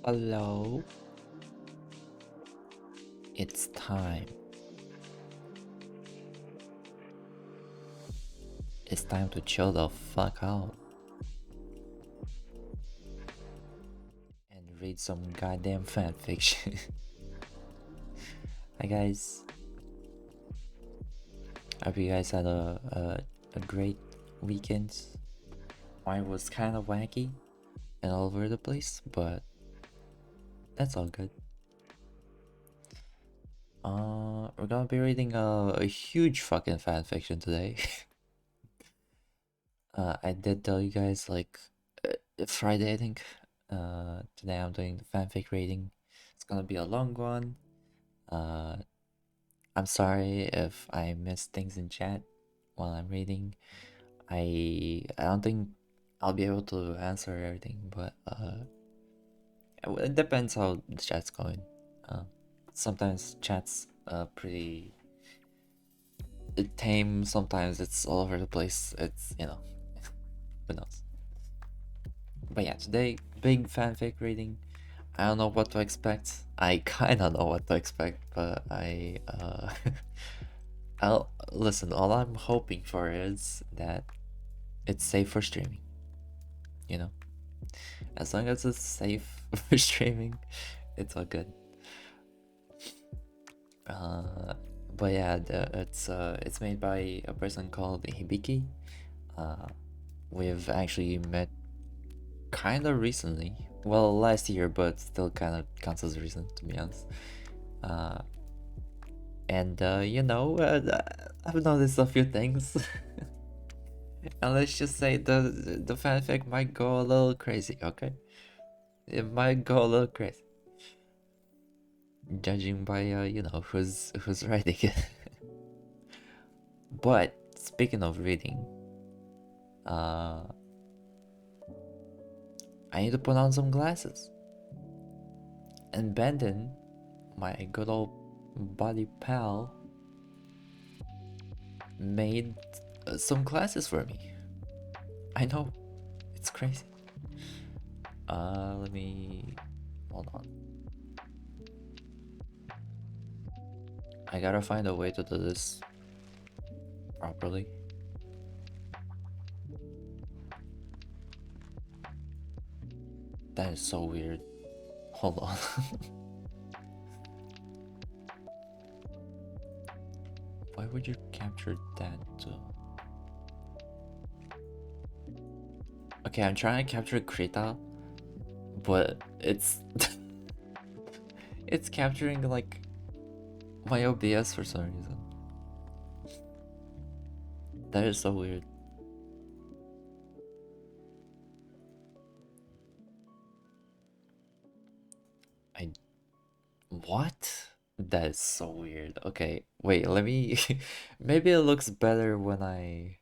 Hello. It's time. It's time to chill the fuck out and read some goddamn fanfiction. Hi guys. Hope you guys had a great weekend. Mine was kind of wacky and all over the place, but that's all good. We're gonna be reading a huge fucking fanfiction today. I did tell you guys like Friday, I think. Today I'm doing the fanfic reading. It's gonna be a long one. I'm sorry if I miss things in chat while I'm reading. I don't think I'll be able to answer everything, but it depends how the chat's going. Sometimes chat's pretty tame. Sometimes it's all over the place. It's who knows. But yeah, today big fanfic reading. I don't know what to expect. I kinda know what to expect, but I'll listen. All I'm hoping for is that it's safe for streaming. You know, as long as it's safe for streaming, it's all good. But yeah, it's made by a person called Hibiki. We've actually met kind of recently. Well, last year, but still kind of counts as recent, to be honest. And I've noticed a few things. And let's just say the fanfic might go a little crazy, okay? It might go a little crazy. Judging by who's writing it. But speaking of reading, I need to put on some glasses. And Bendon, my good old buddy pal, made some glasses for me. I know, it's crazy. Let me hold on. I gotta find a way to do this properly. That is so weird. Hold on. Why would you capture that? Okay, I'm trying to capture Krita, but it's it's capturing like my OBS for some reason. That is so weird. What? That is so weird. Okay, wait, let me maybe it looks better when I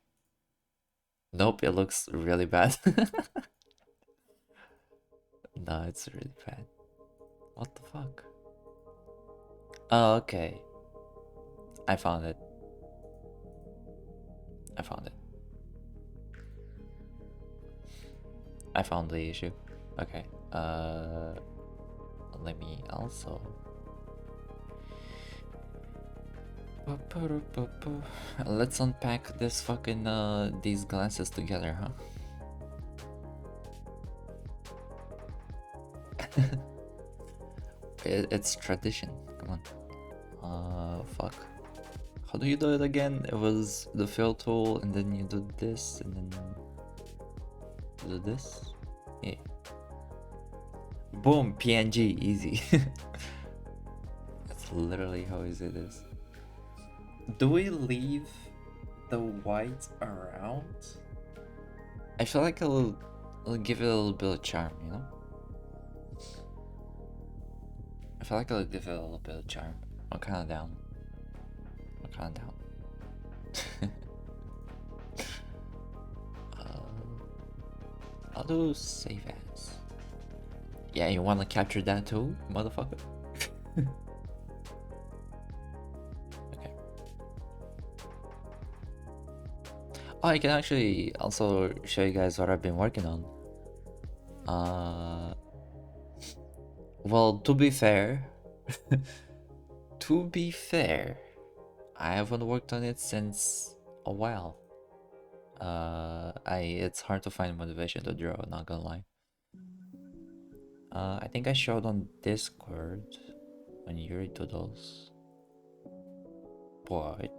Nope, it looks really bad. No, it's really bad. What the fuck? Oh, okay. I found it. I found it. I found the issue. Okay. Let me also. Let's unpack this fucking these glasses together, huh? It's tradition. Come on. Fuck. How do you do it again? It was the fill tool, and then you do this, and then you do this. Yeah. Boom, PNG, easy. That's literally how easy it is. Do we leave the white around? I feel like it'll give it a little bit of charm, you know? I feel like it'll give it a little bit of charm. I'm kinda down. I'll do save as. Yeah, you wanna capture that too, motherfucker? Okay. Oh, I can actually also show you guys what I've been working on. Well, to be fair, to be fair, I haven't worked on it since a while. It's hard to find motivation to draw, not gonna lie. I think I showed on Discord on Yuri Doodles. What?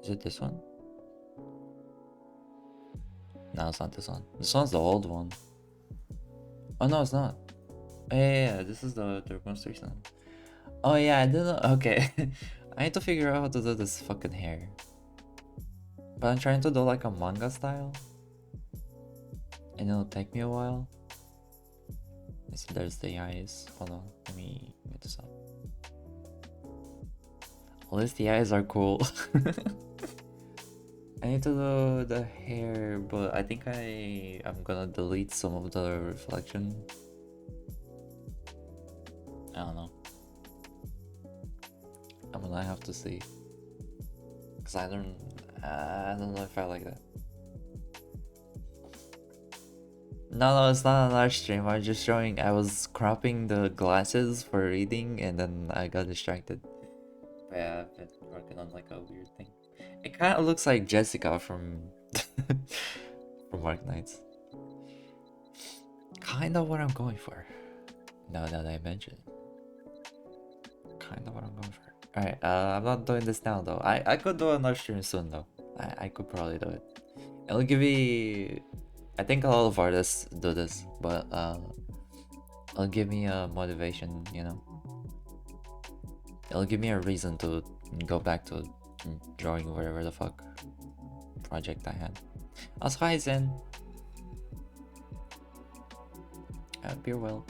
Is it this one? No, it's not this one. This one's the old one. Oh no, it's not. Oh, yeah, this is the most recent. Oh yeah, I didn't know. Okay. I need to figure out how to do this fucking hair. But I'm trying to do like a manga style. And it'll take me a while. So there's the eyes. Hold on, let me get this up. At least the eyes are cool. I need to do the hair, but I think I'm gonna delete some of the reflection. I don't know. I'm gonna have to see. Cause I don't know if I like that. No, it's not a large stream. I was just showing. I was cropping the glasses for reading, and then I got distracted. But yeah, I've been working on like a weird thing. It kind of looks like Jessica from from Work Nights. Kind of what I'm going for. Now that I mention it. Kind of what I'm going for. Alright, I'm not doing this now though. I could do another stream soon though. I could probably do it. It'll give me... I think a lot of artists do this, but it'll give me a motivation, you know? It'll give me a reason to go back to drawing whatever the fuck project I had. Also, hi Zen. I hope you're well.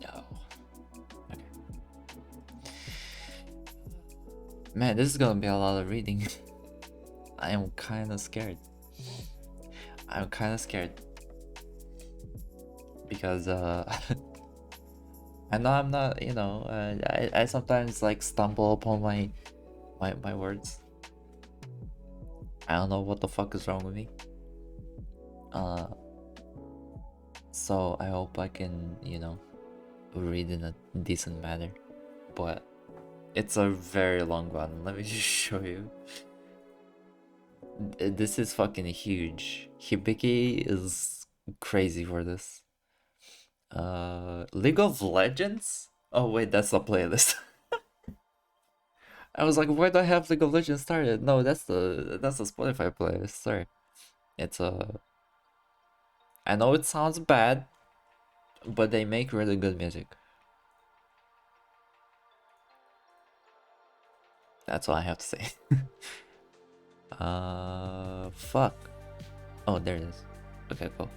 Oh. Okay. Man, this is gonna be a lot of reading. I am kinda scared. I'm kinda scared. Because I know I'm not, you know, I sometimes like stumble upon my words. I don't know what the fuck is wrong with me. So I hope I can, you know, read in a decent manner. But it's a very long one. Let me just show you. This is fucking huge. Hibiki is crazy for this. League of Legends? Oh wait, that's a playlist. I was like, why do I have League of Legends started? No, that's the Spotify playlist. Sorry, it's I know it sounds bad, but they make really good music. That's all I have to say. Fuck. Oh, there it is. Okay, cool.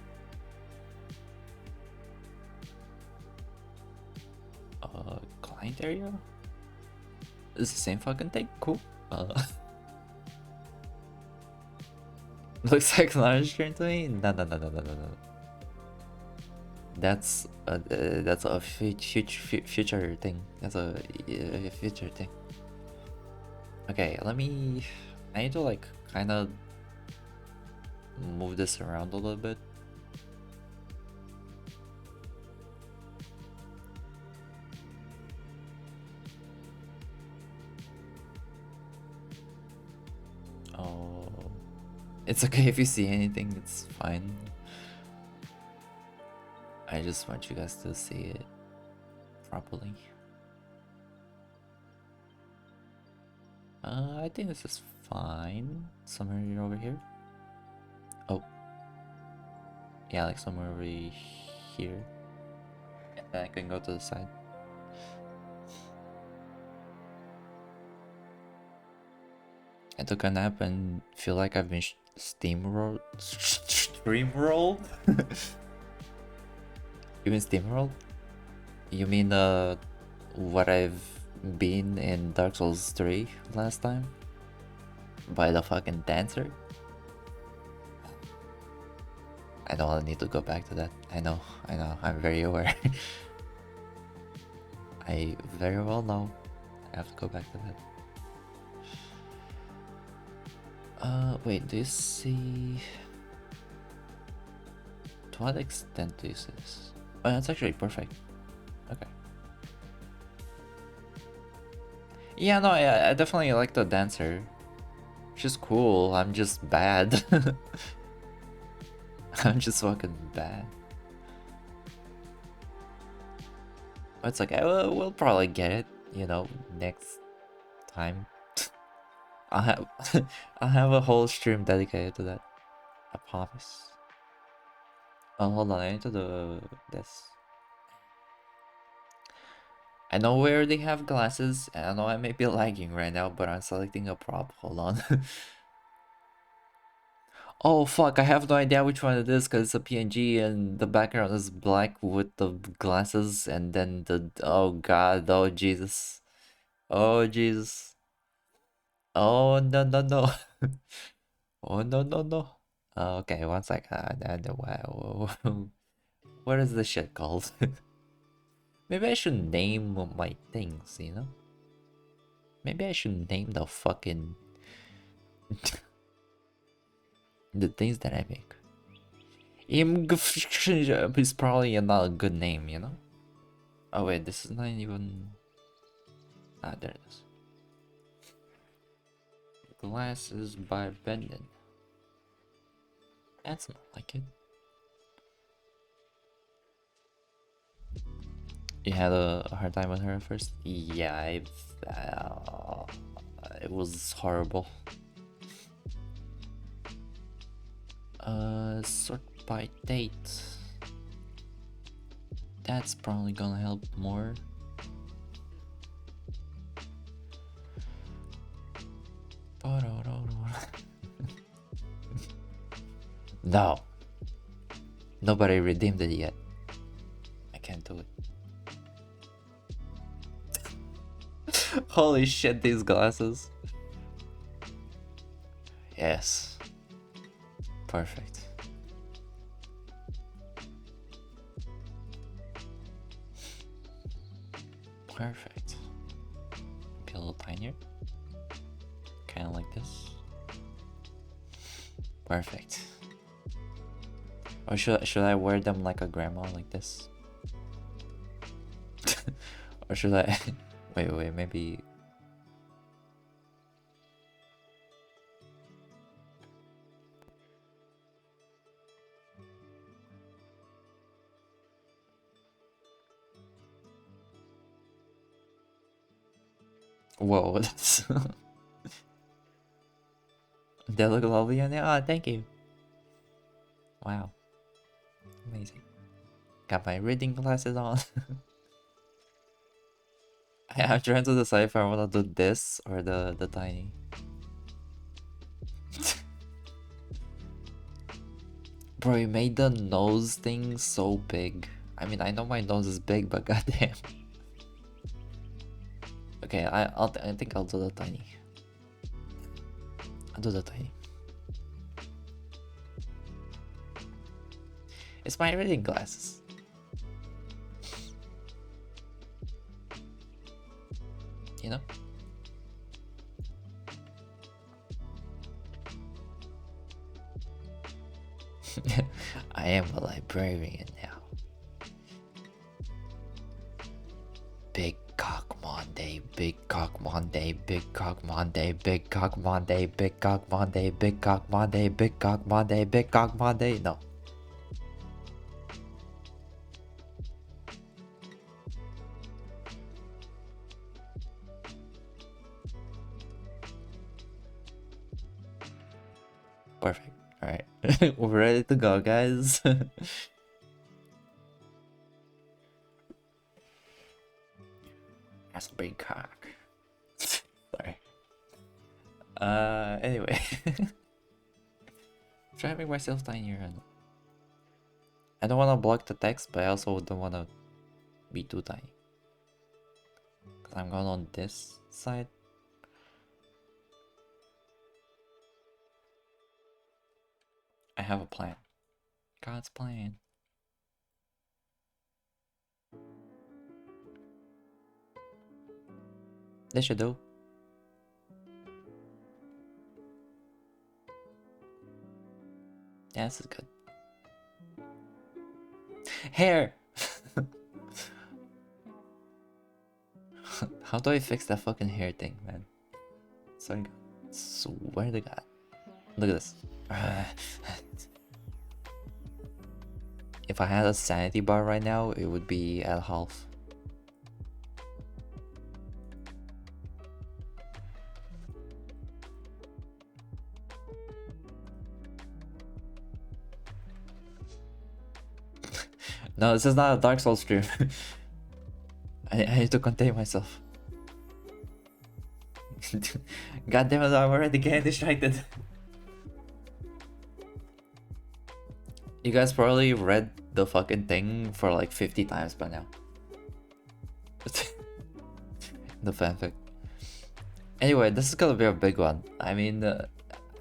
Client area? It's the same fucking thing. Cool. Looks like large screen to me. No. That's a future thing. That's a future thing. Okay, let me. I need to like kind of move this around a little bit. Oh, it's okay if you see anything. It's fine. I just want you guys to see it properly. I think this is fine. Somewhere over here. Oh. Yeah, like somewhere over here. And then I can go to the side. I took a nap and feel like I've been steamrolled. Streamrolled? You mean steamrolled? You mean what I've been in Dark Souls 3 last time? By the fucking dancer? I don't need to go back to that. I know, I'm very aware. I very well know I have to go back to that. Wait, do you see... To what extent do you say this? Oh, that's actually perfect. Okay. Yeah, no, I definitely like the dancer. She's cool. I'm just bad. I'm just fucking bad. It's like, we'll probably get it, you know, next time. I'll have I'll have a whole stream dedicated to that. I promise. Oh, hold on, I need to do this. I know we already have glasses, and I know I may be lagging right now, but I'm selecting a prop. Hold on. Oh fuck, I have no idea which one it is because it's a PNG and the background is black with the glasses and then the... Oh god, oh Jesus. Oh Jesus. Oh no no no. Oh no no no. Okay, one second. What is this shit called? Maybe I should name my things, you know? Maybe I should name the fucking... the things that I make. Is probably not a good name, you know? Oh wait, this is not even... Ah, there it is. Glasses by Bendon. That's not like it. You had a hard time with her at first? Yeah, it was horrible. Sort by date. That's probably gonna help more. No. Nobody redeemed it yet. I can't do it. Holy shit, these glasses. Yes. Perfect. Perfect. Be a little tinier. Kind of like this. Perfect. Or should I wear them like a grandma like this? Or should I... wait, maybe... Whoa, that's... They look lovely on there. Oh, thank you. Wow. Amazing. Got my reading glasses on. I'm trying to decide if I want to do this or the tiny. Bro, you made the nose thing so big. I mean, I know my nose is big, but goddamn. Okay, I think I'll do the tiny. I'll do the tiny. It's my reading glasses. You know? I am a librarian now. Big cock Monday, big cock Monday, big cock Monday, big cock Monday, big cock Monday, big cock Monday, big cock Monday, big cock Monday. No. Perfect. Alright. We're ready to go, guys. That's a big cock. Sorry. Anyway. Try to make myself tinier. I don't want to block the text, but I also don't want to be too tiny. Because I'm going on this side. I have a plan. God's plan. This should do. Yeah, this is good. Hair! How do I fix that fucking hair thing, man? Sorry, swear to God. Look at this. If I had a sanity bar right now, it would be at half. No, this is not a Dark Souls stream. I need to contain myself. God damn it, I'm already getting distracted. You guys probably read the fucking thing for like 50 times by now. The fanfic. Anyway, this is gonna be a big one. I mean,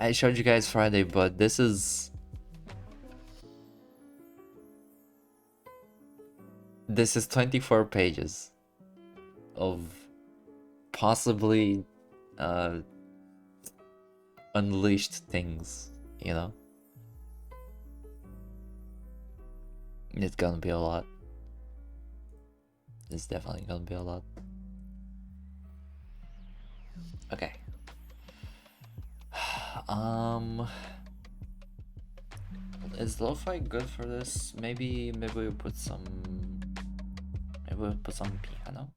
I showed you guys Friday, but this is 24 pages of possibly unleashed things, you know? It's gonna be a lot. It's definitely gonna be a lot. Okay. Is lo-fi good for this? Maybe we put some piano.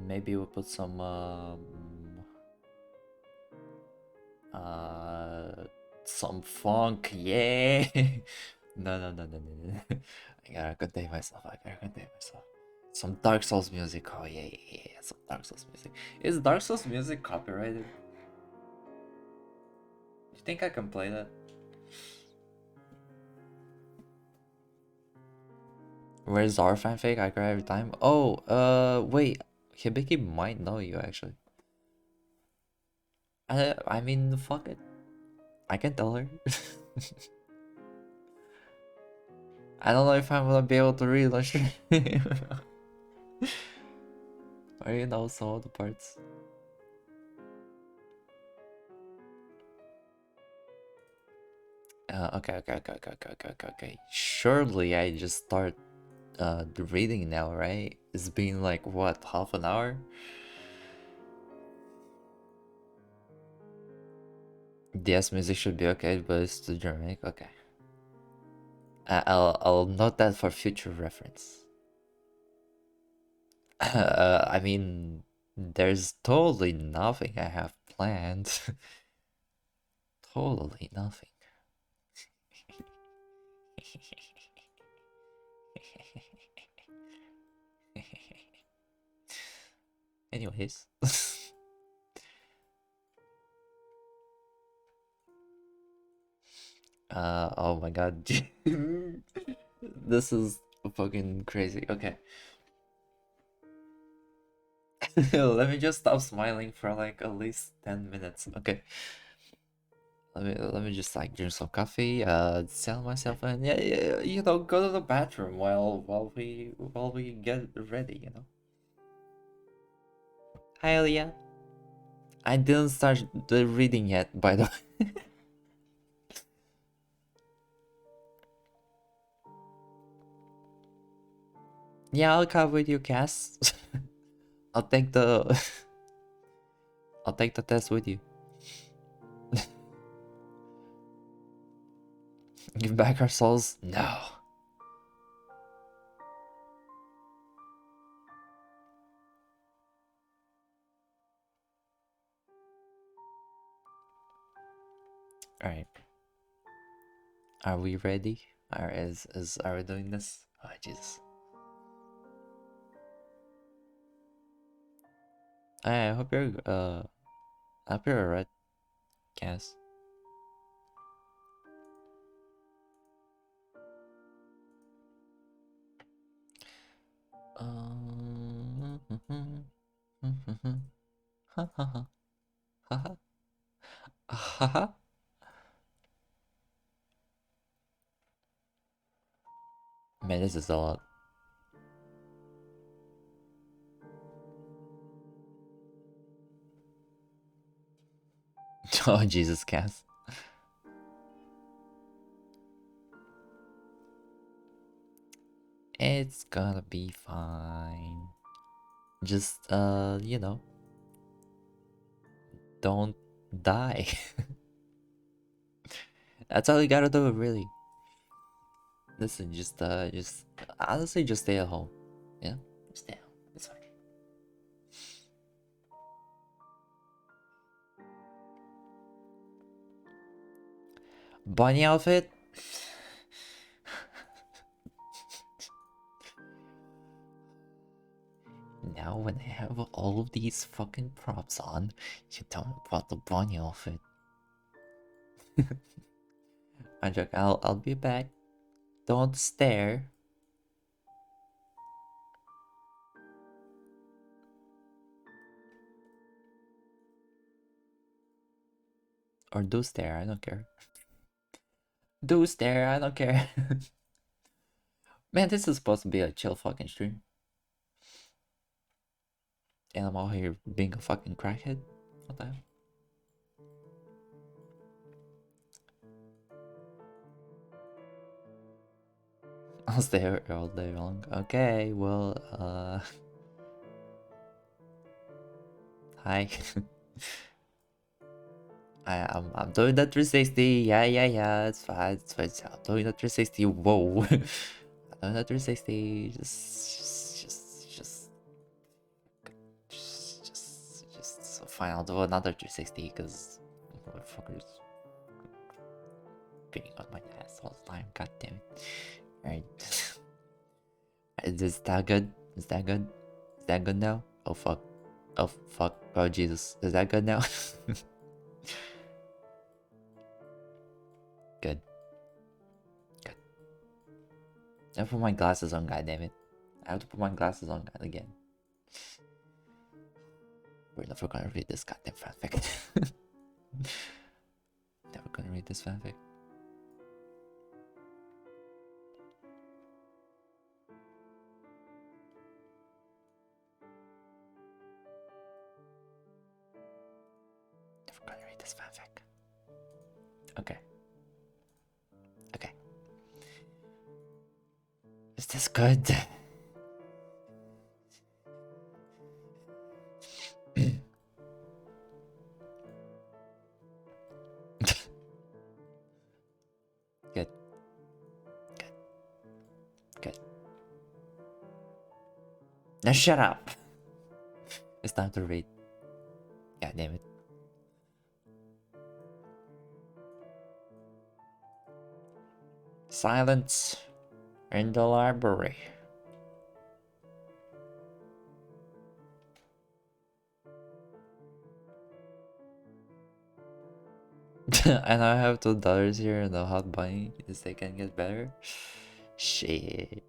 Maybe we'll put some funk, yeah. No. I gotta contain myself. Some Dark Souls music. Oh yeah. Some Dark Souls music. Is Dark Souls music copyrighted? You think I can play that? Where's our fanfic? I cry every time. Oh, wait. Hibiki might know you actually. I mean, fuck it. I can tell her. I don't know if I'm gonna be able to read on stream. Or you know some of the parts. Okay. Surely I just start the reading now, right? It's been like what, half an hour? DS music should be okay, but it's too dramatic. Okay. I'll note that for future reference. I mean, there's totally nothing I have planned. Totally nothing. Anyways. Oh my god. This is fucking crazy. Okay. Let me just stop smiling for like at least 10 minutes. Okay. Let me just like drink some coffee, settle myself, and yeah, you know, go to the bathroom while we get ready, you know. Hi, Elia. I didn't start the reading yet, by the way. Yeah, I'll come with you, Cass. I'll take the I'll take the test with you. Give back our souls? No. Alright. Are we ready? Are we doing this? Oh Jesus. I hope you're alright, Cass. Man, this is a lot. Oh, Jesus, Cass. It's gonna be fine. Just, you know, don't die. That's all you gotta do, really. Listen, just honestly, just stay at home. Yeah, stay at home. It's fine. Bunny outfit. Now, when I have all of these fucking props on, you tell me about the bunny outfit. I joke. I'll be back. Don't stare. Or do stare, I don't care. Do stare, I don't care. Man, this is supposed to be a chill fucking stream. And I'm out here being a fucking crackhead? What the hell? I'll stay here all day long. Okay, well, hi. I'm doing that 360. Yeah. It's fine. It's fine. I'm doing that 360. Whoa. I'm doing that 360. Just so fine. I'll do another 360 because motherfuckers beating on my ass all the time. God damn it. Alright. Is that good? Is that good? Is that good now? Oh fuck. Oh fuck. Oh Jesus. Is that good now? Good. Good. I have to put my glasses on, goddammit. I have to put my glasses on again. We're never gonna read this goddamn fanfic. Never gonna read this fanfic. Never gonna read this fanfic. Okay. Okay. Is this good? Good. Good. Good. Now shut up. It's time to read. God damn it. Silence in the library. And I have $2 here in the hot bunny. Is they can get better? Shit.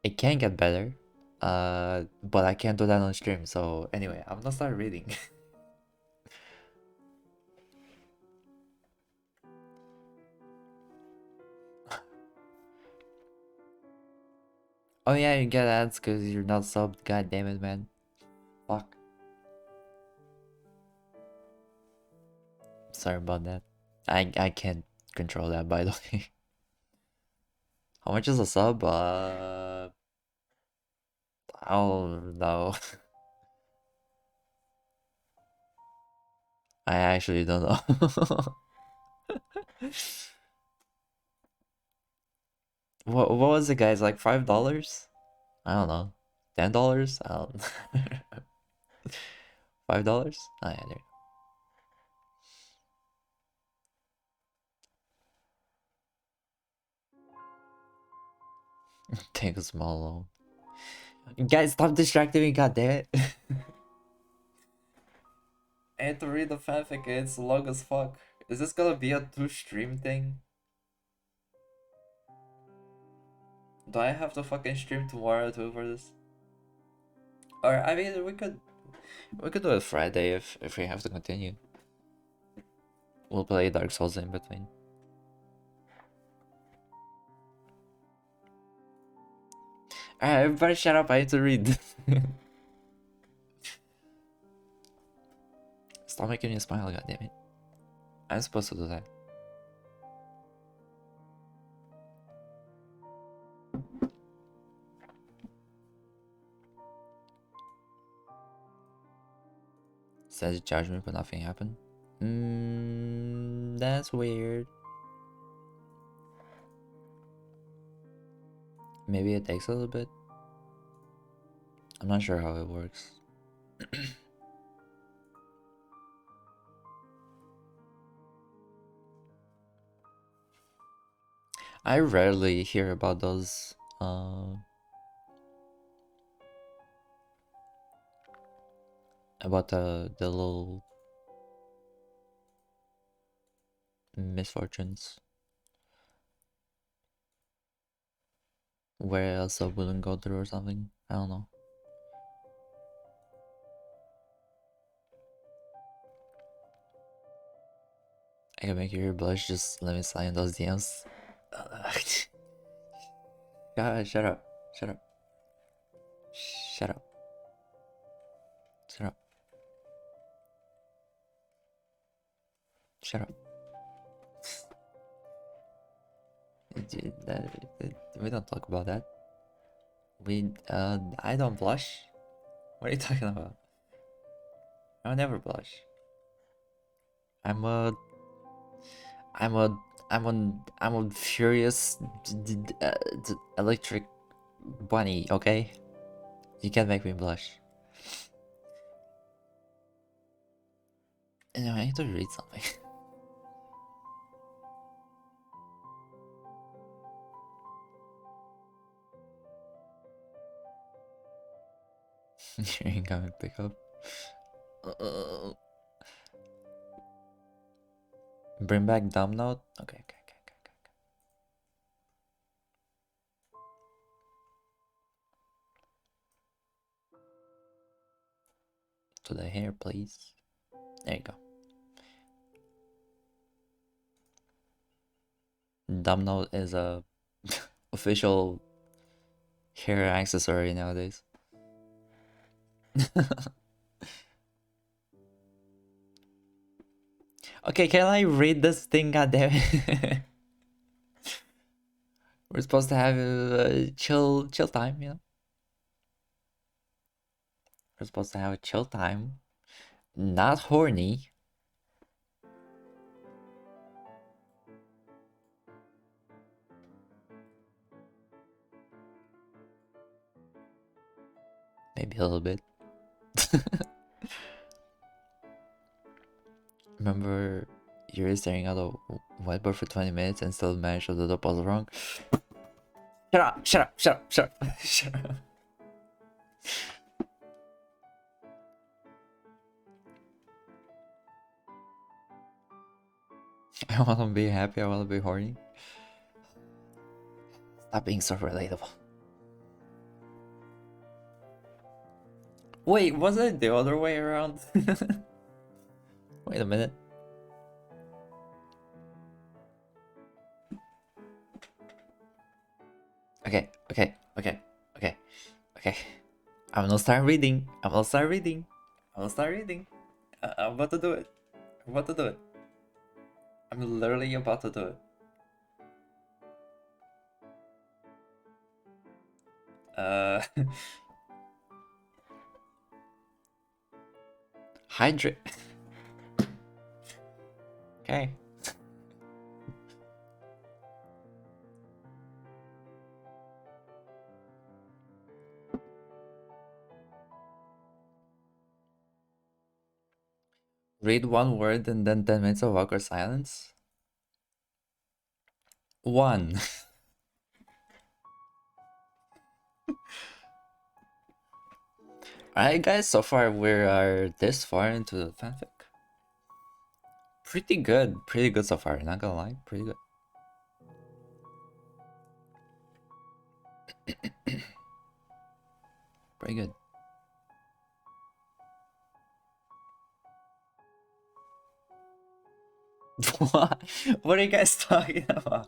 It can get better. But I can't do that on stream. So anyway, I'm gonna start reading. Oh yeah, you get ads because you're not subbed. God damn it, man. Fuck. Sorry about that. I can't control that, by the way. How much is a sub? I don't know. I actually don't know. What was it, guys? Like $5? I don't know. $10? I don't. $5? Oh yeah, there. Take a small loan. Guys, stop distracting me, god damn it. I had to read the fanfic, it's long as fuck. Is this gonna be a 2-stream thing? Do I have to fucking stream tomorrow too for this? Or I mean we could do it Friday if we have to continue. We'll play Dark Souls in between. Alright, everybody shut up, I need to read. Stop making me smile, goddammit. I'm supposed to do that. Says you judge me, but nothing happened. That's weird. Maybe it takes a little bit. I'm not sure how it works. I rarely hear about those about the little misfortunes where else I wouldn't go through or something. I don't know. I can make you blush, just let me slide in those DMs. God, shut up. Shut up. Shut up. Shut up. Shut up. We don't talk about that. I don't blush. What are you talking about? I will never blush. I'm a furious electric bunny, okay? You can't make me blush. Anyway, I need to read something. Your incoming pickup. Bring back dumb note. Okay. To the hair, please. There you go. Dumb note is a official hair accessory nowadays. Okay, can I read this thing? Goddammit. We're supposed to have a chill time, you know? We're supposed to have a chill time. Not horny. Maybe a little bit. Remember, you're staring at a whiteboard for 20 minutes and still managed to do the puzzle wrong? Shut up. Shut up. I want to be happy, I want to be horny. Stop being so relatable. Wait, was it the other way around? Wait a minute. Okay. I'm gonna start reading. I'm about to do it. I'm literally about to do it. Hydrate. Okay. Read one word and then 10 minutes of awkward silence. One. Alright guys, so far we are this far into the fanfic. Pretty good so far, not gonna lie, pretty good. Pretty good. What? What are you guys talking about?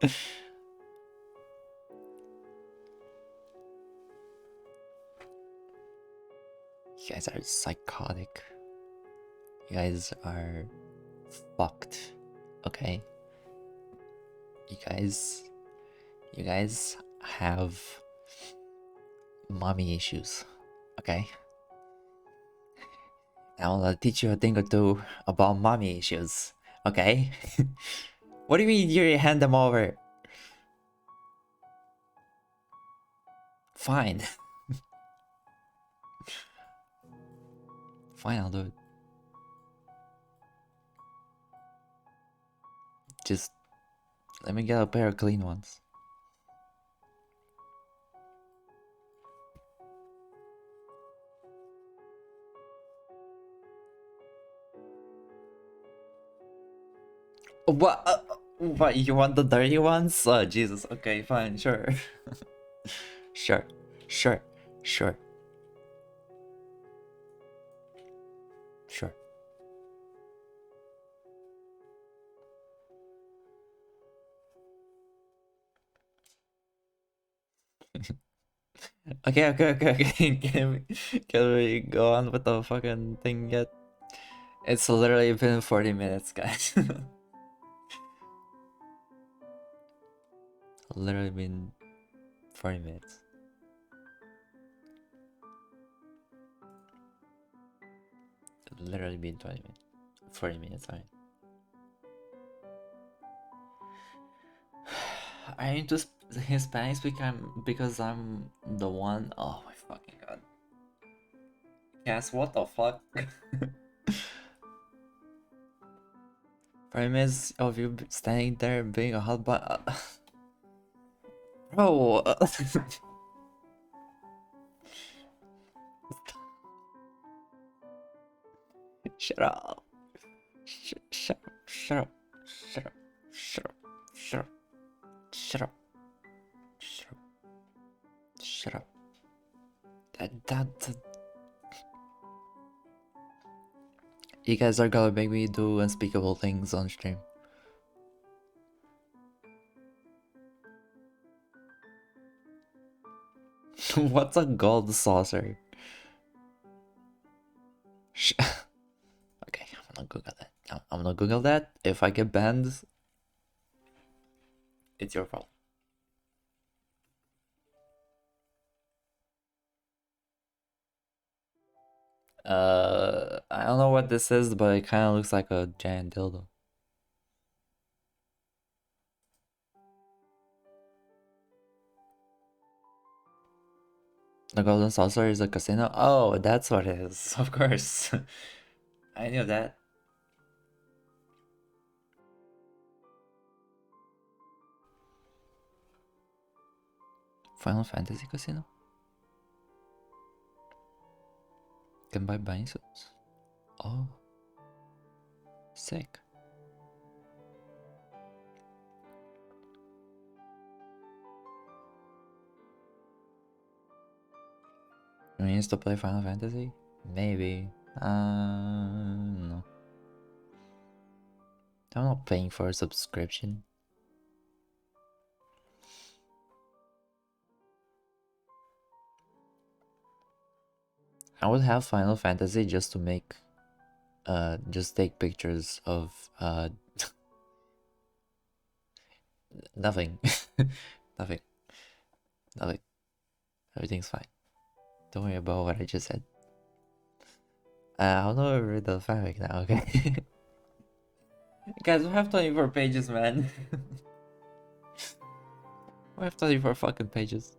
You guys are psychotic. You guys are fucked. Okay? You guys have mommy issues. Okay? Now I'll teach you a thing or two about mommy issues. Okay? What do you mean you hand them over? Fine. Fine, I'll do it. Just let me get a pair of clean ones. What? You want the dirty ones? Oh, Jesus. Okay, fine, sure. Sure. Sure. Sure. Sure. Okay. Can we go on with the fucking thing yet? It's literally been 40 minutes, guys. Literally been 40 minutes. Literally been 20 minutes. 40 minutes, sorry. I need to Hispanic speak because I'm the one. Oh my fucking god. Yes, what the fuck? 5 minutes of you standing there being a hot butt. Bro. Shut up. Shut up. Shut up. Shut up. Shut up. Shut up. Shut up. Shut up. Shut up. That. You guys are gonna make me do unspeakable things on stream. What's a gold saucer? Okay, I'm gonna Google that. I'm gonna Google that. If I get banned, it's your fault. I don't know what this is, but it kind of looks like a giant dildo. The Golden Saucer is a casino? Oh, that's what it is. Of course. I knew that. Final Fantasy Casino? Can buy bunny suits. Oh. Sick. We used to play Final Fantasy? Maybe. No. I'm not paying for a subscription. I would have Final Fantasy just to make just take pictures of nothing. Nothing. Everything's fine. Don't worry about what I just said. I'll know read the fanfic now, okay? Guys, we have 24 pages, man. We have 24 fucking pages.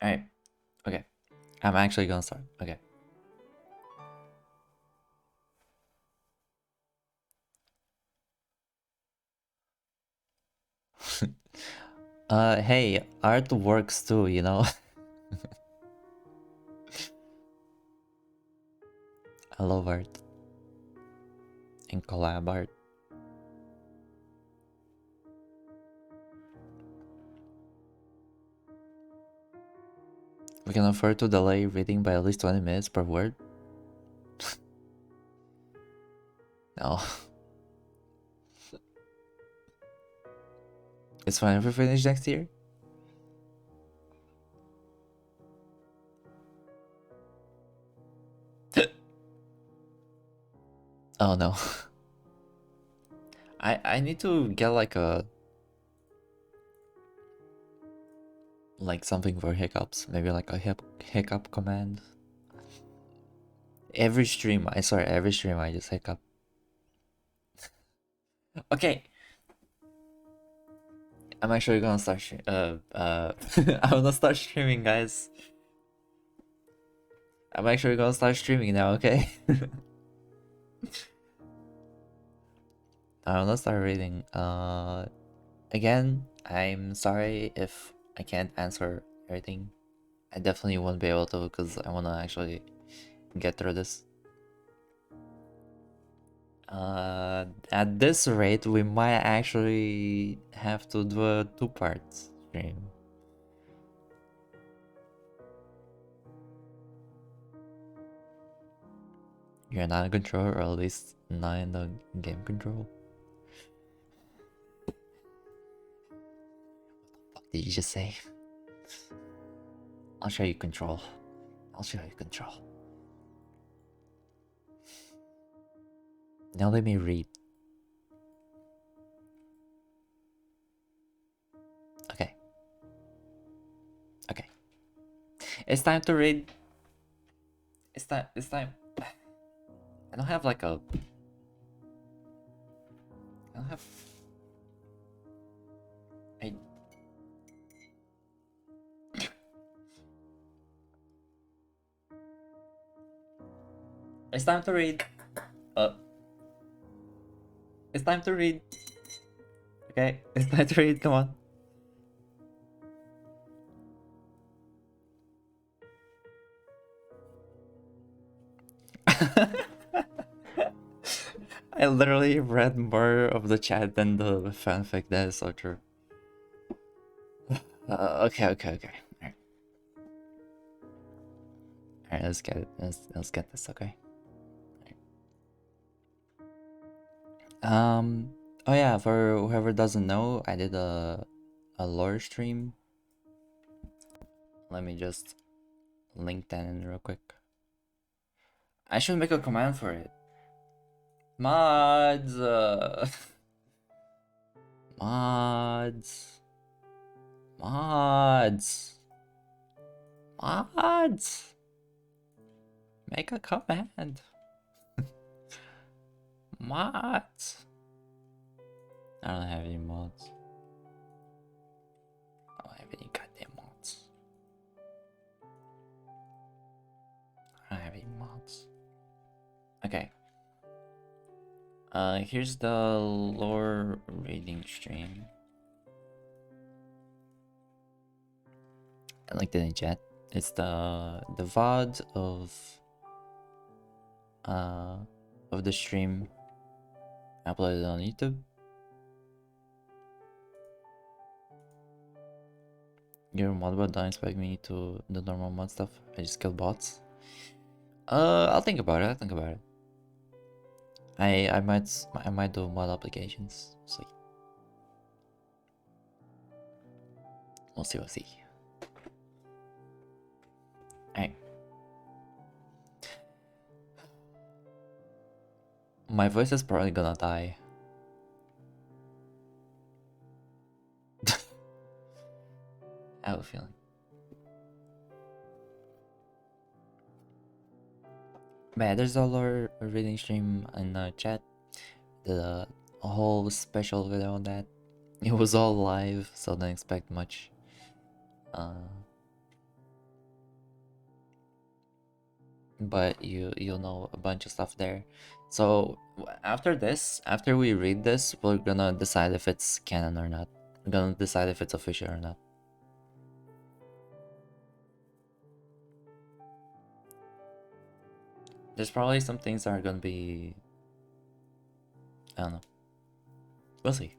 Alright. Okay. I'm actually gonna start. Okay. Hey, art works too, you know? I love art. And collab art. We can afford to delay reading by at least 20 minutes per word. No. It's fine if we finish next year. Oh no. I need to get like a something for hiccups. Maybe like a hiccup command. Every stream, I swear, every stream I just hiccup. Okay, I'm actually gonna start I'm gonna start streaming, guys. I'm actually gonna start streaming now, okay? I'm gonna start reading. Again, I'm sorry if I can't answer everything. I definitely won't be able to because I wanna actually get through this. At this rate, we might actually have to do a 2-part stream. You're not in control, or at least not in the game control. What did you just say? I'll show you control. I'll show you control. Now let me read. Okay. Okay. It's time to read. It's time. It's time. I don't have like a. I don't have. I. It's time to read. It's time to read. Okay, it's time to read. Come on. I literally read more of the chat than the fanfic. That is so true. Okay. Alright, let's get it. Let's get this. Okay. Oh yeah, for whoever doesn't know, I did a lore stream. Let me just link that in real quick. I should make a command for it. Mods. Mods. Mods. Mods. Make a command. Mods. I don't have any mods. I don't have any goddamn mods. I don't have any mods. Okay. Here's the lore reading stream. I liked it in chat. It's the VOD of the stream uploaded on YouTube. Your mod bot don't expect me to do normal mod stuff. I just kill bots. I'll think about it. I might do mod applications. See. We'll see. Alright. My voice is probably gonna die. I have a feeling. But yeah, there's a lore reading stream in the chat. The whole special video on that. It was all live, so don't expect much. But you'll know a bunch of stuff there. So after this, after we read this, we're gonna decide if it's canon or not. We're gonna decide if it's official or not. There's probably some things that are gonna be, I don't know. We'll see.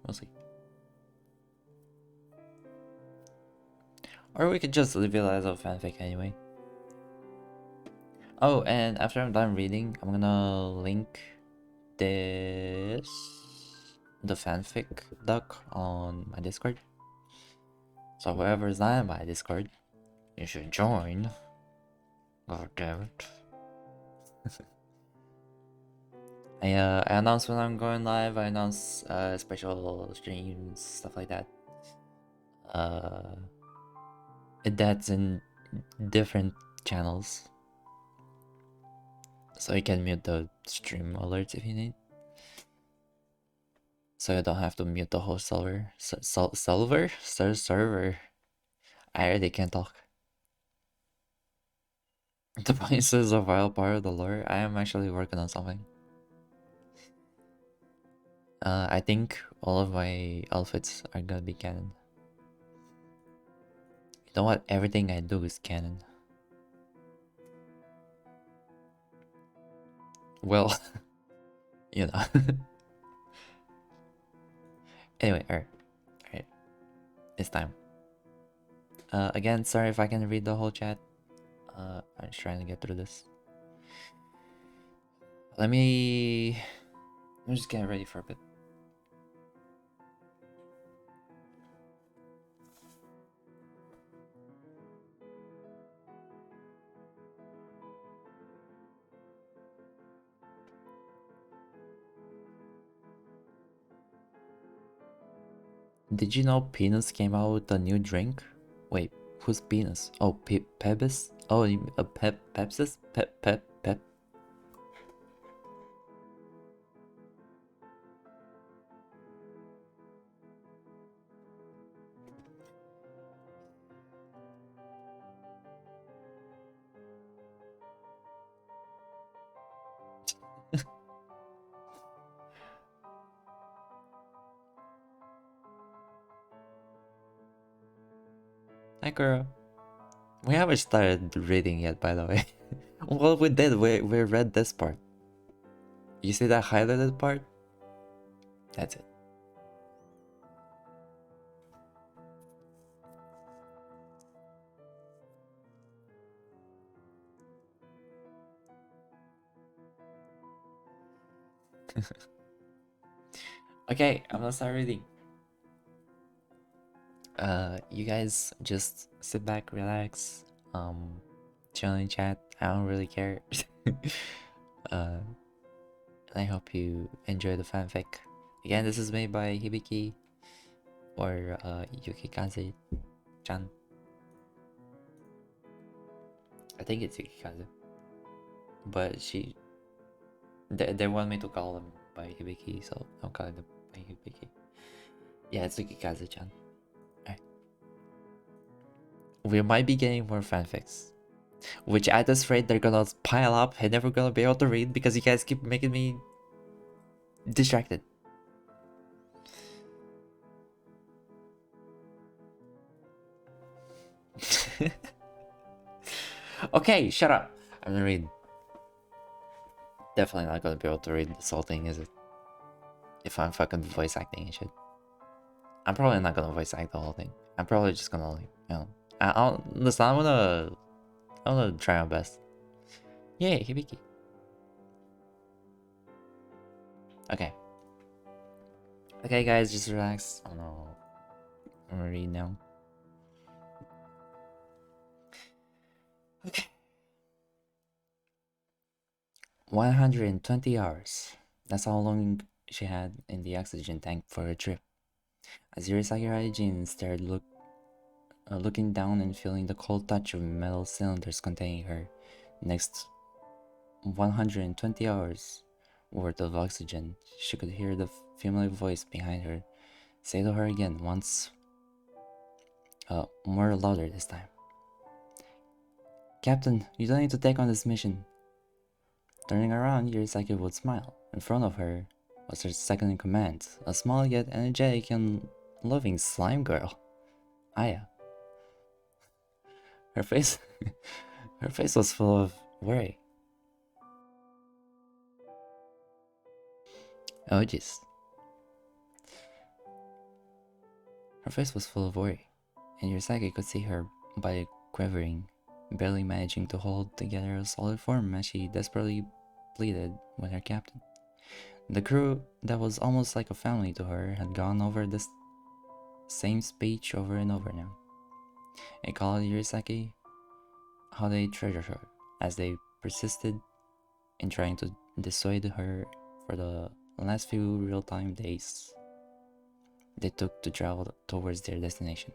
Or we could just leave it as a fanfic anyway. Oh, and after I'm done reading, I'm gonna link the fanfic doc on my Discord. So whoever's not in my Discord, you should join. God damn it. I announce when I'm going live. I announce special streams, stuff like that. That's in different channels, so you can mute the stream alerts if you need. So you don't have to mute the whole server. Server. I already can't talk. The point is a vital part of the lore. I am actually working on something. I think all of my outfits are gonna be canon. You know what? Everything I do is canon. Well, you know. Anyway, alright. It's time. Again, sorry if I can read the whole chat. I'm just trying to get through this. Let me just get ready for a bit. Did you know Penis came out with a new drink? Wait, who's Penis? Oh, Pebis? Oh, Pepsis? Pep. Hi, girl. We haven't started reading yet, by the way. Well, we did. We read this part. You see that highlighted part? That's it. Okay, I'm gonna start reading. You guys just sit back, relax, chill in chat. I don't really care. uh, I hope you enjoy the fanfic. Again, this is made by Hibiki or Yukikaze-chan. I think it's Yukikaze, but they want me to call them by Hibiki, so I'm calling them by Hibiki. Yeah, it's Yukikaze-chan. Alright. We might be getting more fanfics, which at this rate they're gonna pile up and never gonna be able to read because you guys keep making me distracted. Okay, shut up. I'm gonna read. Definitely not gonna be able to read this whole thing, is it? If I'm fucking voice acting and shit. I'm probably not gonna voice act the whole thing. I'm probably just gonna, like, you know. Listen, I'm gonna try my best. Yay, Hibiki. Okay. Okay, guys, just relax. Oh no. I'm gonna read now. Okay. 120 hours. That's how long she had in the oxygen tank for her trip. As Yurisaki Raijin stared, looking down and feeling the cold touch of metal cylinders containing her next 120 hours worth of oxygen, she could hear the familiar voice behind her say to her again once, more louder this time. Captain, you don't need to take on this mission. Turning around, Yurisaki would smile. In front of her was her second in command, a small yet energetic and loving slime girl, Aya. Her face her face was full of worry. Oh jeez. Her face was full of worry, and Yurisaki could see her body quivering, barely managing to hold together a solid form as she desperately pleaded with her captain. The crew, that was almost like a family to her, had gone over this same speech over and over now. It called Yurisaki how they treasured her, as they persisted in trying to dissuade her for the last few real-time days they took to travel towards their destination.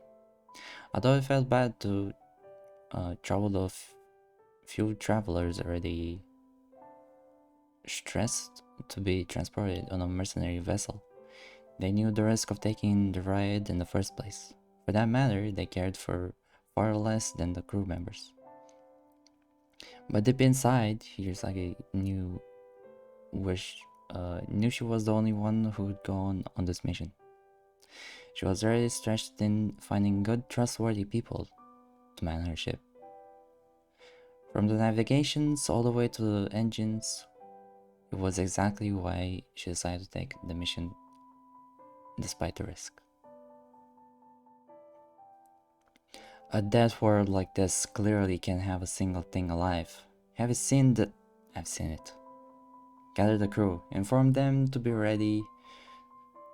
Although it felt bad to trouble the few travelers already stressed to be transported on a mercenary vessel, they knew the risk of taking the ride in the first place. For that matter, they cared for far less than the crew members. But deep inside, Hirosaki knew she was the only one who would go on this mission. She was already stretched in finding good, trustworthy people to man her ship. From the navigations all the way to the engines, it was exactly why she decided to take the mission despite the risk. A dead world like this clearly can't have a single thing alive. Have you seen the... I've seen it. Gather the crew, inform them to be ready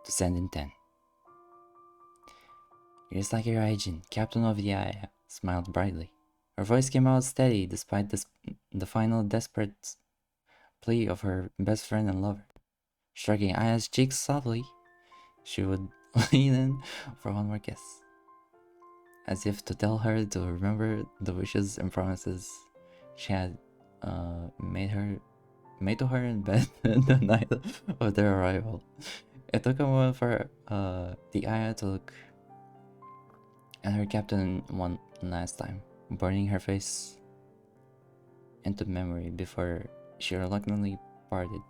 to send in 10. Hirosaki Raijin, captain of the Aya, smiled brightly. Her voice came out steady despite the final desperate plea of her best friend and lover. Striking Aya's cheeks softly, she would lean in for one more kiss, as if to tell her to remember the wishes and promises she had made to her in bed the night of their arrival. It took a moment for the Aya to look at her captain one last time, burning her face into memory before she reluctantly parted.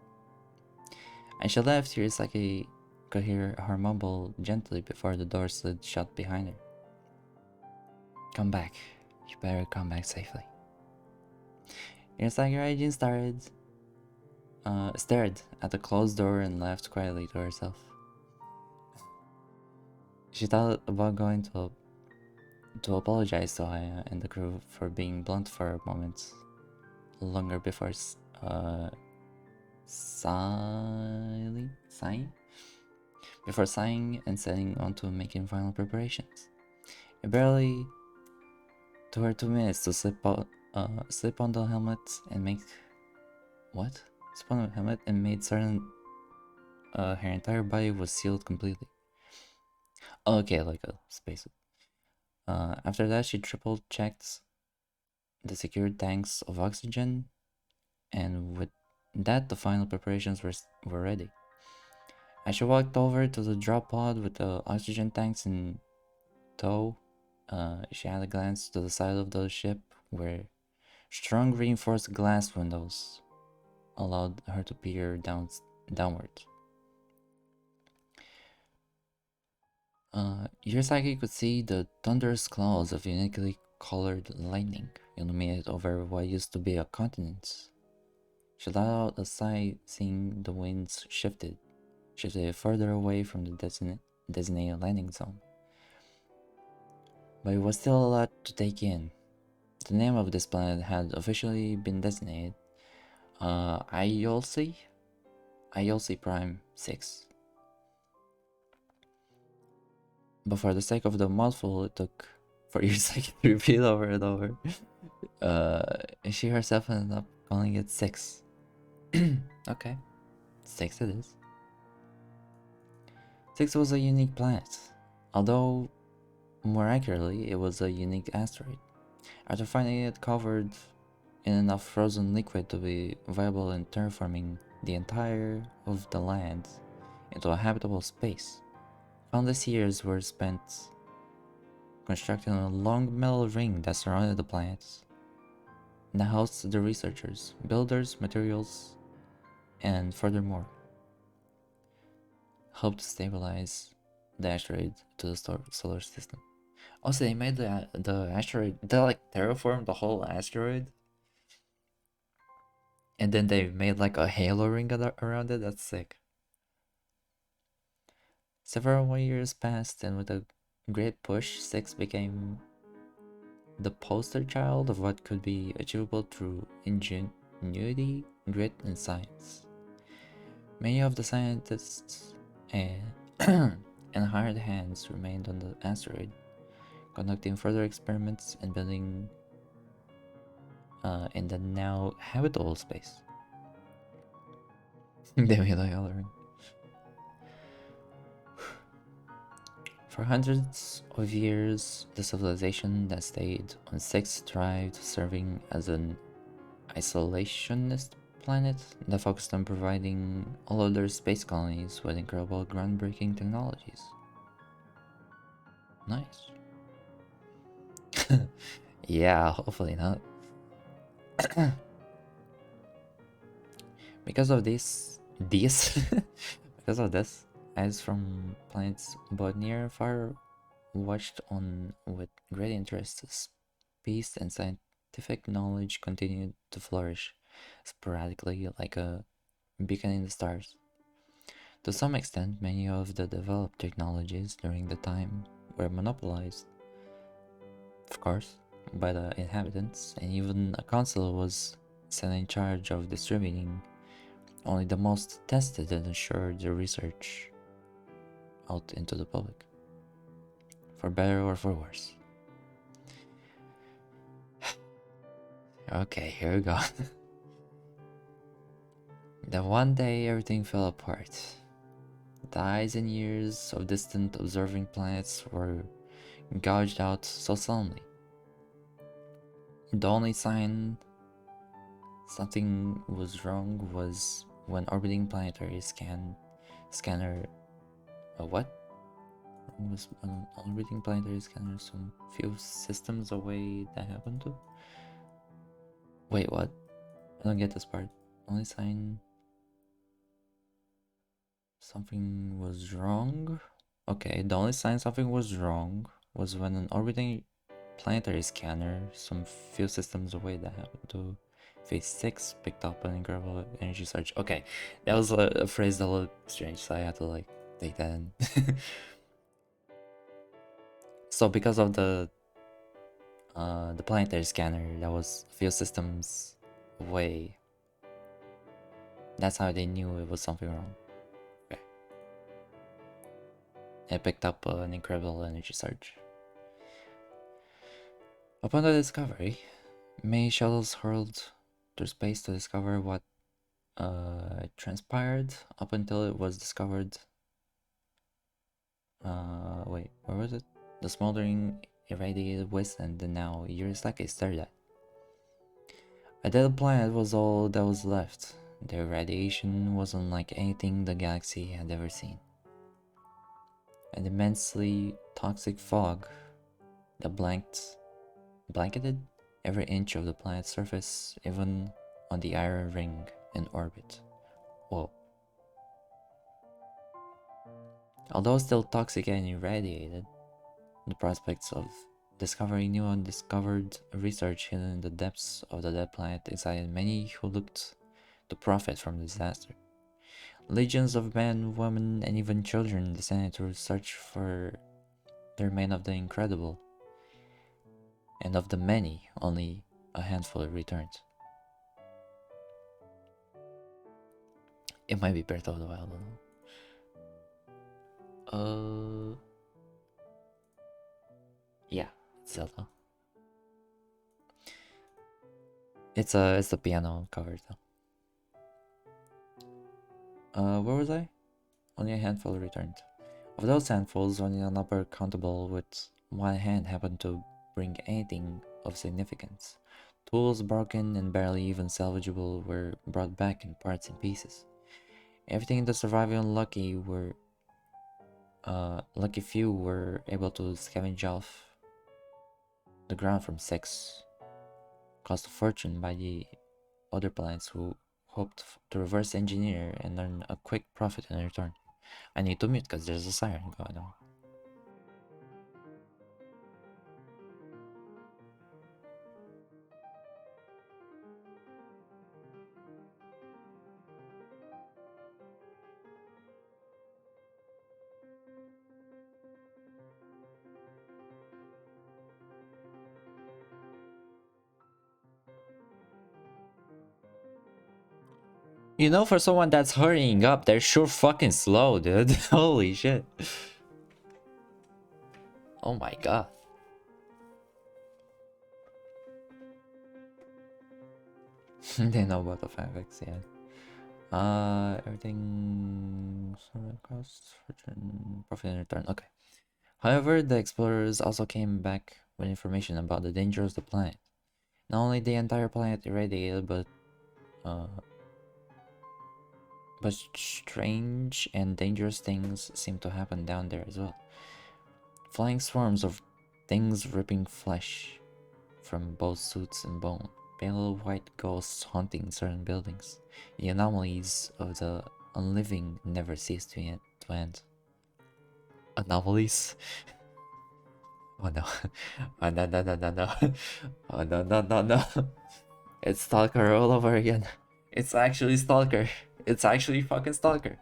As she left, Hirosaki could hear her mumble gently before the door slid shut behind her. Come back. You better come back safely. Hirosaki Raijin stared at the closed door and laughed quietly to herself. She thought about going to apologize to Aya and the crew for being blunt for a moment longer before sighing and setting on to making final preparations. It barely took her 2 minutes to slip on the helmet and make slip on the helmet and made certain her entire body was sealed completely. Okay, like a spacesuit. After that, she triple checked the secured tanks of oxygen, and with that, the final preparations were ready. As she walked over to the drop pod with the oxygen tanks in tow, she had a glance to the side of the ship where strong reinforced glass windows allowed her to peer downward. Hirosaki could see the thunderous clouds of uniquely colored lightning illuminated over what used to be a continent. She let out a sigh, seeing the winds shifted further away from the designated landing zone. But it was still a lot to take in. The name of this planet had officially been designated Iolci Prime 6. But for the sake of the mouthful it took for Hirosaki to repeat over and over, she herself ended up calling it 6. Okay, 6 it is. 6 was a unique planet, although more accurately, it was a unique asteroid. After finding it covered in enough frozen liquid to be viable in terraforming the entire of the land into a habitable space, countless years were spent constructing a long metal ring that surrounded the planet and that housed the researchers, builders, materials, and furthermore, helped stabilize the asteroid to the solar system. Also, they made the asteroid, they like terraformed the whole asteroid, and then they made like a halo ring around it. That's sick. Several more years passed, and with a great push, 6 became the poster child of what could be achievable through ingenuity, grit, and science. Many of the scientists and, and hired hands remained on the asteroid, conducting further experiments and building in the now habitable space. Demi-coloring. For hundreds of years, the civilization that stayed on Six thrived, serving as an isolationist planet that focused on providing all other space colonies with incredible groundbreaking technologies. Nice. Yeah, hopefully not. Because of this, because of this, eyes from planets both near and far watched on with great interest as peace and scientific knowledge continued to flourish sporadically like a beacon in the stars. To some extent, many of the developed technologies during the time were monopolized, of course, by the inhabitants, and even a council was sent in charge of distributing only the most tested and assured research out into the public, for better or for worse. Okay, here we go. Then one day everything fell apart. The eyes and ears of distant observing planets were gouged out so suddenly. The only sign something was wrong was when orbiting planetary scanner what? Was an orbiting planetary scanner some few systems away that happened to? Wait, what? I don't get this part. Only sign something was wrong? Okay, the only sign something was wrong was when an orbiting planetary scanner some few systems away that happened to phase 6 picked up an incredible energy surge. Okay, that was a phrase that looked strange, so I had to like take that in. So because of the planetary scanner that was a few systems away, that's how they knew it was something wrong. Okay. It picked up an incredible energy surge. Upon the discovery, many shuttles hurled through space to discover what transpired up until it was discovered. Wait, where was it? The smoldering, irradiated wasteland that now Eurysake stared at. A dead planet was all that was left. The radiation was unlike anything the galaxy had ever seen. An immensely toxic fog that blanketed every inch of the planet's surface, even on the iron ring in orbit. Whoa. Although still toxic and irradiated, the prospects of discovering new undiscovered research hidden in the depths of the dead planet excited many who looked to profit from the disaster. Legions of men, women, and even children descended to search for the remains of the incredible, and of the many, only a handful returned. It might be Breath of the Wild, I don't know. Yeah, it's Zelda. It's a piano cover though. Where was I? Only a handful returned. Of those handfuls, only a number countable with one hand happened to bring anything of significance. Tools broken and barely even salvageable were brought back in parts and pieces. Everything the surviving lucky few were able to scavenge off the ground from Six, cost a fortune by the other planets who hoped to reverse engineer and earn a quick profit in return. I need to mute because there's a siren going on. You know, for someone that's hurrying up, they're sure fucking slow, dude. Holy shit. Oh my god. They know about the fanfics, yeah. Everything costs return profit and return. Okay. However, the explorers also came back with information about the dangers of the planet. Not only the entire planet irradiated, uh, but strange and dangerous things seem to happen down there as well. Flying swarms of things ripping flesh from both suits and bone. Pale white ghosts haunting certain buildings. The anomalies of the unliving never cease to end. Anomalies? Oh no. Oh no no no no no. Oh no no no no. It's Stalker all over again. It's actually Stalker. It's actually fucking Stalker.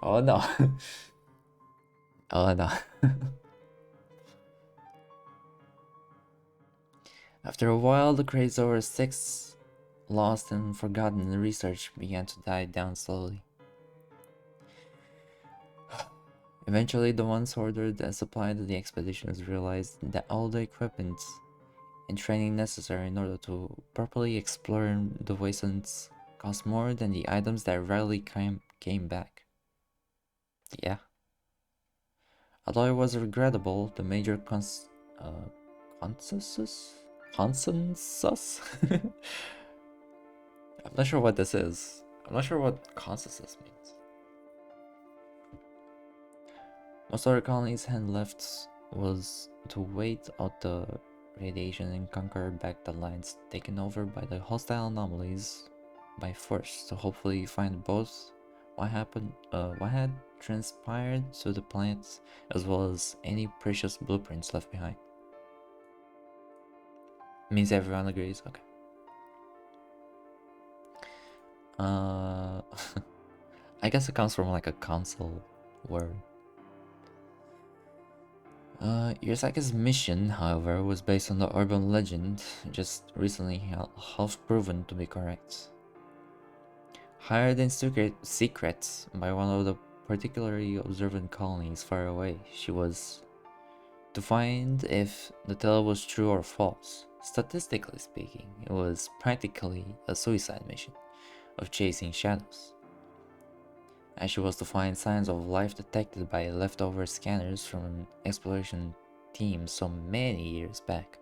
Oh no. Oh no. After a while, the craze over six lost and forgotten research began to die down slowly. Eventually, the ones ordered and supplied to the expeditions realized that all the equipment and training necessary in order to properly explore the wastelands cost more than the items that rarely came back. Yeah. Although it was regrettable, the major consensus? Consensus? I'm not sure what this is. I'm not sure what consensus means. Most other colonies had left was to wait out the radiation and conquer back the lands taken over by the hostile anomalies by force to hopefully find both what had transpired to the planets as well as any precious blueprints left behind. Means everyone agrees. Okay. I guess it comes from like a council word. Yurasaki's mission, however, was based on the urban legend, just recently half proven to be correct. Hired in secret by one of the particularly observant colonies far away, she was to find if the tale was true or false. Statistically speaking, it was practically a suicide mission of chasing shadows, as she was to find signs of life detected by leftover scanners from an exploration team so many years back.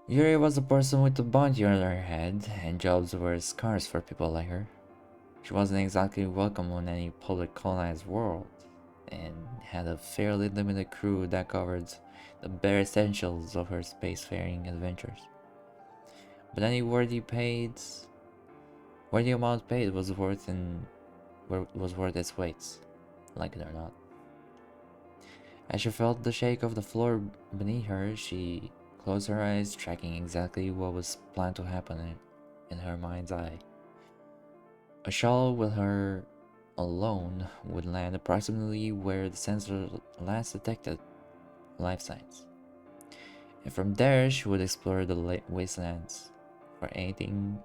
Yuri was a person with a bounty on her head, and jobs were scarce for people like her. She wasn't exactly welcome on any public colonized world, and had a fairly limited crew that covered the bare essentials of her spacefaring adventures. But any worthy amount paid was worth its weight, like it or not. As she felt the shake of the floor beneath her, she closed her eyes, tracking exactly what was planned to happen in her mind's eye. A shuttle with her alone would land approximately where the sensor last detected life signs. And from there, she would explore the wastelands for anything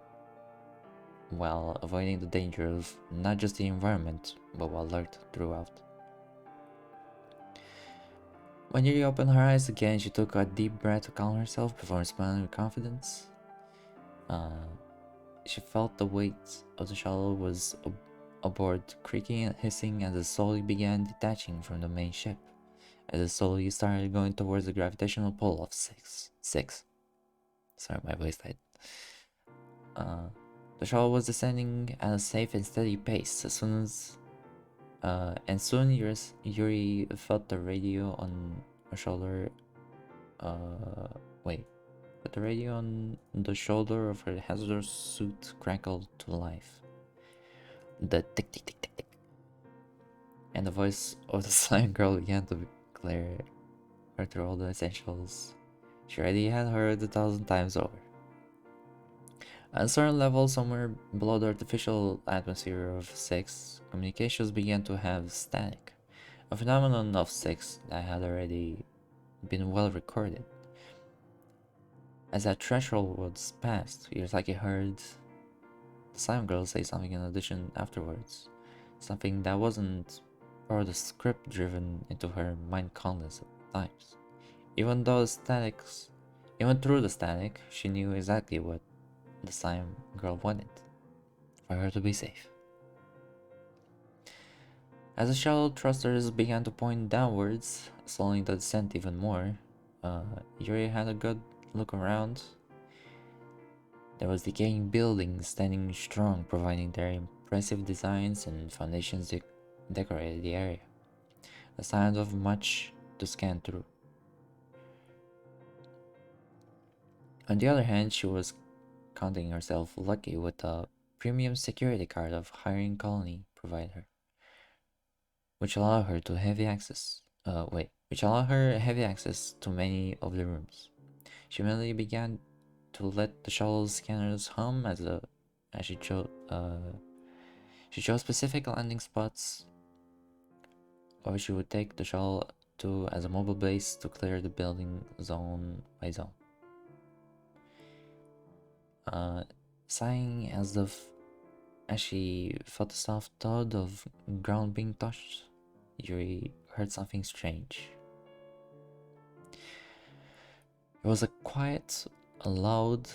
while avoiding the danger of not just the environment, but what lurked throughout. When Yuri opened her eyes again, she took a deep breath to calm herself before smiling with confidence. She felt the weight of the shuttle was aboard, creaking and hissing as it slowly began detaching from the main ship, as it slowly started going towards the gravitational pull of six. Sorry, my voice died. The shuttle was descending at a safe and steady pace and soon Yuri felt the radio on her shoulder. But the radio on the shoulder of her hazardous suit crackled to life. The tick tick tick tick tick. And the voice of the slime girl began to clear her through all the essentials she already had heard 1,000 times over. At a certain level, somewhere below the artificial atmosphere of 6, communications began to have static, a phenomenon of 6 that had already been well recorded. As that threshold was passed, Yosaki heard the slime girl say something in addition afterwards, something that wasn't part of the script driven into her mind countless times. Even through the static, she knew exactly what the slime girl wanted. for her to be safe. As the shuttle thrusters began to point downwards, slowing the descent even more, Yuri had a good look around. There was decaying buildings standing strong, providing their impressive designs and foundations decorated the area. A sign of much to scan through. On the other hand, she was counting herself lucky with the premium security card of hiring colony provided her, which allowed her heavy access to many of the rooms. She immediately began to let the shuttle scanners hum as she chose specific landing spots, or she would take the shuttle to as a mobile base to clear the building zone by zone. Sighing as she felt the soft thud of ground being touched, Yuri heard something strange. It was a quiet, a loud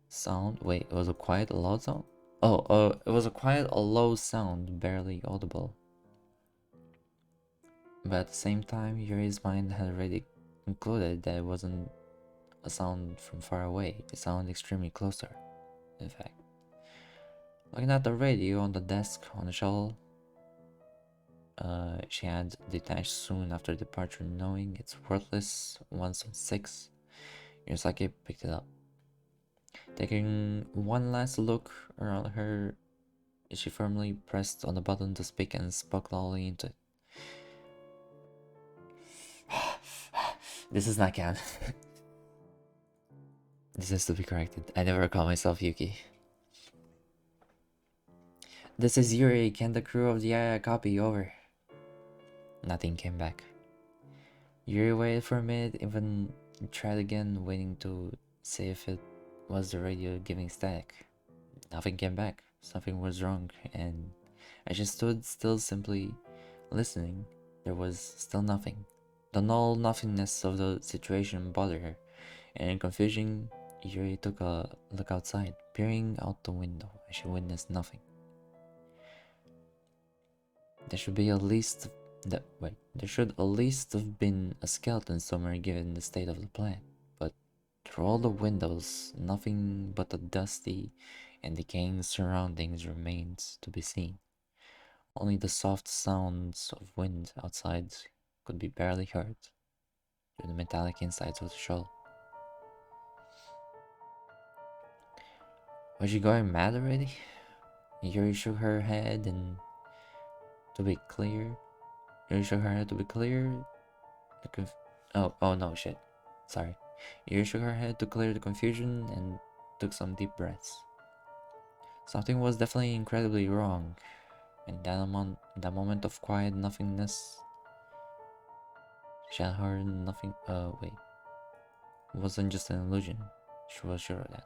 sound. Wait, it was a quiet, a loud sound? It was a quiet, a low sound, barely audible. But at the same time, Yuri's mind had already concluded that it wasn't a sound from far away. It sounded extremely close to her, in fact. Looking at the radio on the desk on the shuttle, she had detached soon after departure, knowing it's worthless once on 6. Yosaki picked it up. Taking one last look around her, she firmly pressed on the button to speak and spoke loudly into it. This is not canon. This has to be corrected. I never call myself Yuki. This is Yuri. Can the crew of the Aya copy? Over. Nothing came back. Yuri waited for a minute, even tried again, waiting to see if it was the radio giving static. Nothing came back. Something was wrong, and as she stood still, simply listening, there was still nothing. The null nothingness of the situation bothered her, and in confusion, Yuri took a look outside, peering out the window as she witnessed nothing. There should at least have been a skeleton somewhere given the state of the planet, but through all the windows, nothing but the dusty and decaying surroundings remained to be seen. Only the soft sounds of wind outside could be barely heard through the metallic insides of the shell. Was she going mad already? Yuri shook her head and to be clear, oh no, shit. Sorry. Yuri shook her head to clear the confusion and took some deep breaths. Something was definitely incredibly wrong. In that moment of quiet nothingness, she had heard nothing. Wait. It wasn't just an illusion. She was sure of that.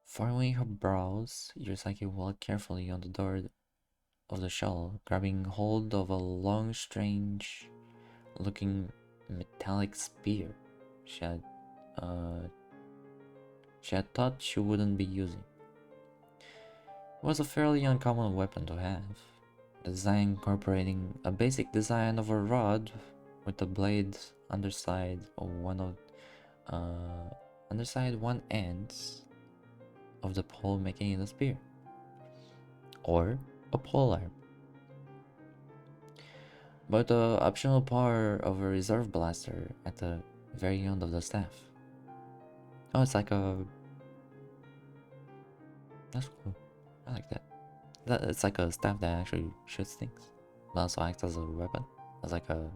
Furrowing her brows, Yurasaki walked carefully on the door of the shell, grabbing hold of a long, strange-looking metallic spear she had thought she wouldn't be using. It was a fairly uncommon weapon to have, the design incorporating a basic design of a rod with the blade underside one end of the pole, making it a spear or a polearm, but the optional power of a reserve blaster at the very end of the staff. Oh, it's like a... That's cool. I like that. It's like a staff that actually shoots things, but also acts as a weapon, as like a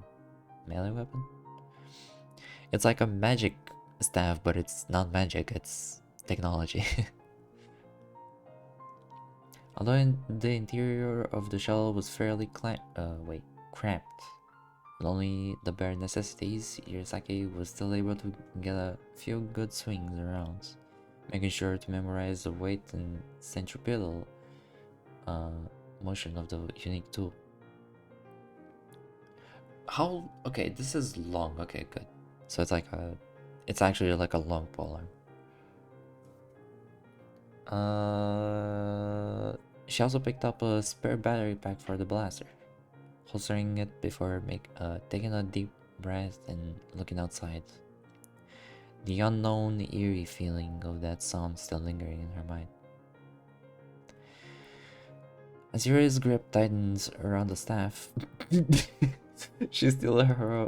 melee weapon. It's like a magic staff, but it's not magic, it's technology. Although the interior of the shell was fairly cramped, with only the bare necessities, Yurasaki was still able to get a few good swings around, making sure to memorize the weight and centripetal motion of the unique tool. Okay, this is long. Okay, good. So it's actually like a long polearm. Uh, she also picked up a spare battery pack for the blaster, holstering it before taking a deep breath and looking outside. The unknown, eerie feeling of that sound still lingering in her mind. As Yuri's grip tightens around the staff, she still her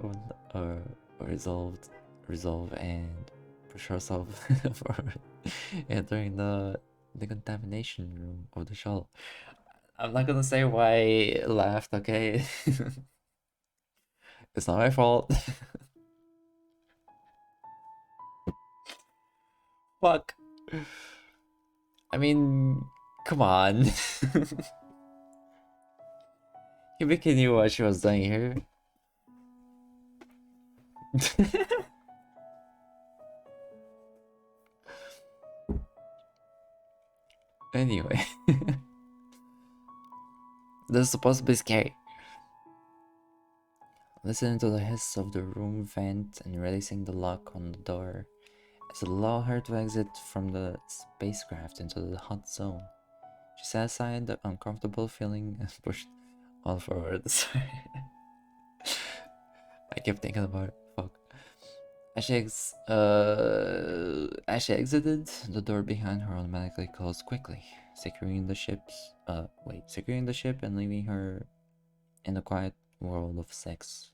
own resolve and push herself forward, entering the decontamination room of the shuttle. I'm not gonna say why I laughed, okay? It's not my fault. Fuck. I mean, come on. Hibiki knew what she was doing here. Anyway, this is supposed to be scary. Listening to the hiss of the room vent and releasing the lock on the door as it allowed her to exit from the spacecraft into the hot zone. She set aside the uncomfortable feeling and pushed on forward. Sorry. I kept thinking about it. Fuck. As she exited, the door behind her automatically closed quickly, securing the ship and leaving her in the quiet world of sex.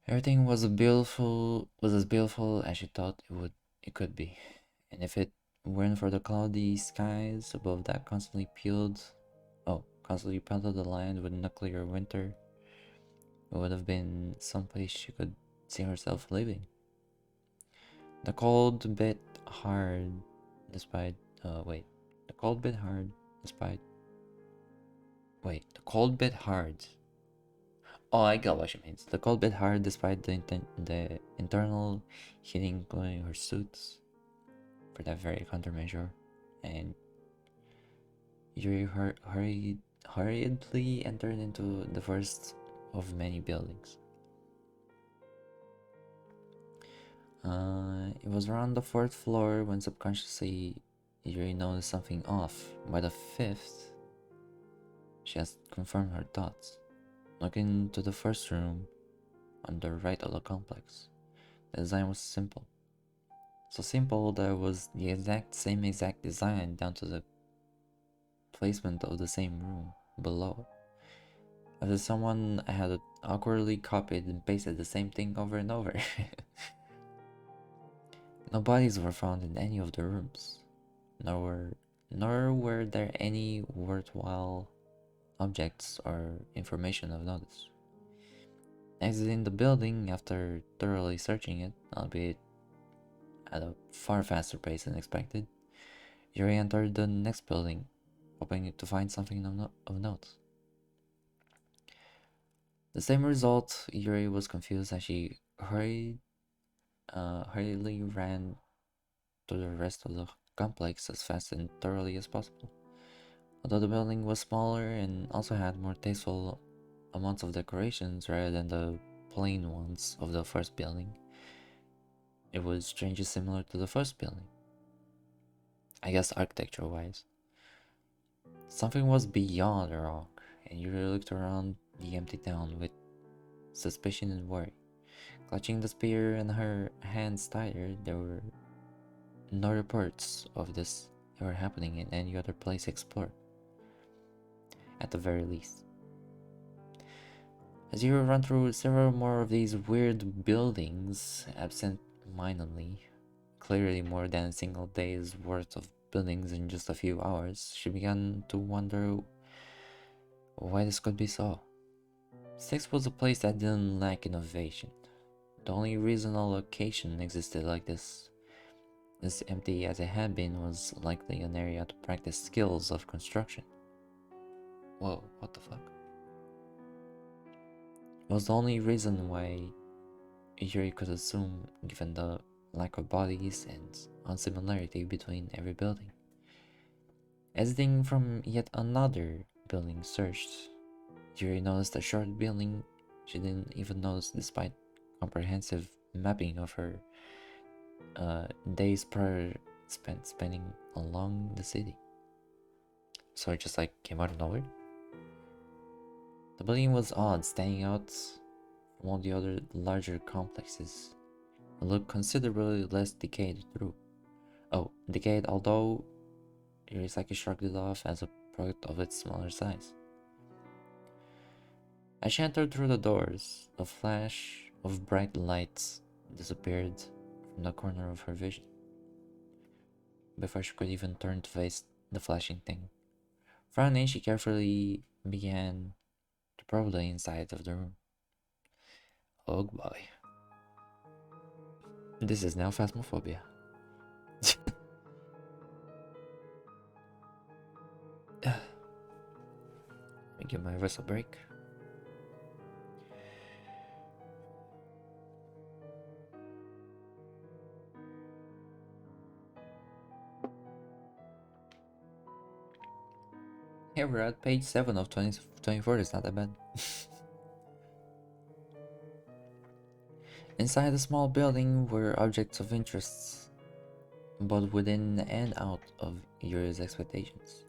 Everything was as beautiful as she thought it could be. And if it weren't for the cloudy skies above that constantly pelted the land with nuclear winter, it would have been someplace she could see herself living. The cold bit hard despite the cold bit hard despite the cold bit hard. Oh, I got what she means. The cold bit hard despite the internal heating cooling her suits for that very countermeasure, and Yuri hurriedly entered into the first of many buildings. It was around the fourth floor when subconsciously Yuri noticed something off. By the fifth, she has confirmed her thoughts. Looking to the first room on the right of the complex, the design was simple. So simple that it was the same exact design down to the placement of the same room below. As if someone had awkwardly copied and pasted the same thing over and over. No bodies were found in any of the rooms, nor were there any worthwhile objects or information of notice. Exiting the building after thoroughly searching it, albeit at a far faster pace than expected, Yuri entered the next building, hoping to find something of note. The same result. Yuri was confused as she hurriedly ran to the rest of the complex as fast and thoroughly as possible. Although the building was smaller and also had more tasteful amounts of decorations rather than the plain ones of the first building, it was strangely similar to the first building. I guess architecture-wise. Something was beyond wrong, and Yuri looked around the empty town with suspicion and worry. Clutching the spear in her hands tighter, there were no reports of this ever happening in any other place explored, at the very least. As you run through several more of these weird buildings, absent-mindedly, clearly more than a single day's worth of buildings in just a few hours, she began to wonder why this could be so. Six was a place that didn't lack innovation. The only reason a location existed like this, as empty as it had been, was likely an area to practice skills of construction. Whoa, what the fuck? It was the only reason why Yuri could assume, given the lack of bodies and unsimilarity between every building. Exiting from yet another building searched, Yuri noticed a short building she didn't even notice despite comprehensive mapping of her days prior spinning along the city. So it just like came out of nowhere. The building was odd, standing out from all the other larger complexes. It looked considerably less decayed through. Oh, decayed, although Irisaki shrugged it off as a product of its smaller size. As she entered through the doors, a flash of bright lights disappeared from the corner of her vision before she could even turn to face the flashing thing. Frowning, she carefully began to probe the inside of the room. Oh boy. This is now phasmophobia. Let me give my wrist a break. Here we're at page 7 of 24, it's not that bad. Inside the small building were objects of interest, both within and out of Yuri's expectations.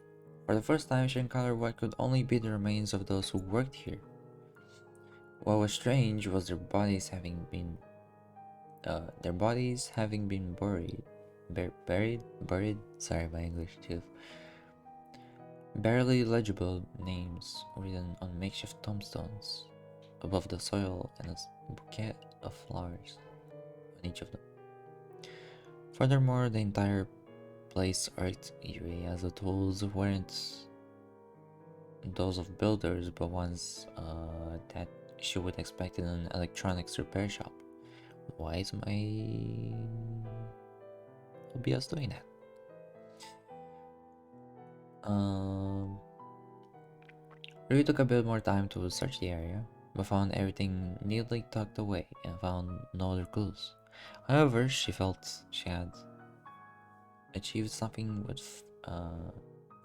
For the first time, she encountered what could only be the remains of those who worked here. What was strange was their bodies having been buried. Sorry, my English too. Barely legible names written on makeshift tombstones above the soil and a bouquet of flowers on each of them. Furthermore, the entire place irked Yuri as the tools weren't those of builders but ones that she would expect in an electronics repair shop. Why is my OBS doing that? Yuri took a bit more time to search the area, but found everything neatly tucked away and found no other clues. However, she felt she had achieved something with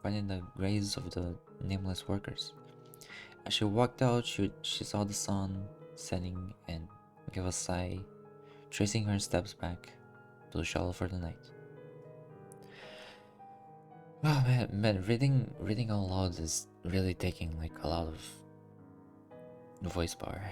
finding the graves of the nameless workers. As she walked out, she saw the sun setting and gave a sigh, tracing her steps back to the shuttle for the night. Oh man, reading out loud is really taking like a lot of voice power.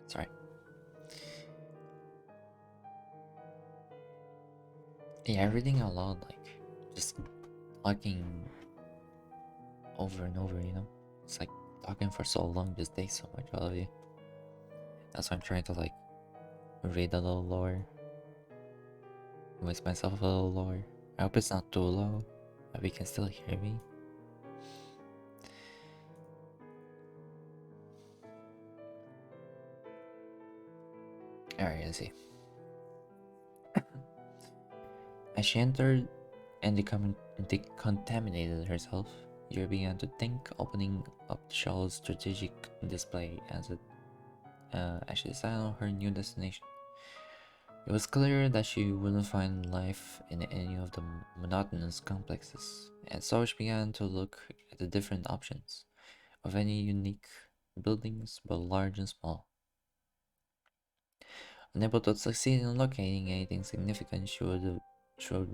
Sorry. Yeah, reading out loud, like just talking over and over, you know? It's like talking for so long just takes so much out of you. That's why I'm trying to like read a little lower, voice myself a little lower. I hope it's not too low, but we can still hear me. Alright, let's see. As she entered and decontaminated herself, Yuri began to think, opening up the shell's strategic display as she decided on her new destination. It was clear that she wouldn't find life in any of the monotonous complexes, and so she began to look at the different options of any unique buildings, both large and small. Unable to succeed in locating anything significant, she would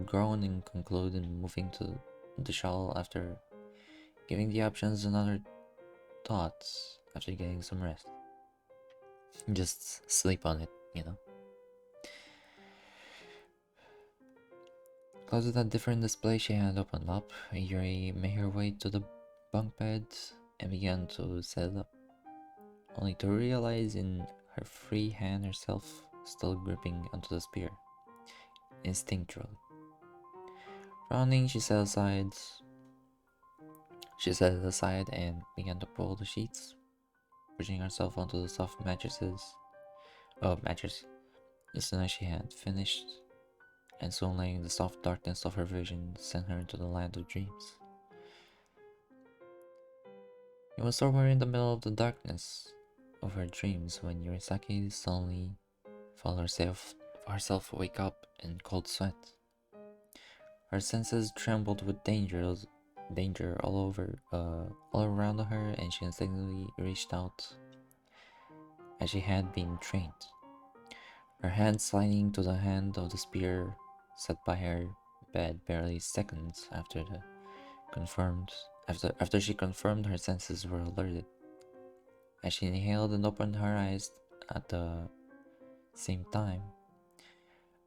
groan and conclude in moving to the shuttle after giving the options another thought after getting some rest. Just sleep on it, you know. Close to that different display she had opened up, Yuri made her way to the bunk bed and began to set it up, only to realize in her free hand herself still gripping onto the spear, instinctually. Frowning, she set it aside and began to pull the sheets, pushing herself onto the soft mattress as soon as she had finished, and soon laying the soft darkness of her vision sent her into the land of dreams. It was somewhere in the middle of the darkness of her dreams when Yurisaki suddenly felt herself wake up in cold sweat. Her senses trembled with danger all around her, and she instinctively reached out as she had been trained. Her hand sliding to the hand of the spear set by her bed barely seconds after she confirmed her senses were alerted. As she inhaled and opened her eyes at the same time,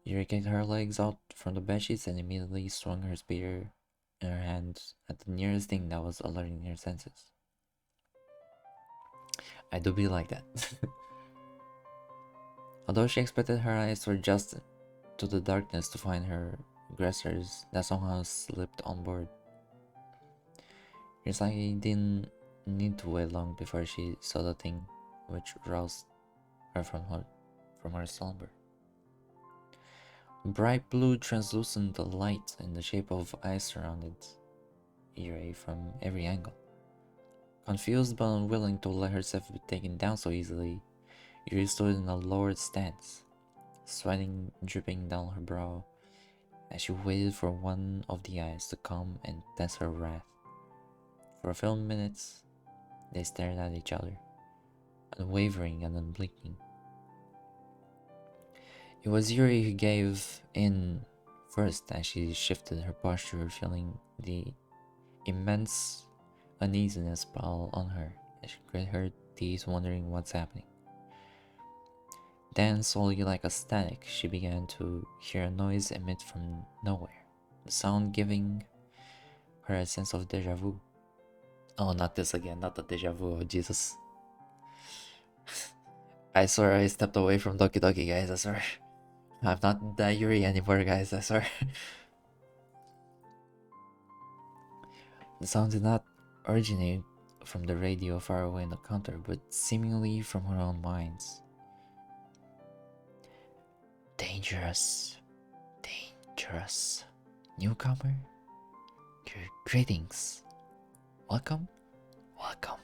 Yuri kicked her legs out from the bedsheets and immediately swung her spear in her hand at the nearest thing that was alerting her senses. I do be like that. Although she expected her eyes to adjust to the darkness to find her aggressors that somehow slipped on board, Yurasaki didn't need to wait long before she saw the thing which roused her from her slumber. Bright blue translucent light in the shape of eyes surrounded Yurei from every angle. Confused but unwilling to let herself be taken down so easily, Yuri stood in a lowered stance, sweating dripping down her brow as she waited for one of the eyes to come and test her wrath. For a few minutes, they stared at each other, unwavering and unblinking. It was Yuri who gave in first as she shifted her posture, feeling the immense uneasiness pile on her as she grit her teeth, wondering what's happening. Then, slowly like a static, she began to hear a noise emit from nowhere, the sound giving her a sense of deja vu. Oh, not this again, not the deja vu, oh Jesus. I swear I stepped away from Doki Doki, guys, I swear. I'm not that Yuri anymore, guys, I swear. The sound did not originate from the radio far away in the counter, but seemingly from her own minds. Dangerous, dangerous. Newcomer? Greetings. Welcome, welcome.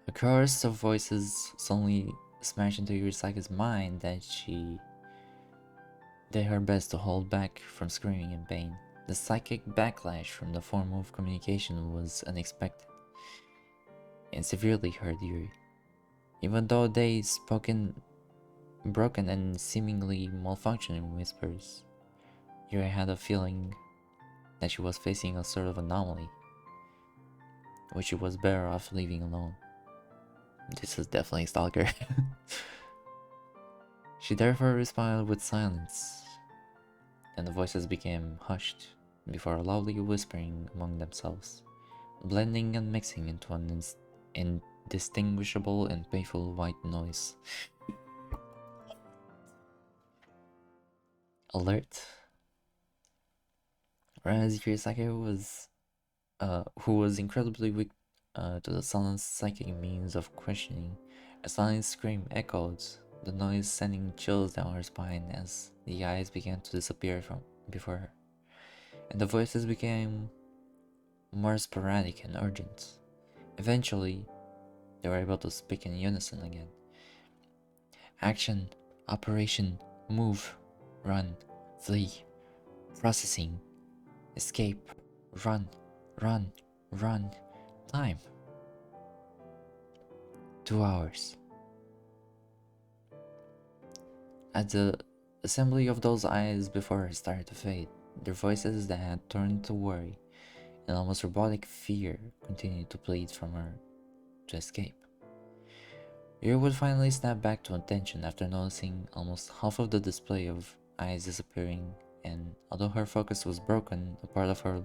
A chorus of voices suddenly smashed into Yurisaki's mind that she did her best to hold back from screaming in pain. The psychic backlash from the form of communication was unexpected and severely hurt Yuri. Even though they spoke in broken and seemingly malfunctioning whispers, Yuri had a feeling that she was facing a sort of anomaly, which she was better off leaving alone. This is definitely Stalker. She therefore responded with silence, and the voices became hushed before loudly whispering among themselves, blending and mixing into an indistinguishable and painful white noise. Alert. Whereas Yurisaki who was incredibly weak to the silent psychic means of questioning, a silent scream echoed, the noise sending chills down her spine as the eyes began to disappear from before her, and the voices became more sporadic and urgent. Eventually, they were able to speak in unison again. Action, operation, move, run, flee, processing, escape, run, run, run, time. 2 hours. As the assembly of those eyes before her started to fade, their voices that had turned to worry and almost robotic fear continued to plead from her to escape. Yuri would finally snap back to attention after noticing almost half of the display of eyes disappearing, and although her focus was broken, a part of her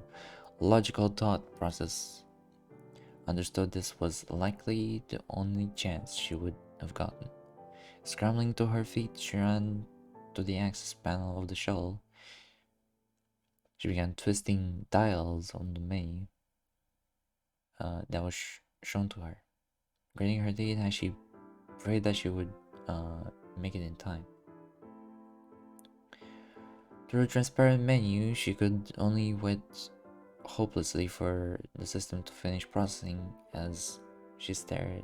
logical thought process understood this was likely the only chance she would have gotten. Scrambling to her feet, she ran to the access panel of the shuttle. She began twisting dials on the menu that was shown to her, gritting her teeth as she prayed that she would make it in time. Through a transparent menu, she could only wait hopelessly for the system to finish processing as She stared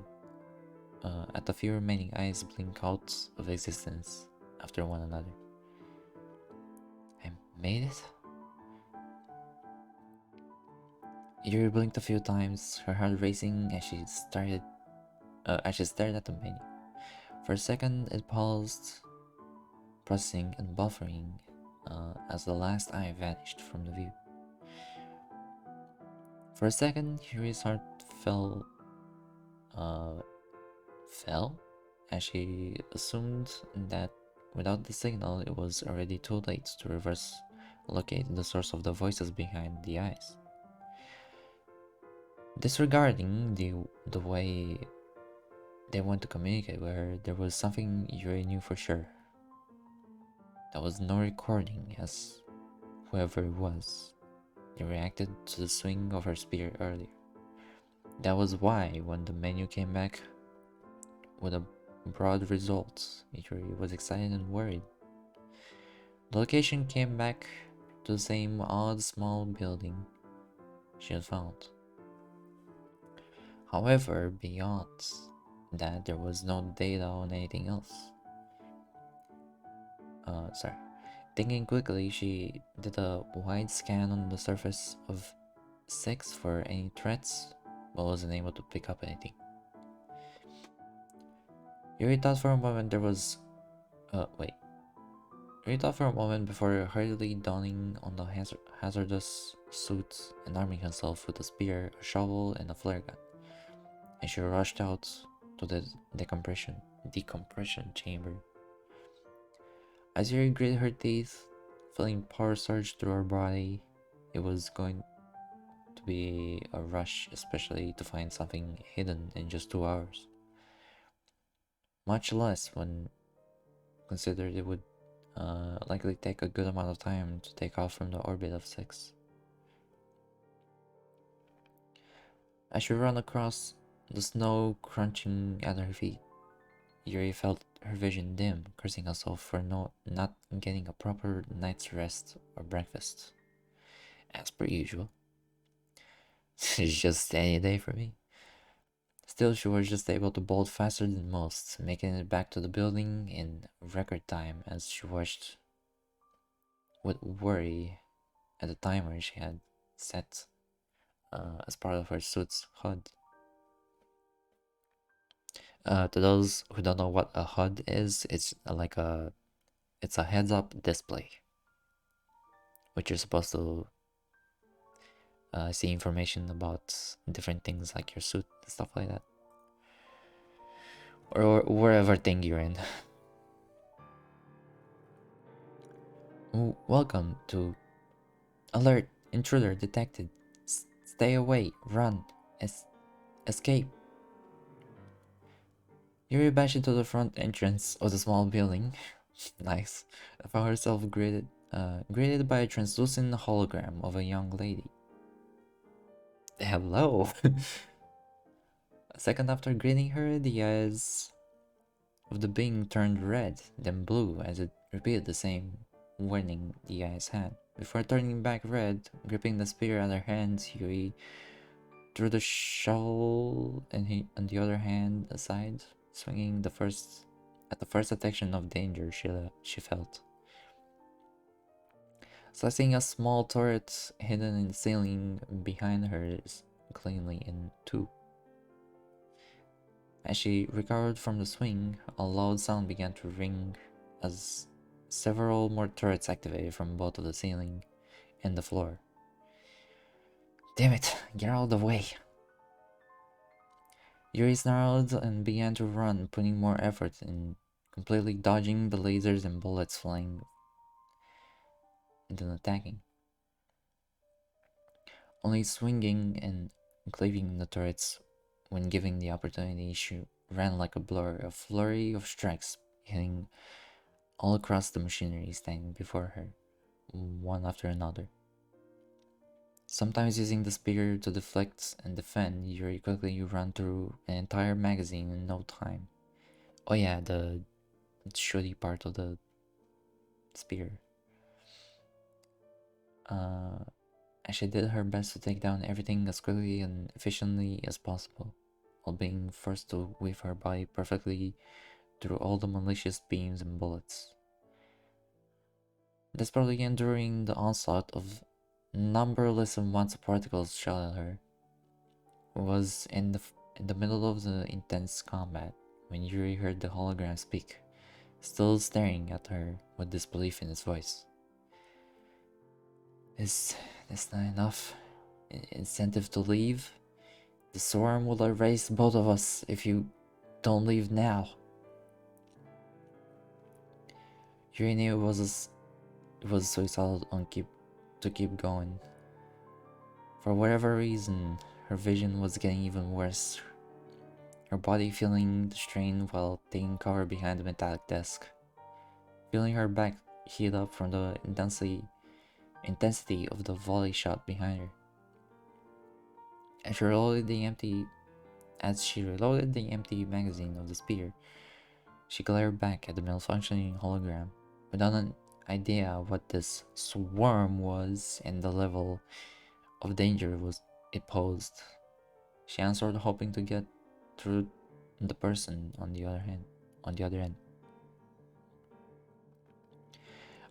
at the few remaining eyes blink out of existence after one another. I made it? Yuri blinked a few times, her heart racing as she stared at the menu. For a second, it paused, processing and buffering as the last eye vanished from the view. For a second, Yuri's heart fell as she assumed that without the signal, it was already too late to reverse locate the source of the voices behind the eyes. Disregarding the way they want to communicate with her, there was something Yuri knew for sure. There was no recording as whoever it was, they reacted to the swing of her spear earlier. That was why when the menu came back with a broad result, Yuri was excited and worried. The location came back to the same odd small building she had found. However, beyond that, there was no data on anything else. Thinking quickly, she did a wide scan on the surface of 6 for any threats, but wasn't able to pick up anything. Yuri thought for a moment Yuri thought for a moment before hurriedly donning on the hazardous suit and arming herself with a spear, a shovel, and a flare gun. And she rushed out to the decompression chamber. As Yuri gritted her teeth, feeling power surge through her body, it was going to be a rush, especially to find something hidden in just 2 hours. Much less when considered it would likely take a good amount of time to take off from the orbit of 6. As she ran across the snow crunching at her feet, Yuri felt her vision dim, cursing herself for not getting a proper night's rest or breakfast. As per usual. It's just any day for me. Still, she was just able to bolt faster than most, making it back to the building in record time as she watched with worry at the timer she had set as part of her suit's HUD. To those who don't know what a HUD is, it's a heads-up display, which you're supposed to see information about different things like your suit and stuff like that, or wherever thing you're in. Welcome to alert, intruder detected. Stay away, run, escape. Yuri bashed into the front entrance of the small building. Nice. I found herself greeted by a translucent hologram of a young lady. Hello. A second after greeting her, the eyes of the being turned red, then blue as it repeated the same warning the eyes had. Before turning back red, gripping the spear in her hands, Yuri threw the shovel and on the other hand aside, swinging at the first detection of danger she felt. Slicing a small turret hidden in the ceiling behind her cleanly in two. As she recovered from the swing, a loud sound began to ring as several more turrets activated from both the ceiling and the floor. Damn it, get out of the way! Yuri snarled and began to run, putting more effort in completely dodging the lasers and bullets flying than attacking. Only swinging and cleaving the turrets when given the opportunity, she ran like a blur, a flurry of strikes hitting all across the machinery standing before her, one after another. Sometimes using the spear to deflect and defend, Yuri quickly ran through an entire magazine in no time. Oh yeah, the shitty part of the spear. And she did her best to take down everything as quickly and efficiently as possible. while being forced to weave her body perfectly through all the malicious beams and bullets. Desperately enduring the onslaught of numberless amounts of particles shot at her, was in the middle of the intense combat when Yuri heard the hologram speak, still staring at her with disbelief in his voice. Is this not enough incentive to leave? The swarm will erase both of us if you don't leave now. Yuri knew it was suicidal to keep going. For whatever reason, her vision was getting even worse, her body feeling the strain while taking cover behind the metallic desk, feeling her back heat up from the intensity of the volley shot behind her. As she reloaded the empty magazine of the spear, she glared back at the malfunctioning hologram, without an idea what this swarm was and the level of danger it posed. She answered, hoping to get through the person on the other end.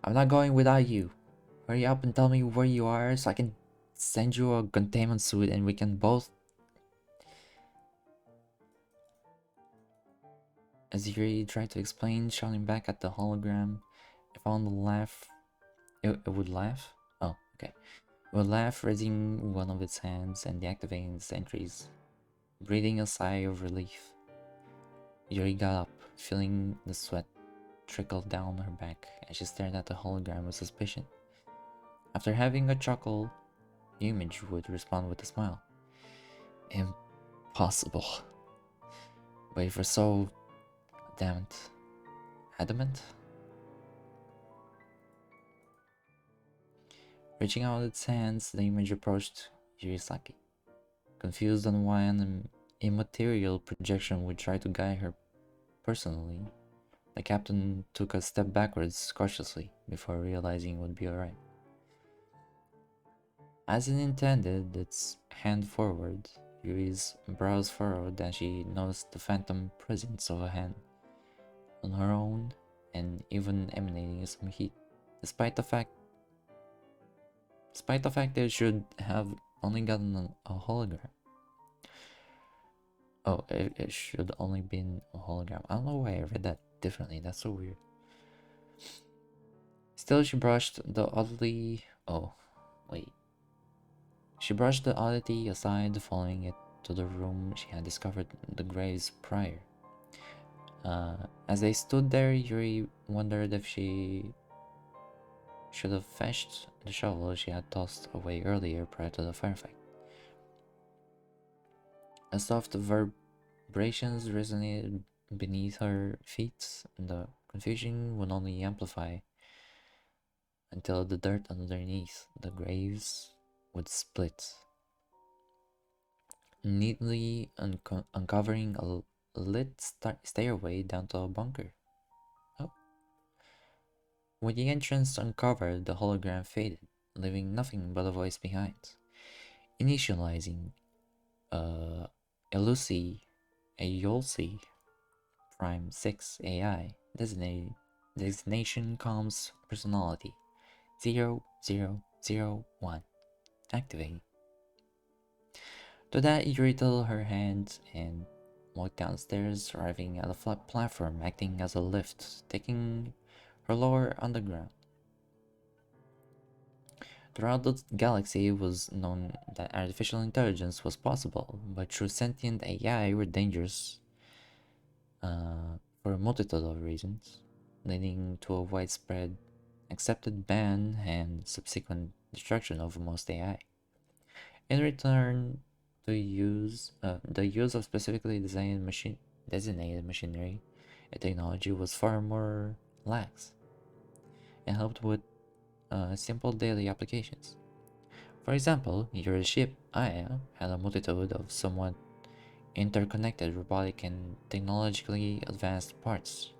I'm not going without you. Hurry up and tell me where you are so I can send you a containment suit and we can both... As Yuri tried to explain, shouting back at the hologram, it found the laugh. It would laugh? Oh, okay. It would laugh, raising one of its hands and deactivating the sentries, breathing a sigh of relief. Yuri got up, feeling the sweat trickle down her back as she stared at the hologram with suspicion. After having a chuckle, the image would respond with a smile. Impossible. But if you're so damned adamant? Reaching out its hands, the image approached Yurisaki, confused on why an immaterial projection would try to guide her personally. The captain took a step backwards cautiously before realizing it would be alright. As it intended its hand forward, Yuri's brows furrowed as she noticed the phantom presence of a hand on her own and even emanating some heat, despite the fact that it should have only gotten a hologram. Oh, it should only been a hologram. I don't know why I read that differently. That's so weird. Still, she brushed the oddity... Oh, wait. She brushed the oddity aside, following it to the room she had discovered the graves prior. As they stood there, Yuri wondered if she should have fetched the shovel she had tossed away earlier prior to the firefight. A soft vibrations resonated beneath her feet, and the confusion would only amplify until the dirt underneath the graves would split, neatly uncovering a lit stairway down to a bunker. Oh. When the entrance uncovered, the hologram faded, leaving nothing but a voice behind, initializing Elusi Ayolsi Prime 6 AI, designation comms personality 0001, activating. To that, Yuri took her hand and walked downstairs, arriving at a flat platform acting as a lift, taking her lower underground. Throughout the galaxy, it was known that artificial intelligence was possible, but true sentient AI were dangerous for a multitude of reasons, leading to a widespread accepted ban and subsequent destruction of most AI. In return, the use of specifically designated machinery and technology was far more lax and helped with simple daily applications. For example, your ship, Aya, had a multitude of somewhat interconnected robotic and technologically advanced parts,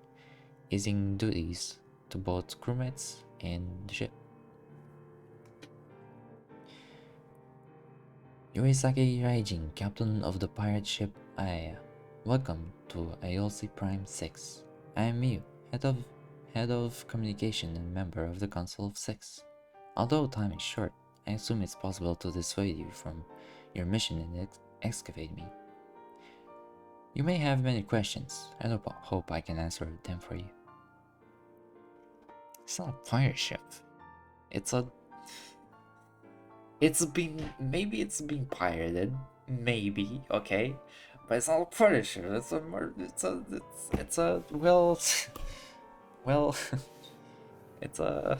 easing duties to both crewmates and the ship. Yurisaki Raijin, captain of the pirate ship I welcome to IOC Prime 6. I am Miu, head of communication and member of the Council of Six. Although time is short, I assume it's possible to dissuade you from your mission and excavate me. You may have many questions. I hope I can answer them for you. It's not a pirate ship. Maybe it's being pirated. Maybe, okay? But it's not a pirate ship. Well, well, it's a,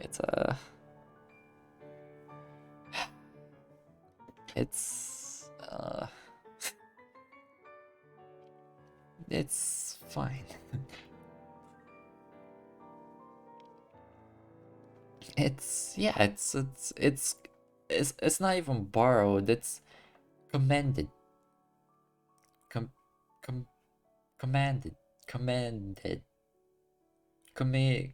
it's a, it's fine. It's not even borrowed. It's commended. Com, com, commanded. Commanded. Commit.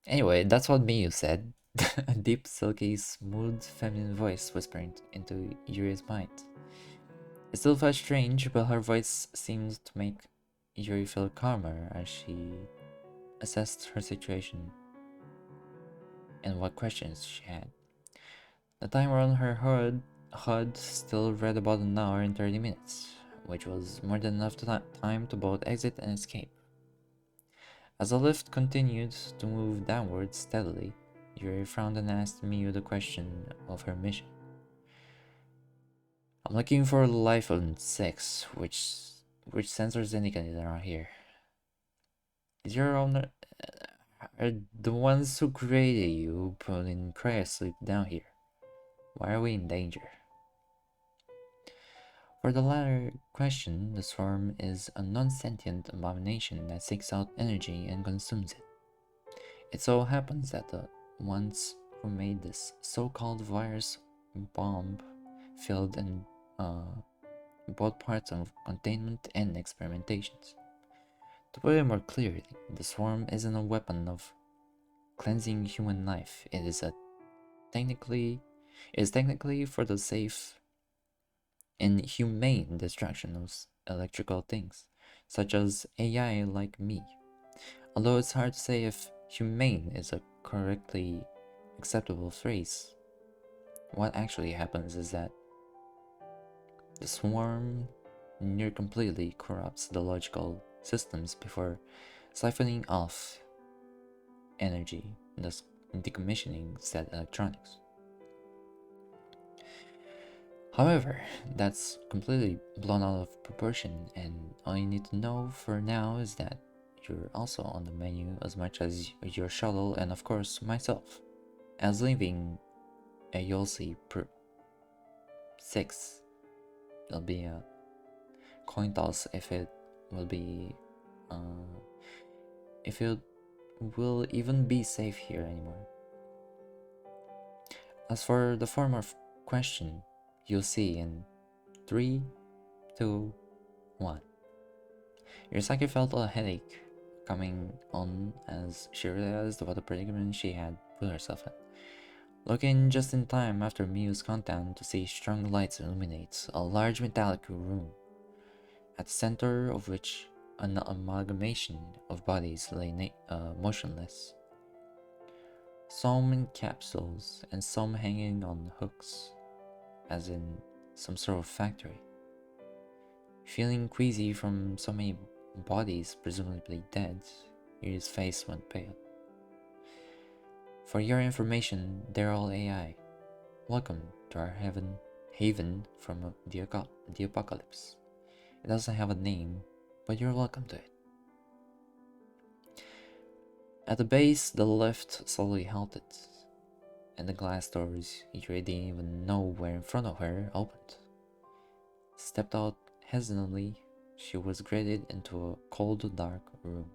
Anyway, that's what Miyu said. A deep, silky, smooth, feminine voice whispering into Yuri's mind. It still felt strange, but her voice seemed to make Yuri feel calmer as she assessed her situation and what questions she had. The timer on her HUD still read about an hour and 30 minutes, which was more than enough time to both exit and escape. As the lift continued to move downwards steadily, Yuri frowned and asked Miyu the question of her mission. I'm looking for life on 6, which sensors indicated around here. Is your owner... Are the ones who created you putting cryosleep down here? Why are we in danger? For the latter question, the swarm is a non-sentient abomination that seeks out energy and consumes it. It so happens that the ones who made this so-called virus bomb filled in both parts of containment and experimentations. To put it more clearly, the swarm isn't a weapon of cleansing human life. It is technically for the safe and humane destruction of electrical things, such as AI like me. Although it's hard to say if humane is a correctly acceptable phrase, what actually happens is that the swarm near completely corrupts the logical systems before siphoning off energy, thus decommissioning said electronics. However, that's completely blown out of proportion, and all you need to know for now is that you're also on the menu as much as your shuttle and of course myself. As leaving a Yolsi per 6, there'll be a coin toss if it will be if it will even be safe here anymore. As for the former question, you'll see in 3, 2, 1. Yurasaki felt a headache coming on as she realized what a predicament she had put herself in. Looking just in time after Miyu's countdown to see strong lights illuminate a large metallic room, at the center of which an amalgamation of bodies lay motionless. Some in capsules and some hanging on hooks, as in some sort of factory. Feeling queasy from so many bodies presumably dead, Yuri's face went pale. For your information, they're all AI. Welcome to our haven from the apocalypse. It doesn't have a name, but you're welcome to it. At the base, the lift slowly halted, and the glass doors Yuri didn't even know were in front of her opened. Stepped out hesitantly, she was greeted into a cold, dark room.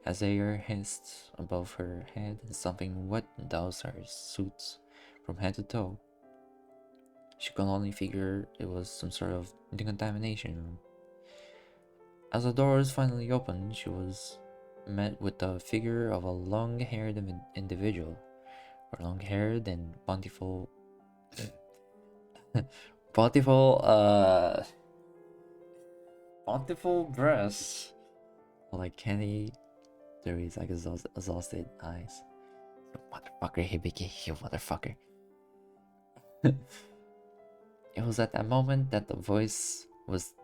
As air hissed above her head and something wet doused her suits from head to toe, she could only figure it was some sort of decontamination room. As the doors finally opened, she was met with the figure of a long-haired individual her long-haired and bountiful, bountiful, bountiful breasts, like candy. There is like exhausted eyes. You motherfucker, Hibiki, you motherfucker. It was at that moment that the voice was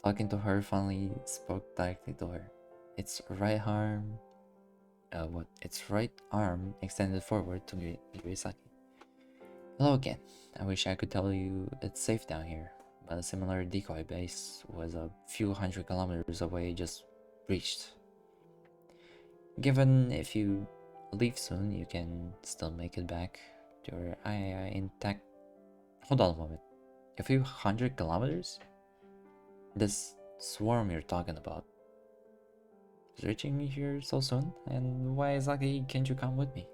talking to her finally spoke directly to her. Its right arm, its right arm extended forward to Yurisaki. Hello again. I wish I could tell you it's safe down here, but a similar decoy base was a few hundred kilometers away just reached. Given if you leave soon, you can still make it back to your III intact. Hold on a moment. A few hundred kilometers? This swarm you're talking about is reaching me here so soon, and why exactly can't you come with me?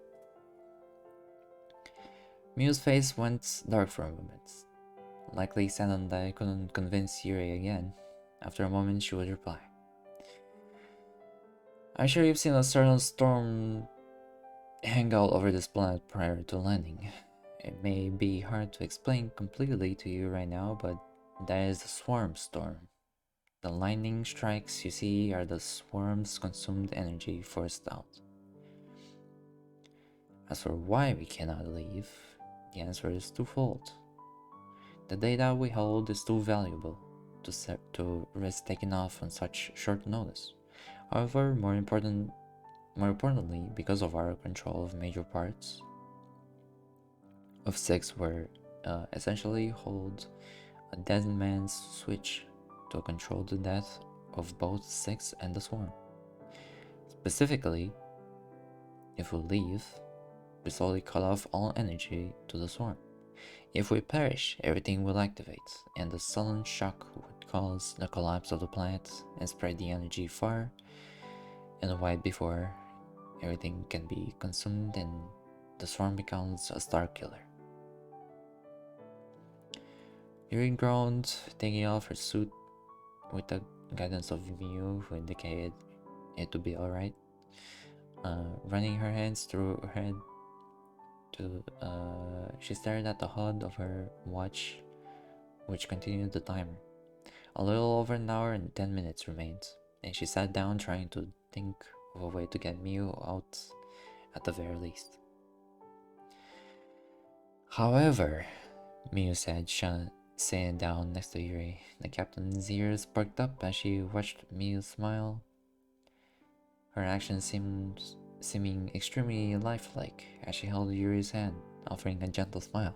Mio's face went dark for a moment. Likely saddened that I couldn't convince Yuri again. After a moment, she would reply. I'm sure you've seen a certain storm hang out over this planet prior to landing. It may be hard to explain completely to you right now, but that is the swarm storm. The lightning strikes you see are the swarm's consumed energy forced out. As for why we cannot leave, the answer is twofold. The data we hold is too valuable to risk taking off on such short notice. However, more importantly, because of our control of major parts of 6 were essentially hold a dead man's switch to control the death of both 6 and the swarm. Specifically, if we leave, we slowly cut off all energy to the swarm. If we perish, everything will activate, and the sudden shock would cause the collapse of the planet and spread the energy far and wide before everything can be consumed and the swarm becomes a star killer. Yuri groaned, taking off her suit with the guidance of Miu, who indicated it to be alright. Running her hands through her head, she stared at the HUD of her watch, which continued the timer. A little over an hour and 10 minutes remained, and she sat down trying to think of a way to get Miu out at the very least. However, Miu said, sitting down next to Yuri. The captain's ears perked up as she watched Miu smile. Her actions seeming extremely lifelike as she held Yuri's hand, offering a gentle smile.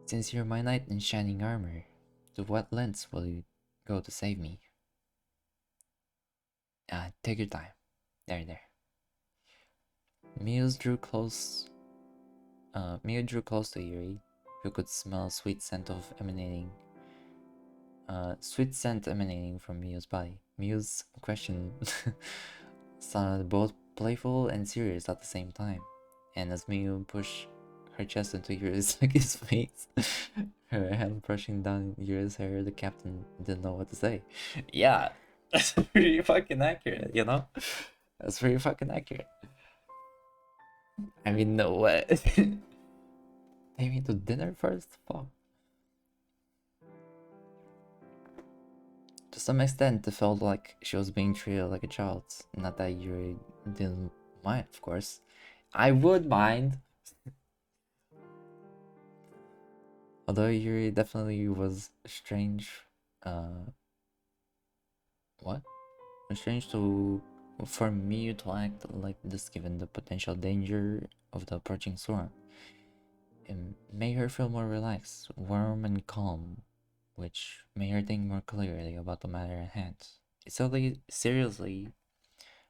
Since you're my knight in shining armor, to what lengths will you go to save me? Take your time. There. Miu drew close to Yuri, who could smell sweet scent emanating from Miu's body. Miu's question sounded both playful and serious at the same time, and as Miu pushed her chest into Yuri's face, her hand brushing down Yuri's hair, the captain didn't know what to say. Yeah, that's pretty fucking accurate, you know? That's pretty fucking accurate. I mean, no way. Take me to dinner first? Fuck. To some extent, it felt like she was being treated like a child. Not that Yuri didn't mind, of course. I would mind. Although Yuri definitely was strange. What? Strange for me to act like this given the potential danger of the approaching storm. It made her feel more relaxed, warm and calm, which made her think more clearly about the matter at hand. It seriously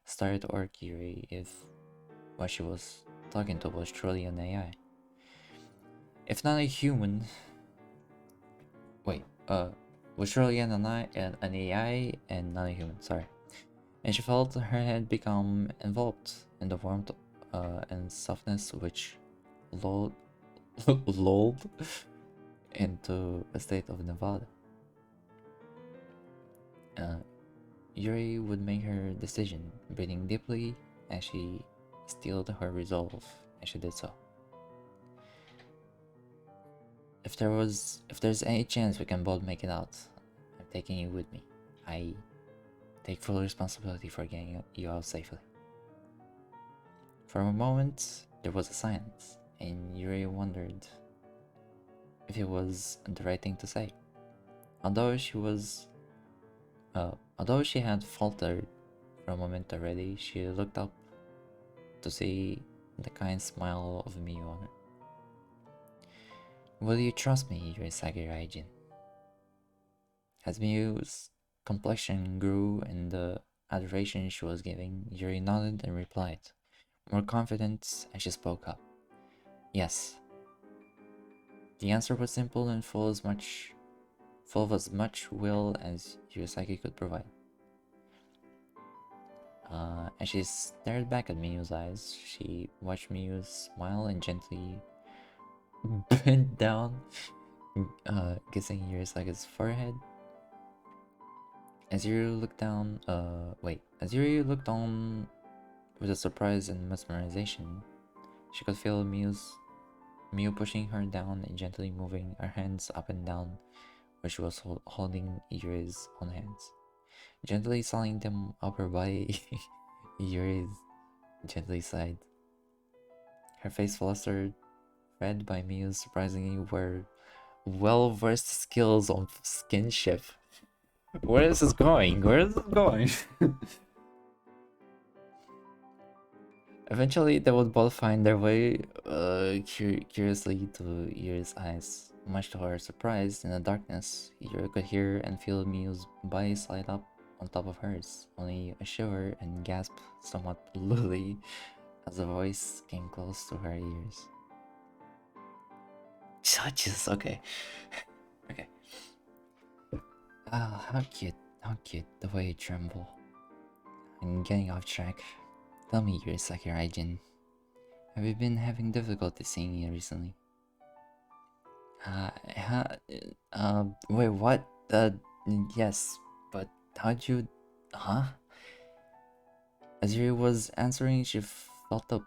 started to irk Yuri if what she was talking to was truly an AI. If not a human... Wait, was surely an AI and not a human, sorry. And she felt her head become enveloped in the warmth and softness which lulled into a state of Nevada. Yuri would make her decision, breathing deeply as she steeled her resolve as she did so. If there's any chance we can both make it out, I'm taking you with me. I take full responsibility for getting you out safely. For a moment, there was a silence, and Yuri wondered if it was the right thing to say. Although she had faltered for a moment already, she looked up to see the kind smile of Miyu on her. Will you trust me, Yurisagi Raijin? As Miyu's complexion grew in the adoration she was giving, Yuri nodded and replied, more confident as she spoke up. Yes. The answer was simple and full of as much will as Yurisagi could provide. As she stared back at Miyu's eyes, she watched Miyu smile and gently bent down, kissing Yurisagi's forehead. As Yuri looked on with a surprise and mesmerization, she could feel Miyu pushing her down and gently moving her hands up and down where she was holding Yuri's own hands. Gently sliding them up her body, Yuri gently sighed. Her face flustered, read by Miyu's surprisingly well-versed skills on skinship. Where is this going? Where is this going? Eventually, they would both find their way curiously to Yuri's eyes. Much to her surprise, in the darkness, Yuri could hear and feel Miyu's body slide up on top of hers, only a shiver and gasp somewhat bluely as a voice came close to her ears. Judges, okay. Okay. Ah, how cute, the way you tremble. I'm getting off track. Tell me, Yurisaki Raijin, have you been having difficulty seeing me recently? Wait, what? Yes, but how'd you... Huh? As Yuri was answering, she felt a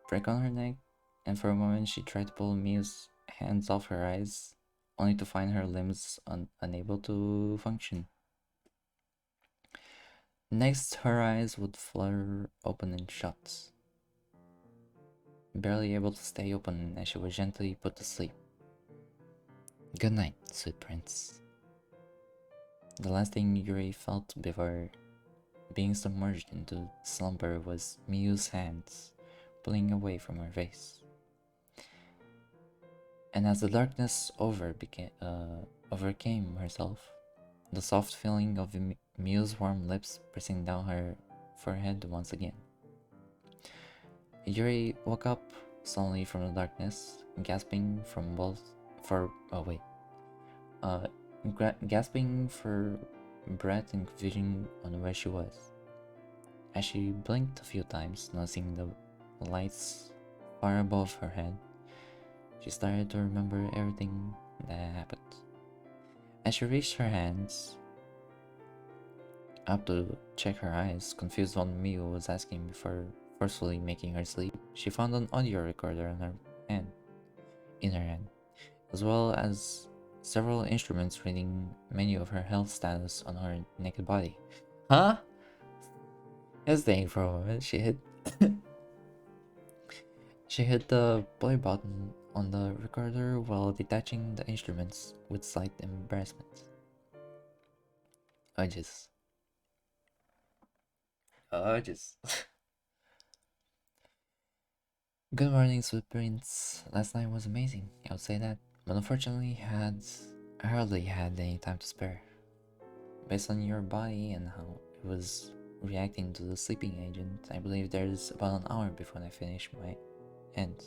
prick on her neck, and for a moment she tried to pull Miyu's hands off her eyes, only to find her limbs unable to function. Next, her eyes would flutter open and shut, barely able to stay open as she was gently put to sleep. Good night, sweet prince. The last thing Yuri felt before being submerged into slumber was Miyu's hands pulling away from her face. And as the darkness overcame herself, the soft feeling of Miyu's warm lips pressing down her forehead once again. Yuri woke up suddenly from the darkness, gasping gasping for breath and confusion on where she was. As she blinked a few times, noticing the lights far above her head, she started to remember everything that happened. As she reached her hands up to check her eyes, confused what Miyu was asking before forcefully making her sleep, she found an audio recorder in her hand, as well as several instruments reading menu of her health status on her naked body. Huh? Hesitating for a moment, she hit the play button on the recorder while detaching the instruments with slight embarrassment. Urges. Good morning, sweet prince. Last night was amazing, I would say that, but unfortunately I hardly had any time to spare. Based on your body and how it was reacting to the sleeping agent, I believe there's about an hour before I finish my end.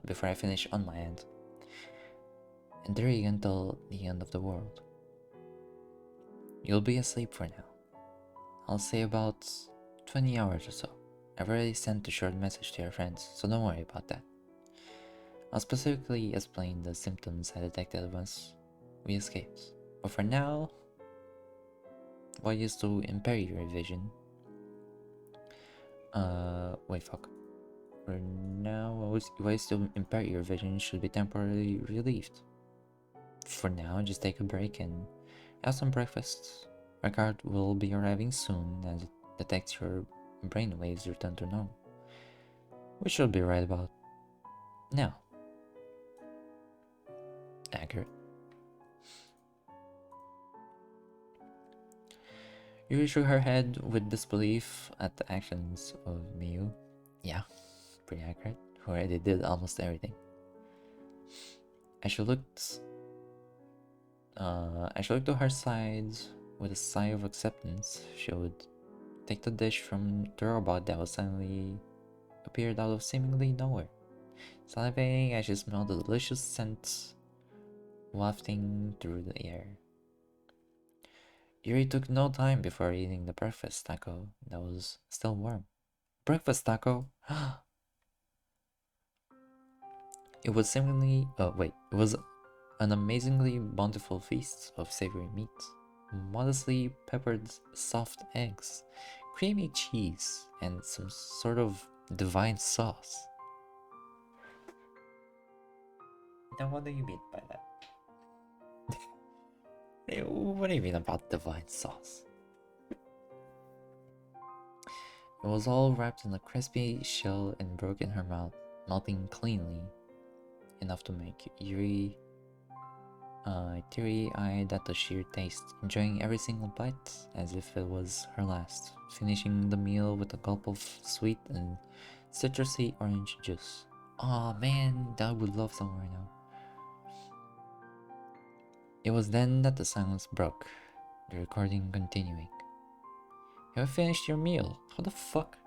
Before I finish on my end. And 3 until the end of the world. You'll be asleep for now. I'll say about 20 hours or so. I've already sent a short message to your friends, so don't worry about that. I'll specifically explain the symptoms I detected once we escaped. But for now, what used to impair your vision. Wait, fuck. For now, what used to impair your vision should be temporarily relieved. For now, just take a break and have some breakfast. My card will be arriving soon as it detects your brainwaves return to normal. We should be right about now. Accurate. Yuri shook her head with disbelief at the actions of Miyu. Yeah, pretty accurate. Who already did almost everything. As she looked to her side with a sigh of acceptance. She would take the dish from the robot that was suddenly appeared out of seemingly nowhere, salivating as she smelled the delicious scent wafting through the air. Yuri took no time before eating the breakfast taco that was still warm. Breakfast taco? It was an amazingly bountiful feast of savory meat, modestly peppered soft eggs, creamy cheese, and some sort of divine sauce. Now, what do you mean by that? What do you mean about divine sauce? It was all wrapped in a crispy shell and broke in her mouth, melting cleanly, enough to make Yuri teary-eyed at the sheer taste, enjoying every single bite as if it was her last, finishing the meal with a gulp of sweet and citrusy orange juice. Aw man, I would love some right now. It was then that the silence broke, the recording continuing. You have finished your meal. How the fuck?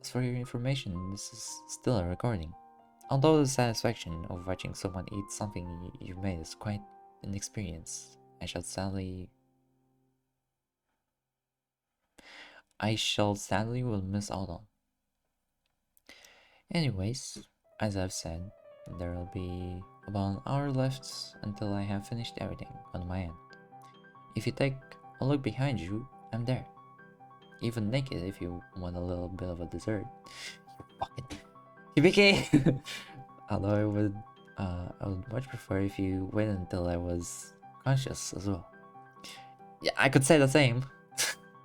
As for your information, this is still a recording. Although the satisfaction of watching someone eat something you've made is quite an experience, I shall sadly will miss out on. Anyways, as I've said, there will be about an hour left until I have finished everything on my end. If you take a look behind you, I'm there. Even naked if you want a little bit of a dessert. You fucking TBK! Although I would much prefer if you wait until I was conscious as well. Yeah, I could say the same.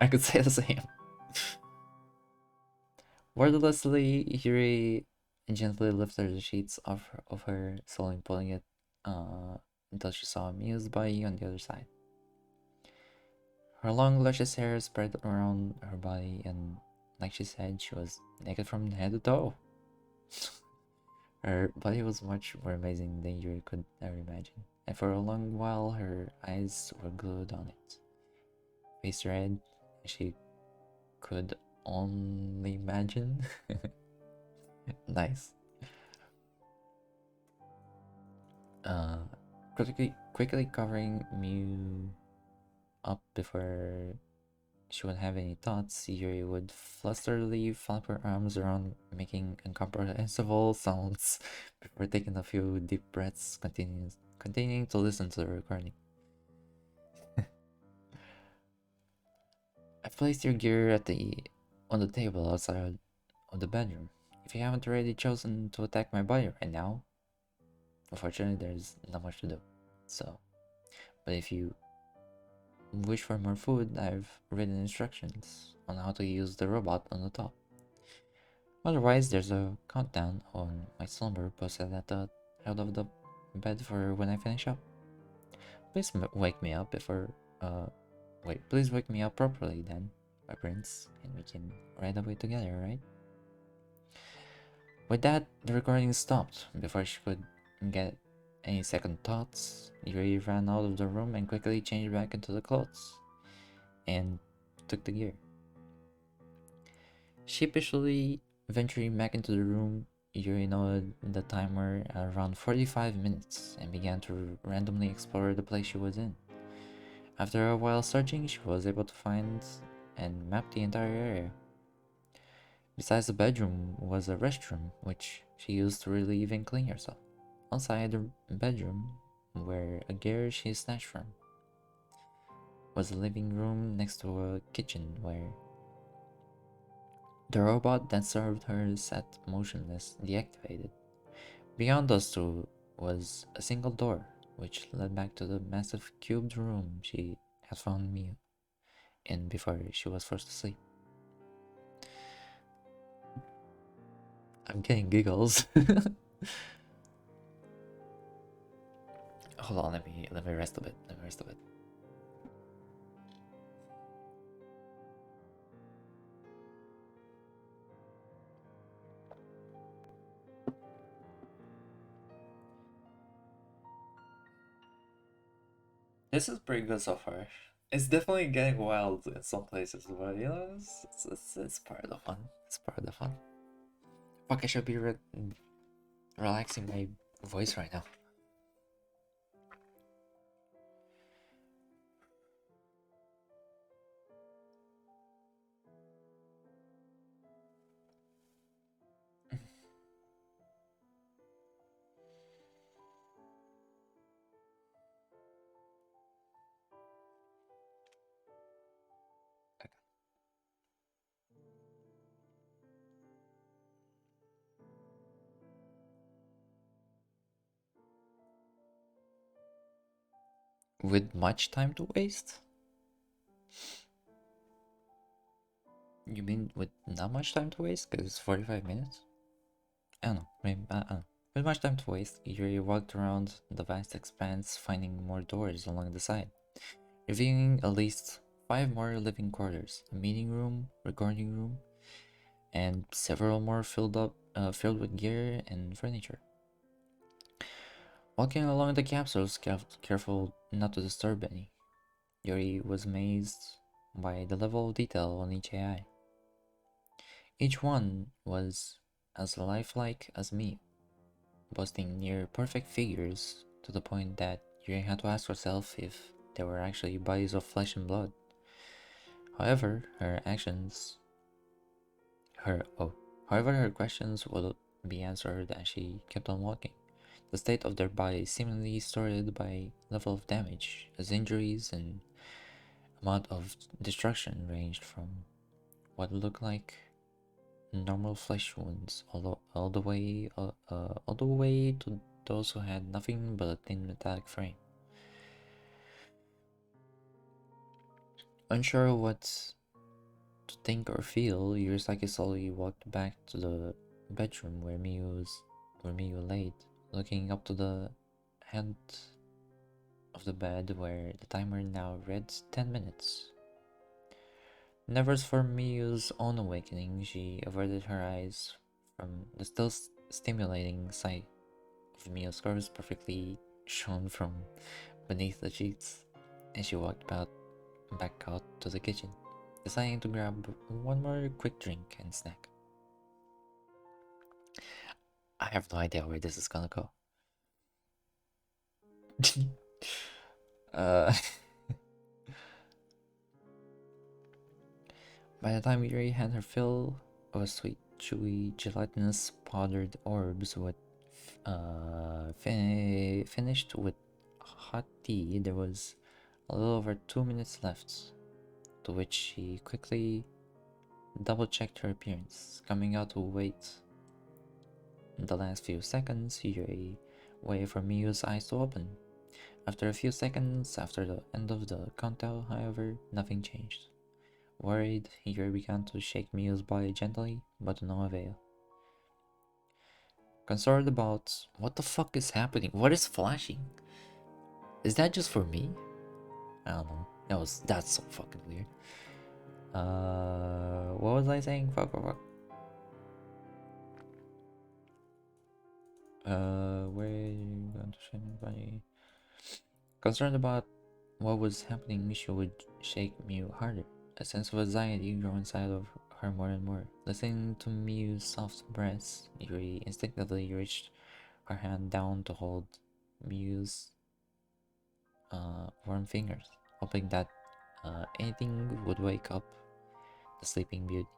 I could say the same. Wordlessly, Yuri gently lifted the sheets of her, slowly pulling it until she saw Miyu's body on the other side. Her long, luscious hair spread around her body, and like she said, she was naked from head to toe. Her body was much more amazing than Yuri could ever imagine, and for a long while her eyes were glued on it. Face red, she could only imagine. Nice. Quickly covering Mew up before she would have any thoughts, Yuri would flusteredly flap her arms around, making incomprehensible sounds before taking a few deep breaths, continuing to listen to the recording. I've placed your gear on the table outside of the bedroom. If you haven't already chosen to attack my body right now, unfortunately there's not much to do. So, but if you wish for more food, I've written instructions on how to use the robot on the top. Otherwise, there's a countdown on my slumber posted at the head of the bed for when I finish up. Please wake me up please wake me up properly then, my prince, and we can ride away together, right? With that, the recording stopped before she could get any second thoughts. Yuri ran out of the room and quickly changed back into the clothes and took the gear. Sheepishly venturing back into the room, Yuri noted the timer at around 45 minutes and began to randomly explore the place she was in. After a while searching, she was able to find and map the entire area. Besides the bedroom was a restroom, which she used to relieve and clean herself. Outside the bedroom were a gear she snatched from. was a living room next to a kitchen where the robot that served her sat motionless, deactivated. Beyond those two was a single door, which led back to the massive cubed room she had found me in before she was forced to sleep. I'm getting giggles. Hold on, let me rest a bit. Let me rest a bit. This is pretty good so far. It's definitely getting wild in some places, but you know, it's part of the fun. It's part of the fun. Fuck, I should be relaxing my voice right now. With much time to waste? You mean with not much time to waste? Because it's 45 minutes? I don't know. Maybe, I don't know. With much time to waste, Yuri walked around the vast expanse, finding more doors along the side, revealing at least 5 more living quarters, a meeting room, recording room, and several more filled with gear and furniture. Walking along the capsules, careful not to disturb any, Yuri was amazed by the level of detail on each AI. Each one was as lifelike as me, boasting near perfect figures to the point that you had to ask yourself if they were actually bodies of flesh and blood. However, her actions, her oh, however her questions would be answered as she kept on walking. The state of their bodies seemingly sorted by level of damage, as injuries and amount of destruction ranged from what looked like normal flesh wounds, all the way to those who had nothing but a thin metallic frame. Unsure what to think or feel, Yurosaki slowly walked back to the bedroom where Miyu laid, looking up to the head of the bed where the timer now read 10 minutes. Nervous for Miyu's own awakening, she averted her eyes from the still stimulating sight of Miyu's curves perfectly shown from beneath the sheets, and she walked back out to the kitchen, deciding to grab one more quick drink and snack. I have no idea where this is gonna go. uh, by the time Yuri had her fill of sweet, chewy, gelatinous powdered orbs with finished with hot tea, there was a little over 2 minutes left, to which she quickly double-checked her appearance, coming out to wait the last few seconds. Yuri waited for Miyu's eyes to open. After a few seconds after the end of the countdown, however, nothing changed. Worried, Yuri began to shake Miyu's body gently, but to no avail. Concerned about what the fuck is happening? What is flashing? Is that just for me? I don't know. That's so fucking weird. What was I saying? Fuck. Where you going to shake my body? Concerned about what was happening, Misha would shake Miu harder. A sense of anxiety grew inside of her more and more. Listening to Miu's soft breaths, Yuri instinctively reached her hand down to hold Miu's warm fingers, hoping that anything would wake up the sleeping beauty.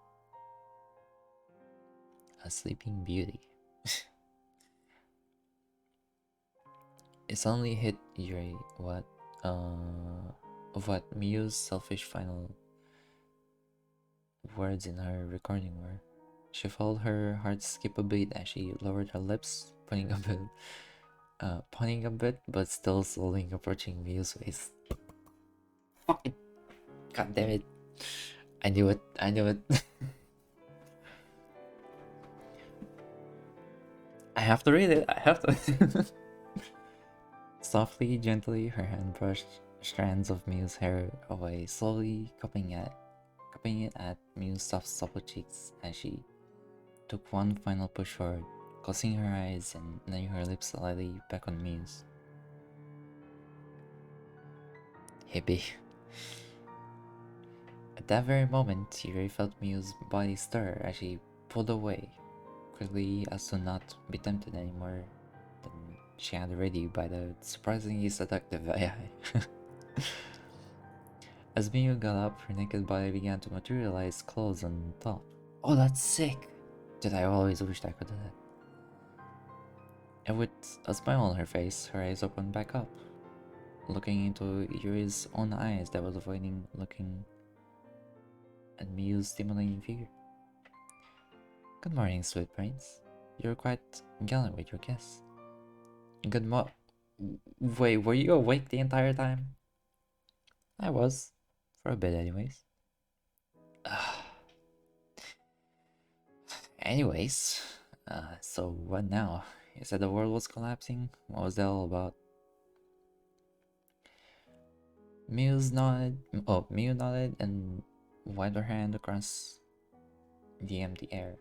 A sleeping beauty. It suddenly hit Yuri what of what Miu's selfish final words in her recording were. She felt her heart skip a beat as she lowered her lips, pointing a bit, but still slowly approaching Miu's face. Fuck it! God damn it! I knew it! I knew it! I have to read it! I have to! Softly, gently, her hand brushed strands of Miu's hair away, slowly cupping it at Miu's soft, supple cheeks as she took one final push forward, closing her eyes and laying her lips slightly back on Miu's. Hippie. At that very moment, Yuri felt Miu's body stir as she pulled away, quickly as to not be tempted anymore than she had already by the surprisingly seductive AI. As Miu got up, her naked body began to materialize clothes on top. Oh, that's sick! Did I always wished I could do that. And with a smile on her face, her eyes opened back up, looking into Yuri's own eyes that was avoiding looking at Miu's stimulating figure. Good morning, sweet prince. You're quite gallant with your guess. Good mo- Wait, were you awake the entire time? I was. For a bit anyways. Anyways, so what now? You said the world was collapsing? What was that all about? Miu nodded and wiped her hand across the empty air.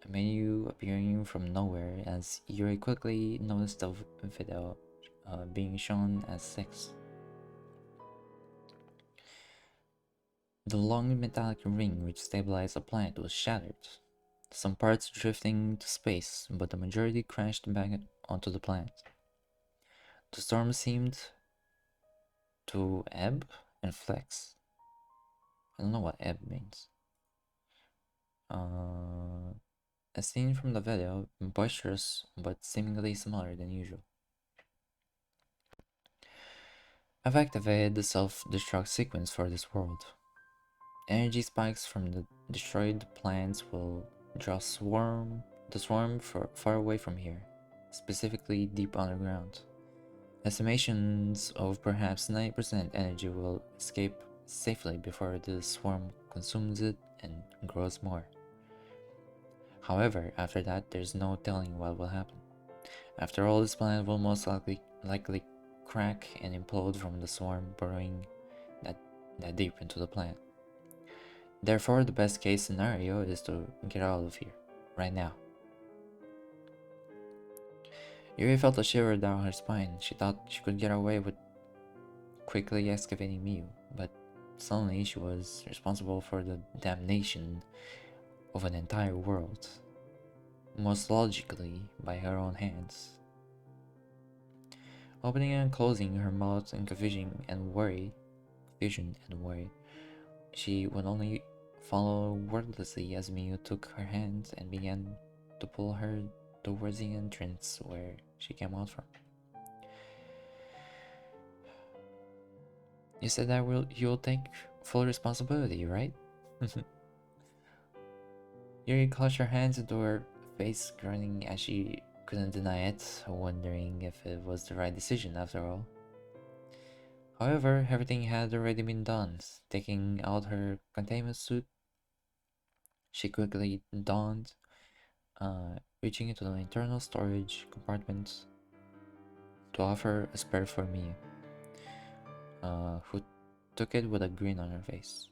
A menu appearing from nowhere as Yuri quickly noticed the video being shown as 6. The long metallic ring which stabilized the planet was shattered, some parts drifting to space, but the majority crashed back onto the planet. The storm seemed to ebb and flex. I don't know what ebb means. As seen from the video, boisterous but seemingly smaller than usual. I've activated the self-destruct sequence for this world. Energy spikes from the destroyed planets will draw the swarm far away from here, specifically deep underground. Estimations of perhaps 90% energy will escape safely before the swarm consumes it and grows more. However, after that, there's no telling what will happen. After all, this planet will most likely crack and implode from the swarm burrowing that deep into the planet. Therefore, the best case scenario is to get out of here, right now. Yuri felt a shiver down her spine. She thought she could get away with quickly excavating Miu, but suddenly she was responsible for the damnation of an entire world, most logically by her own hands. Opening and closing her mouth in confusion and worry, she would only follow wordlessly as Miu took her hand and began to pull her towards the entrance where she came out from. You said that you'll take full responsibility, right? Yuri clutched her hands into her face, groaning as she couldn't deny it, wondering if it was the right decision after all. However, everything had already been done. Taking out her containment suit, she quickly donned, reaching into the internal storage compartment to offer a spare for Mia, who took it with a grin on her face.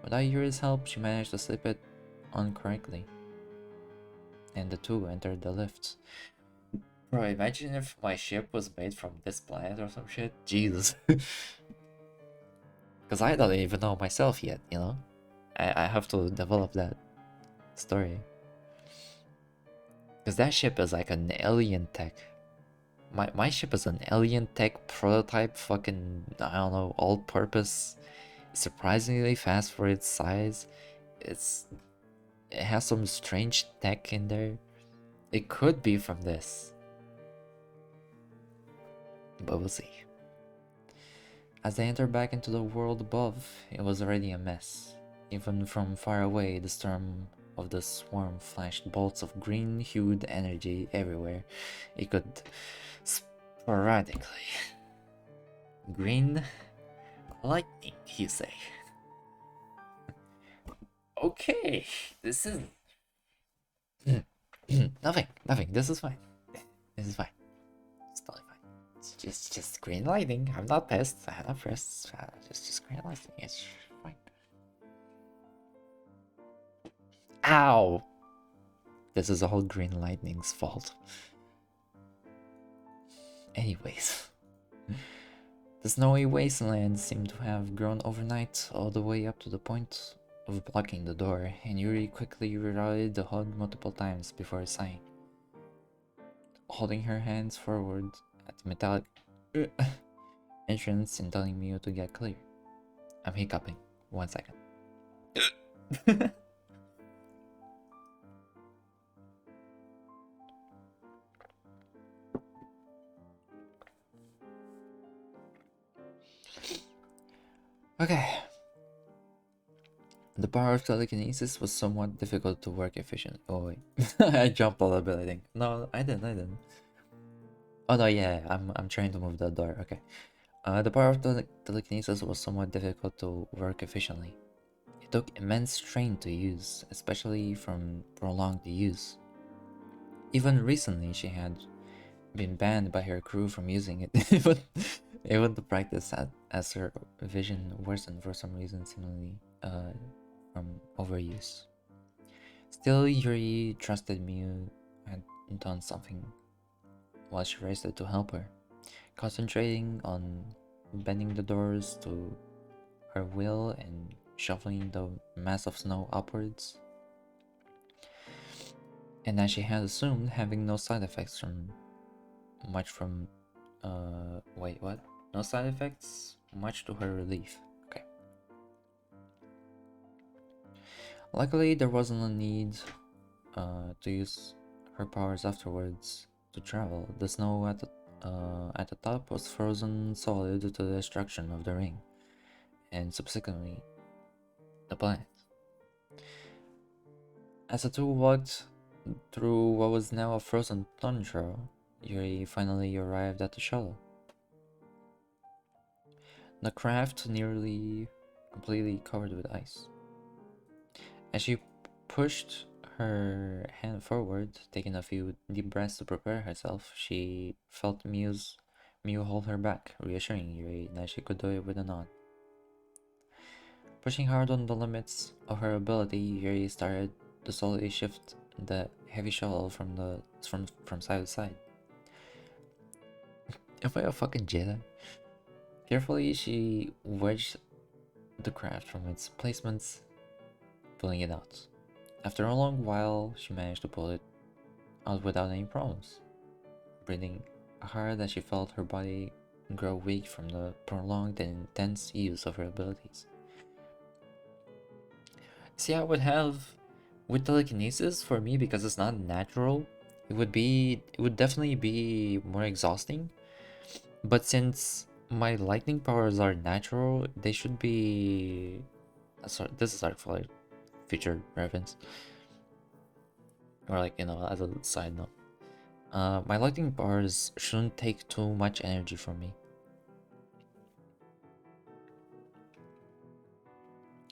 Without Yuri's help, she managed to slip it on correctly, and the two entered the lift. Bro, imagine if my ship was made from this planet or some shit. Jesus. Because I don't even know myself yet, you know? I have to develop that story. Because that ship is like an alien tech. My ship is an alien tech prototype, fucking, I don't know, all-purpose, surprisingly fast for its size. It has some strange tech in there. It could be from this. But we'll see. As they entered back into the world above, it was already a mess. Even from far away, the storm of the swarm flashed bolts of green-hued energy everywhere. It could sporadically. Green lightning, you say? Okay, this is nothing. This is fine. This is fine. It's totally fine. It's just green lightning. I'm not pissed. I'm not pressed. Just green lightning. It's fine. Ow! This is all green lightning's fault. Anyways, the snowy wasteland seemed to have grown overnight, all the way up to the point of blocking the door, and Yuri quickly rerouted the HUD multiple times before sighing. Holding her hands forward at the metallic entrance and telling me to get clear. I'm hiccuping. 1 second. Okay. The power of telekinesis was somewhat difficult to work efficiently. Oh wait, I jumped a little bit. I think. No, I didn't. Oh no, yeah, I'm trying to move the door. Okay. The power of telekinesis was somewhat difficult to work efficiently. It took immense strain to use, especially from prolonged use. Even recently, she had been banned by her crew from using it. even the practice as her vision worsened for some reason, seemingly from overuse. Still, Yuri trusted Miu had done something while she raced it to help her, concentrating on bending the doors to her will and shuffling the mass of snow upwards. And as she had assumed, having no side effects wait, what? No side effects, much to her relief. Okay. Luckily, there wasn't a need to use her powers afterwards to travel. The snow at the top was frozen solid due to the destruction of the ring, and subsequently, the planet. As the two walked through what was now a frozen tundra, Yuri finally arrived at the shuttle. The craft nearly completely covered with ice. As she pushed her hand forward, taking a few deep breaths to prepare herself, she felt Mew hold her back, reassuring Yuri that she could do it with a nod. Pushing hard on the limits of her ability, Yuri started to slowly shift the heavy shuttle from side to side. Am I a fucking Jedi? Carefully, she wedged the craft from its placements, pulling it out. After a long while, she managed to pull it out without any problems. Breathing hard as she felt her body grow weak from the prolonged and intense use of her abilities. See, I would have with telekinesis for me, because it's not natural, it would definitely be more exhausting. But since my lightning powers are natural, they should be. Sorry, this is like for like future reference, or like as a side note. My lightning powers shouldn't take too much energy from me.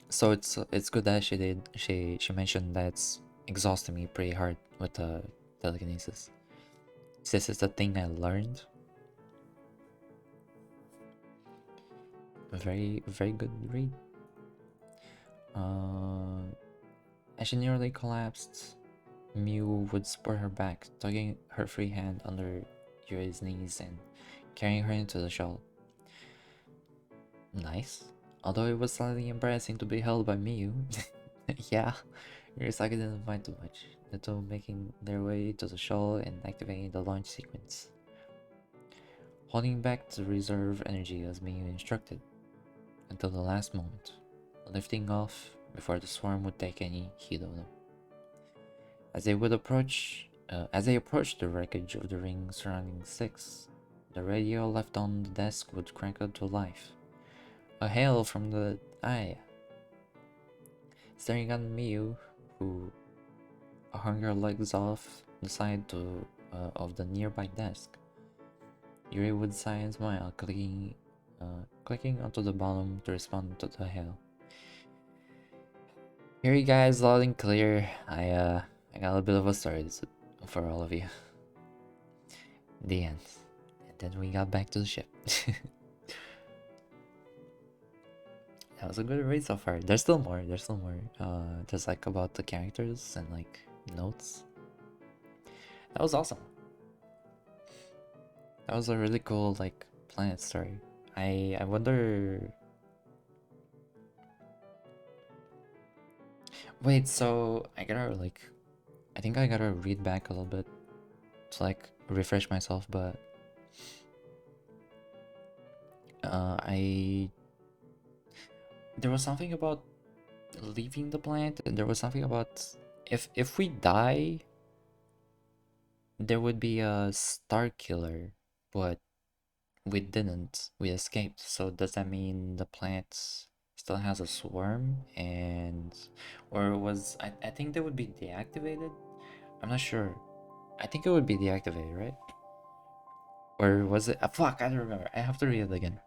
So it's good that she mentioned that it's exhausting me pretty hard with the telekinesis. This is the thing I learned. Very good read. As she nearly collapsed, Mew would support her back, tugging her free hand under Yuri's knees and carrying her into the shell. Nice. Although it was slightly embarrassing to be held by Miu. Yeah, Yurisaki didn't mind too much, the two making their way to the shell and activating the launch sequence. Holding back to reserve energy as Miu instructed, until the last moment, lifting off before the swarm would take any heed of them. As they approached the wreckage of the ring surrounding 6, the radio left on the desk would crank out to life, a hail from the eye, staring at Miyu, who hung her legs off the side of the nearby desk. Yuri would sigh and smile, clicking onto the bottom to respond to the hail. Here you guys, loud and clear. I got a bit of a story for all of you. The end. And then we got back to the ship. That was a good read so far. There's still more. Just like about the characters and like notes. That was awesome. That was a really cool like planet story. I wonder. Wait, so I think I gotta read back a little bit to like refresh myself, but there was something about leaving the planet, and there was something about if we die, there would be a star killer, but we didn't. We escaped. So does that mean the planet still has a swarm? Or was I think they would be deactivated? I'm not sure. I think it would be deactivated, right? Or was it? Fuck, I don't remember. I have to read it again.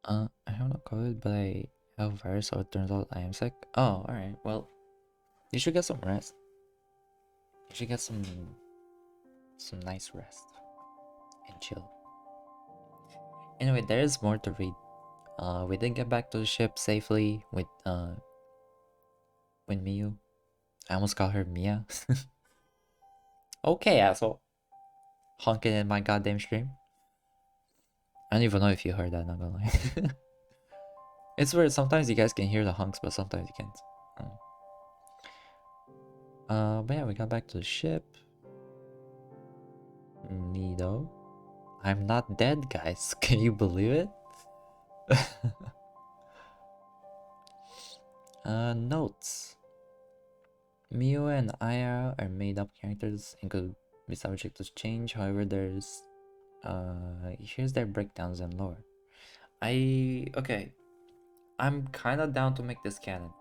I have no COVID, but I have a virus, so it turns out I am sick. Oh, alright. Well, you should get some rest. You should get some nice rest and chill. Anyway, there is more to read. We did get back to the ship safely with Miyu. I almost called her Mia. Okay, asshole. Honking in my goddamn stream. I don't even know if you heard that, not gonna lie. It's weird, sometimes you guys can hear the honks, but sometimes you can't. But yeah, we got back to the ship. Neato. I'm not dead, guys. Can you believe it? Notes. Miu and Aya are made-up characters and could be subject to change. However, here's their breakdowns and lore. Okay. I'm kinda down to make this canon.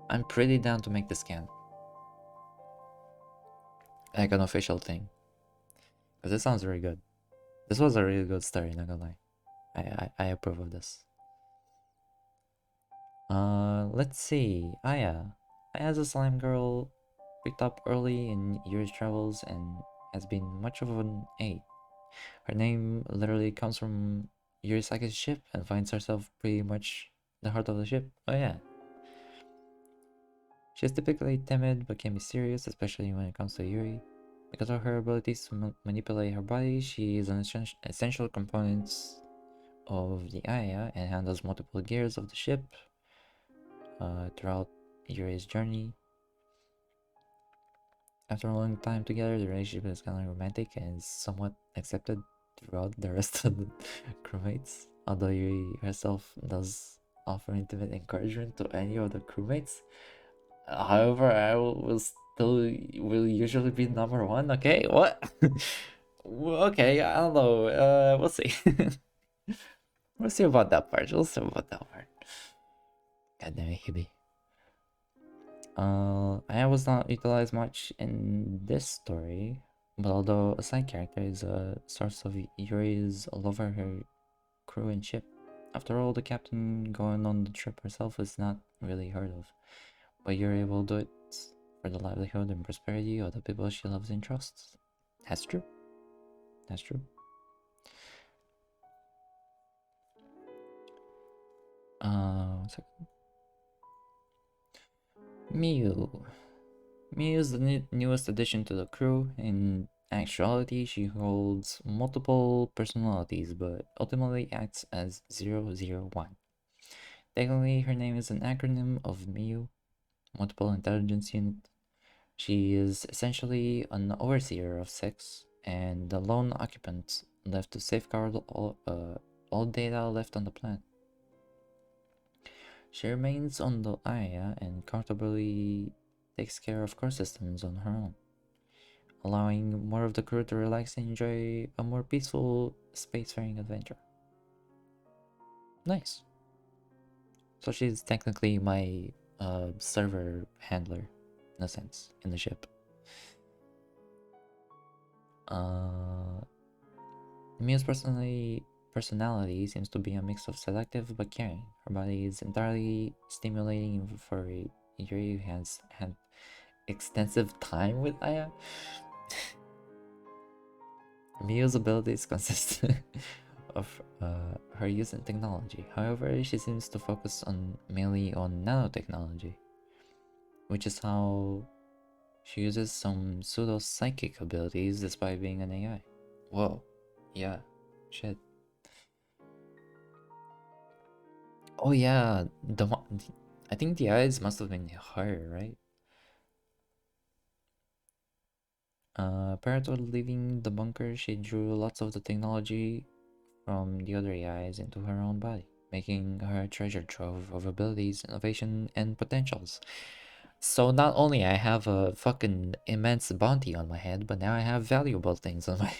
I'm pretty down to make this canon. Like an official thing. Because it sounds very good. This was a really good story, not gonna lie. I approve of this. Let's see. Aya. Aya's a slime girl picked up early in Yuri's travels and has been much of an aid. Her name literally comes from Yurisaki's ship and finds herself pretty much the heart of the ship. Oh yeah. She is typically timid but can be serious, especially when it comes to Yuri. Because of her abilities to manipulate her body, she is an essential component of the Aya and handles multiple gears of the ship throughout Yuri's journey. After a long time together, the relationship is kind of romantic and is somewhat accepted throughout the rest of the crewmates. Although Yuri herself does offer intimate encouragement to any of the crewmates. However, I will usually be number one. Okay, what? Okay, I don't know. We'll see. We'll see about that part. We'll see about that part. God damn it, Hibby. I was not utilized much in this story, but although a side character is a source of Yuri's love for her crew and ship. After all, the captain going on the trip herself is not really heard of, but Yuri will do it for the livelihood and prosperity of the people she loves and trusts. That's true. That's true. One second. Miu. Miu is the newest addition to the crew. In actuality, she holds multiple personalities, but ultimately acts as 001. Technically, her name is an acronym of MIU, Multiple Intelligence Unit. She is essentially an overseer of 6 and the lone occupant left to safeguard all data left on the planet. She remains on the Aya and comfortably takes care of core systems on her own. allowing more of the crew to relax and enjoy a more peaceful spacefaring adventure. Nice. So she's technically my server handler, in a sense, in the ship. Mia's personality seems to be a mix of selective but caring. Her body is entirely stimulating for a Yuri who has had extensive time with Aya. Mia's abilities consist of her use in technology. However, she seems to focus mainly on nanotechnology, which is how she uses some pseudo-psychic abilities despite being an AI. Whoa. Yeah. Shit. Oh yeah, I think the eyes must have been higher, right? Prior to leaving the bunker, she drew lots of the technology from the other AIs into her own body, making her a treasure trove of abilities, innovation, and potentials. So not only I have a fucking immense bounty on my head, but now I have valuable things on my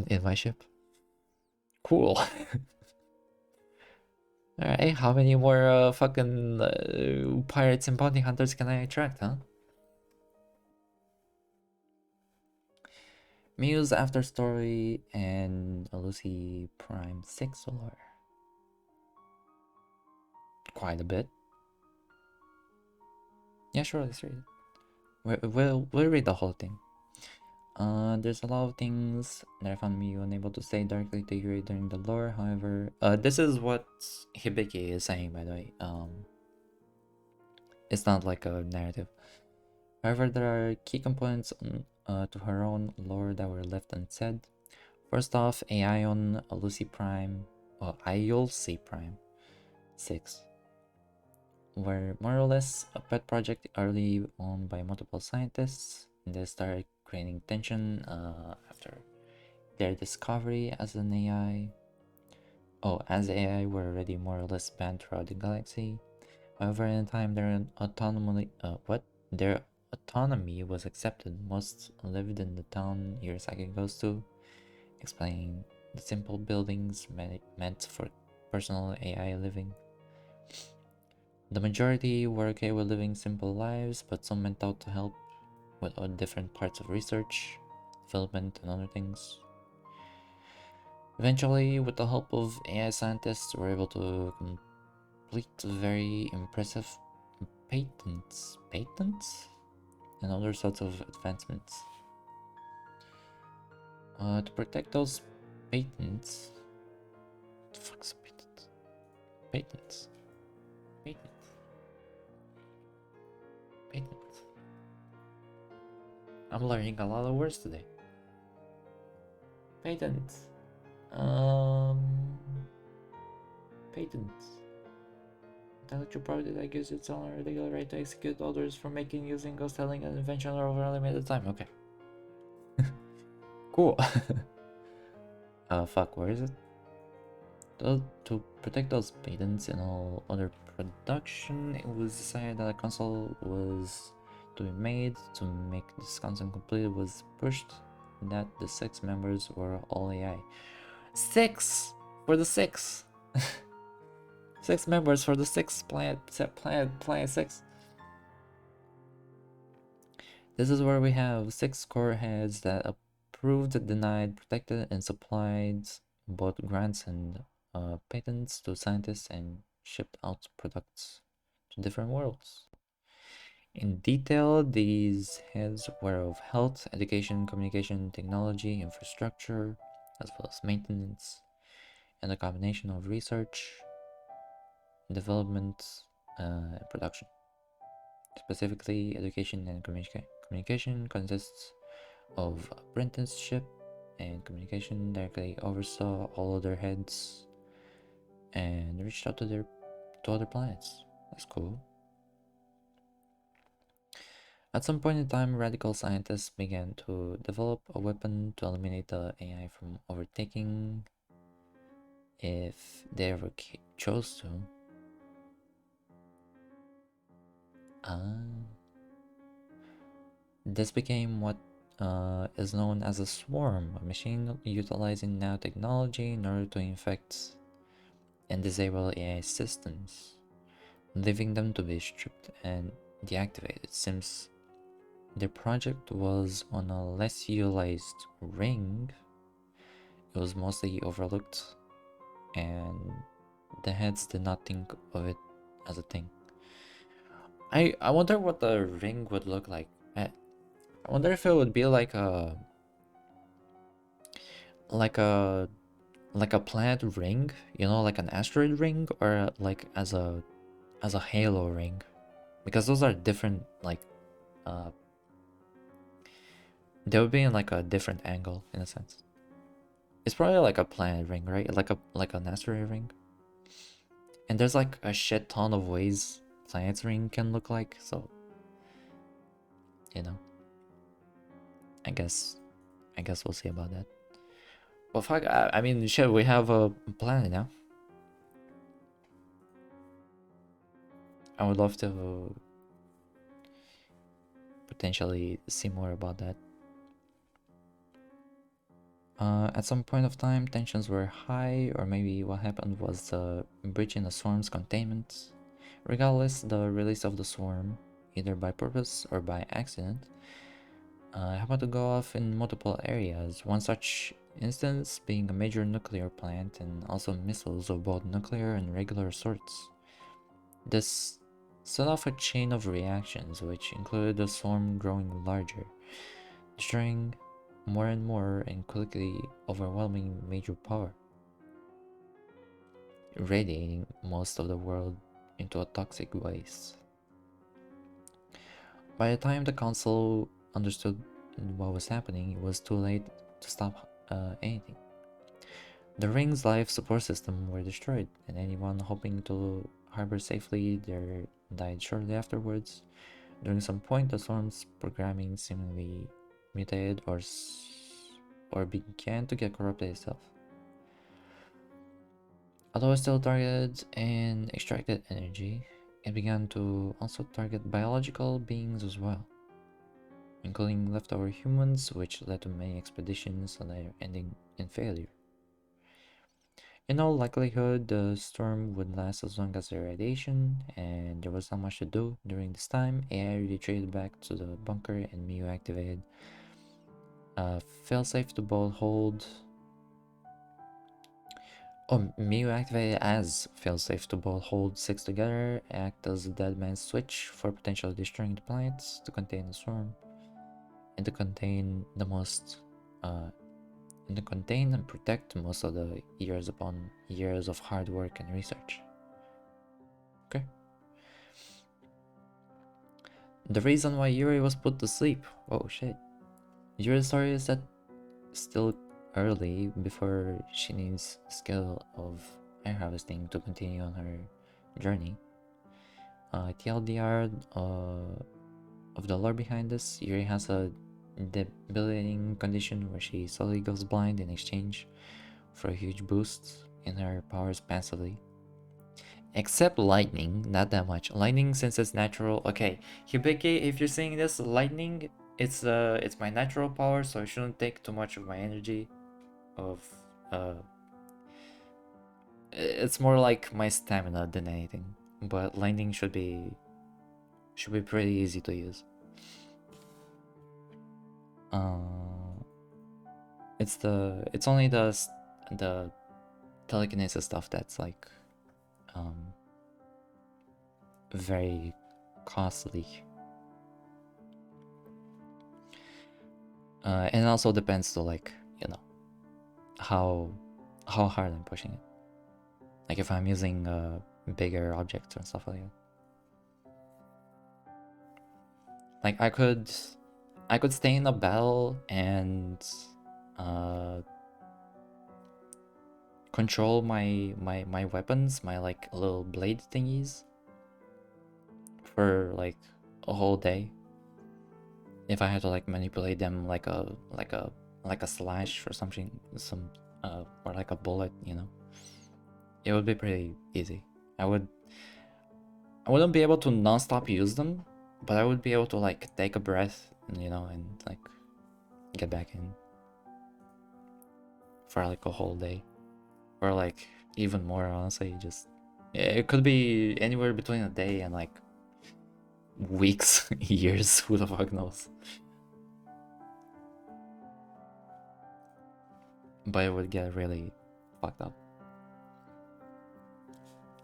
in my ship. Cool. Alright, how many more fucking pirates and bounty hunters can I attract, huh? Muse After Story and Lucy Prime 6 lore. Quite a bit. Yeah, sure, let's read it. We'll read the whole thing. There's a lot of things that I found me unable to say directly to you during the lore. However, this is what Hibiki is saying, by the way. It's not like a narrative. However, there are key components to her own lore that were left unsaid. First off, AI on Lucy Prime, or Iolcy Prime 6, were more or less a pet project early on by multiple scientists. And they started creating tension after their discovery as an AI. As AI were already more or less banned throughout the galaxy. However, in time their autonomy was accepted. Most lived in the town Hirosaki goes to, explaining the simple buildings meant for personal AI living. The majority were okay with living simple lives, but some went out to help with all different parts of research, development, and other things. Eventually, with the help of AI scientists, were able to complete very impressive patents, and other sorts of advancements. To protect those patents, what the fuck's a patent? Patents. I'm learning a lot of words today. Patents. Patents. Intellectual property that gives its owner a legal right to execute orders for making, using, or selling an invention over a limited time. Okay. Cool. Fuck, where is it? To protect those patents and all other production, it was decided that a console was to be made. To make this console complete, it was pushed that the 6 members were all AI. 6 for the 6. 6 members for the 6 planet 6. This is where we have 6 core heads that approved, denied, protected, and supplied both grants and patents to scientists and shipped out products to different worlds. In detail, these heads were of health, education, communication, technology, infrastructure, as well as maintenance, and a combination of research, development, and production. Specifically, education and communication. Communication consists of apprenticeship, and communication directly oversaw all other heads and reached out to other planets. That's cool. At some point in time, radical scientists began to develop a weapon to eliminate the AI from overtaking if they ever chose to. This became what is known as a swarm, a machine utilizing nanotechnology in order to infect and disable AI systems, leaving them to be stripped and deactivated. Since the project was on a less utilized ring, it was mostly overlooked, and the heads did not think of it as a thing. I wonder what the ring would look like. I wonder if it would be like a like a like a planet ring, you know, like an asteroid ring, or like as a halo ring, because those are different. Like they would be in like a different angle in a sense. It's probably like a planet ring, right? Like an asteroid ring. And there's like a shit ton of ways planet's ring can look like, so you know. I guess we'll see about that. But fuck, I mean, shit, we have a planet now. I would love to potentially see more about that. At some point of time, tensions were high, or maybe what happened was a breach in the swarm's containment. Regardless, the release of the swarm, either by purpose or by accident, happened to go off in multiple areas. One such instance being a major nuclear plant and also missiles of both nuclear and regular sorts. This set off a chain of reactions which included the swarm growing larger, destroying more and more and quickly overwhelming major power, irradiating most of the world into a toxic waste. By the time the council understood what was happening, it was too late to stop anything. The ring's life support system were destroyed, and anyone hoping to harbor safely there died shortly afterwards. During some point, the swarm's programming seemingly mutated or began to get corrupted itself. Although it still targeted and extracted energy, it began to also target biological beings as well, including leftover humans, which led to many expeditions later ending in failure. In all likelihood, the storm would last as long as the radiation, and there was not much to do during this time. AI retreated back to the bunker and Miu activated. Failsafe to both hold. Oh, Miu activated as failsafe to both hold 6 together, act as a dead man's switch for potentially destroying the planets to contain the swarm, and to contain the most and to contain and protect most of the years upon years of hard work and research. Okay. The reason why Yuri was put to sleep. Oh shit. Yuri's story is that still early before she needs skill of air harvesting to continue on her journey. TLDR of the lore behind this, Yuri has a debilitating condition where she slowly goes blind in exchange for a huge boost in her powers passively. Except lightning, not that much. Lightning, since it's natural. Okay, Hibiki, if you're saying this, lightning, it's my natural power, so it shouldn't take too much of my energy. It's more like my stamina than anything. But lightning should be pretty easy to use. It's only the telekinesis stuff that's like very costly. And it also depends to, like, you know, how hard I'm pushing it. Like if I'm using bigger objects and stuff like that. Like I could stay in a battle and control my weapons, my like little blade thingies, for like a whole day. If I had to like manipulate them like a slash or something, or like a bullet, you know, it would be pretty easy. I wouldn't be able to non-stop use them, but I would be able to like take a breath, you know, and like get back in for like a whole day, or like even more, honestly. Just it could be anywhere between a day and like weeks, years, who the fuck knows. But it would get really fucked up.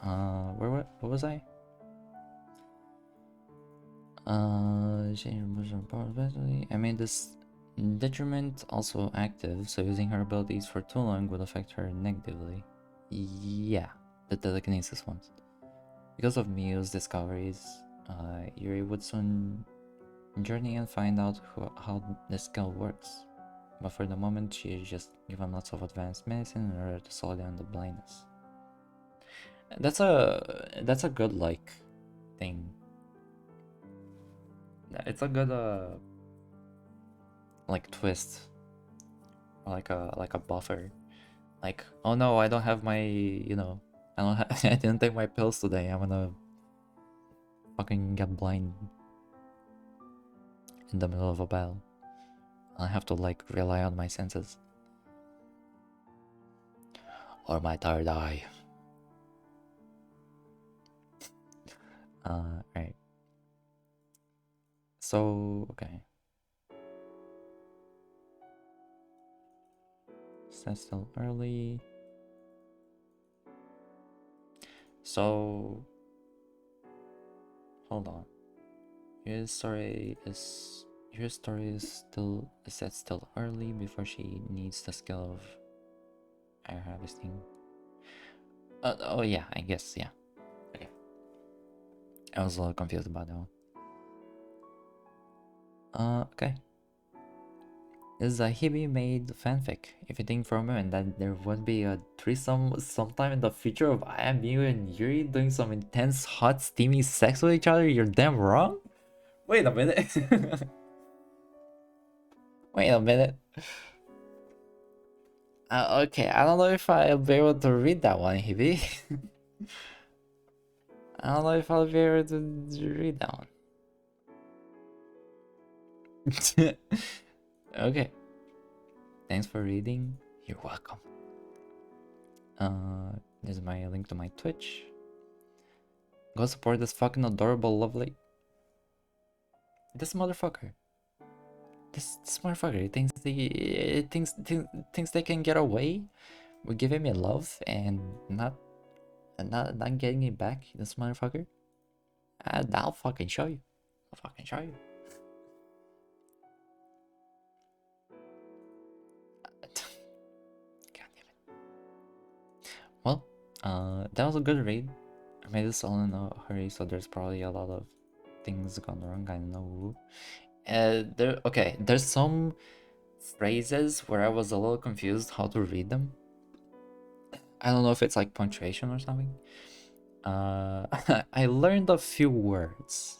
What was I? I made this detriment also active, so using her abilities for too long would affect her negatively. Yeah, the telekinesis ones. Because of Miu's discoveries, Yuri would soon journey and find out how the skill works. But for the moment, she is just given lots of advanced medicine in order to slow down the blindness. That's a good like thing. It's a good like twist, or like a buffer. Like, oh no, I don't have my, I don't I didn't take my pills today. I'm gonna fucking get blind in the middle of a battle. I have to like rely on my senses or my third eye. Right. So okay. That's still early. So hold on. Your story is still early before she needs the skill of air harvesting. Oh yeah, I guess, yeah. Okay. I was a little confused about that one. Okay. This is a Hebe made fanfic. If you think for a moment that there would be a threesome sometime in the future of I am you and Yuri doing some intense, hot, steamy sex with each other, you're damn wrong. Wait a minute. Wait a minute. Okay, I don't know if I'll be able to read that one, Hebe. I don't know if I'll be able to read that one. Okay. Thanks for reading. You're welcome. This is my link to my Twitch. Go support this fucking adorable, lovely. This motherfucker. This motherfucker. Thinks they can get away with giving me love and not getting it back. This motherfucker. I'll fucking show you. I'll fucking show you. God damn it. Well, that was a good read. I made this all in a hurry, so there's probably a lot of things gone wrong. I know. There's some phrases where I was a little confused how to read them. I don't know if it's like punctuation or something. I learned a few words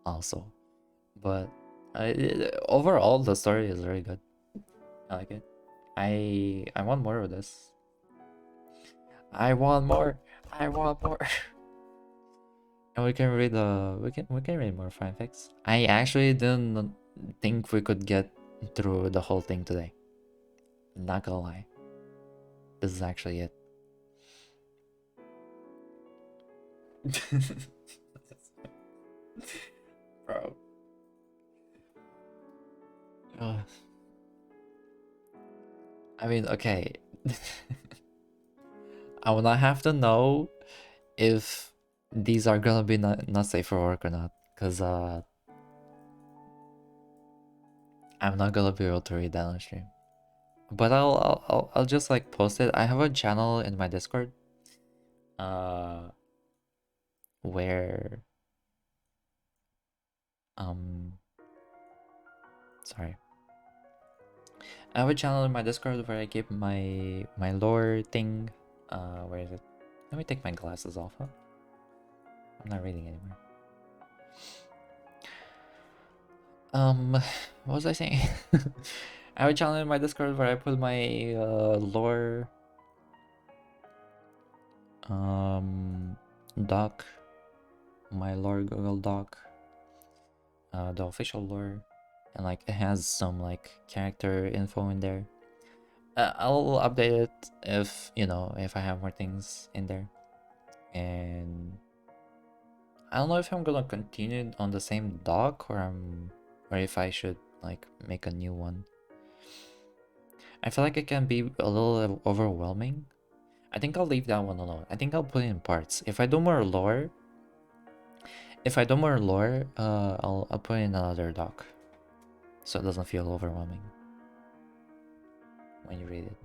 also, but overall the story is very good. I like it. I want more of this. I want more. I want more. And we can read we can read more fanfics. I actually didn't think we could get through the whole thing today. Not gonna lie. This is actually it. Bro. I mean, okay. I will not have to know if these are gonna be not safe for work or not, because I'm not gonna be able to read that on stream. But I'll just like post it. I have a channel in my Discord where sorry. I have a channel in my Discord where I keep my lore thing. Where is it? Let me take my glasses off, huh? I'm not reading anymore. What was I saying? I have a channel in my Discord where I put my lore doc, my lore Google Doc, the official lore, and like it has some like character info in there. I'll update it if if I have more things in there. And I don't know if I'm gonna continue on the same doc or if I should like make a new one. I feel like it can be a little overwhelming. I think I'll leave that one alone. I think I'll put it in parts. If I do more lore, I'll put in another doc, so it doesn't feel overwhelming when you read it.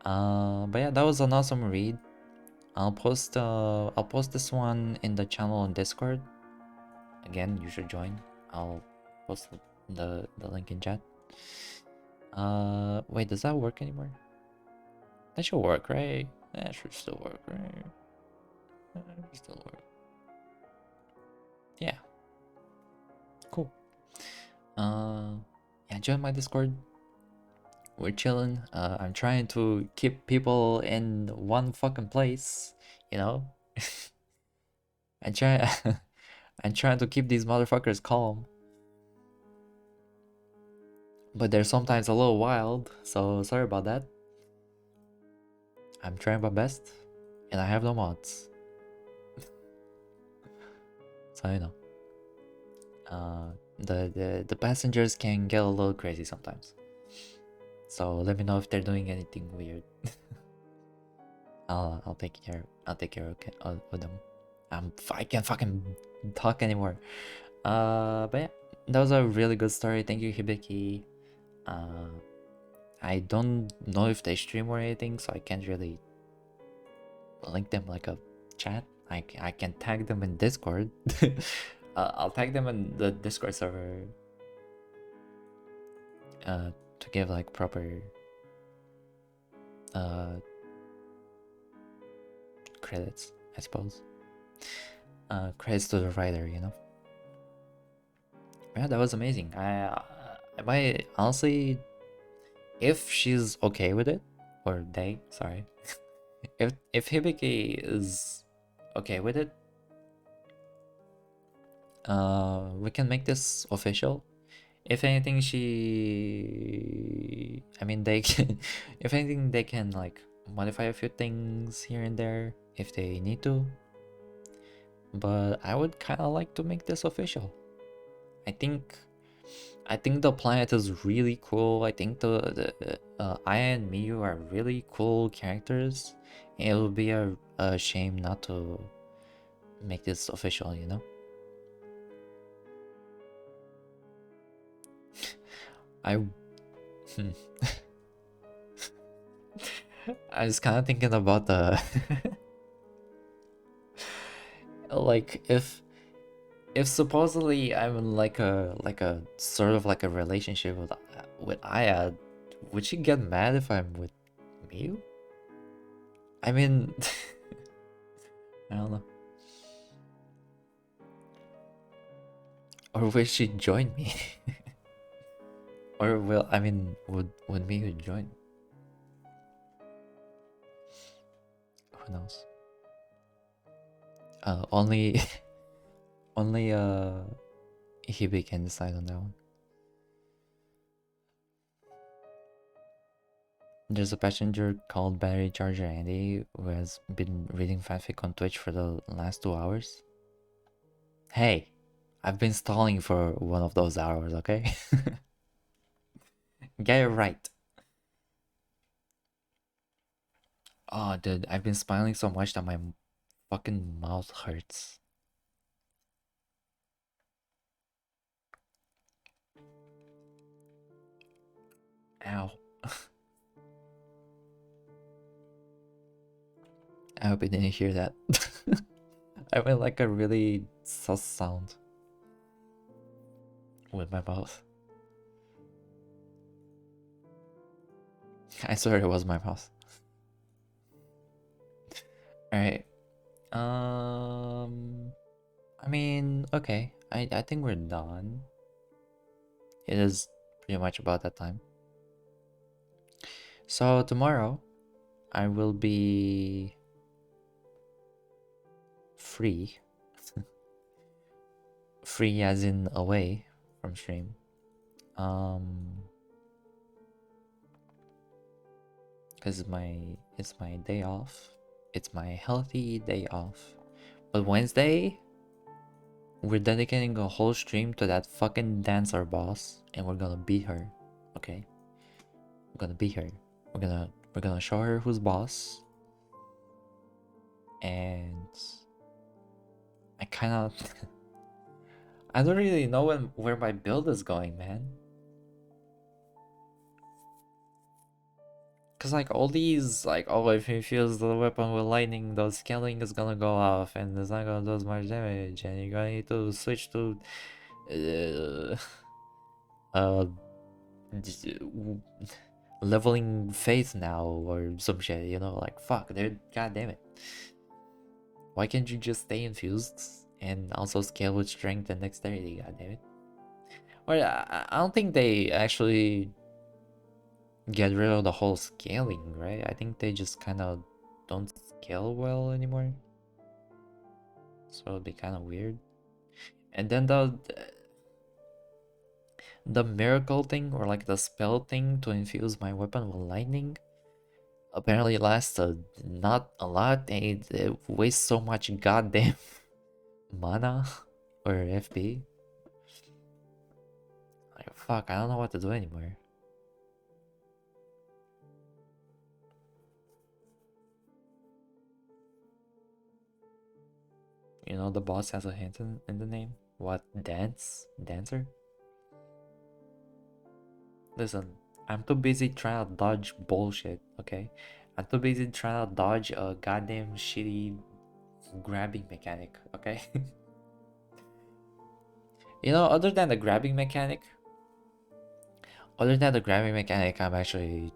But yeah, that was an awesome read. I'll post this one in the channel on Discord. Again, you should join. I'll post the link in chat. Wait, does that work anymore? That should work, right? That should still work, right? That should still work. Yeah. Cool. Yeah, join my Discord. We're chilling. I'm trying to keep people in one fucking place, you know? I try I'm trying to keep these motherfuckers calm. But they're sometimes a little wild, so sorry about that. I'm trying my best, and I have no mods. So you know. The passengers can get a little crazy sometimes. So let me know if they're doing anything weird. I'll take care of them. I can't fucking talk anymore. But yeah, that was a really good story. Thank you, Hibiki. I don't know if they stream or anything, so I can't really link them like a chat. I can tag them in Discord. I'll tag them in the Discord server to give like proper credits, I suppose. Credits to the writer, you know. Yeah, that was amazing. I honestly, if she's okay with it, or they, sorry, if Hibiki is okay with it, we can make this official. If anything, I mean, they can, if anything, they can like modify a few things here and there if they need to. But I would kind of like to make this official. I think the planet is really cool. I think the Aya and Miyu are really cool characters. It would be a shame not to make this official, you know? I I was kind of thinking about the like if supposedly I'm in like a sort of like a relationship with Aya, would she get mad if I'm with Miyu? I mean, I don't know. Or will she join me? Or would Miyu join? Who knows? Only only Hibi can decide on that one. There's a passenger called Battery Charger Andy who has been reading fanfic on Twitch for the last 2 hours. Hey, I've been stalling for one of those hours, okay? Get it right. Oh, dude, I've been smiling so much that my fucking mouth hurts. Ow. I hope you didn't hear that. I made like a really sus sound with my mouth. I swear it was my mouth. Alright. I mean, okay. I think we're done. It is pretty much about that time. So tomorrow I will be free. Free as in away from stream. Because it's my day off. It's my healthy day off. But Wednesday, we're dedicating a whole stream to that fucking dancer boss, and we're gonna beat her. Okay? We're gonna beat her. We're gonna show her who's boss. And I kinda I don't really know where my build is going, man. Cause like all these, like, oh, if he feels the weapon with lightning, the scaling is gonna go off and it's not gonna do as much damage, and you're gonna need to switch to uh leveling faith now or some shit, you know, like fuck, dude, god damn it. Why can't you just stay infused and also scale with strength and dexterity, god damn it? Or I don't think they actually get rid of the whole scaling, right? I think they just kind of don't scale well anymore. So it'd be kind of weird. And then the miracle thing, or like the spell thing to infuse my weapon with lightning, apparently lasts not a lot, and it wastes so much goddamn mana or FP. Like fuck, I don't know what to do anymore. You know, the boss has a hint in the name. What? Dancer? Listen, I'm too busy trying to dodge bullshit, okay? I'm too busy trying to dodge a goddamn shitty grabbing mechanic, okay? You know, other than the grabbing mechanic, I'm actually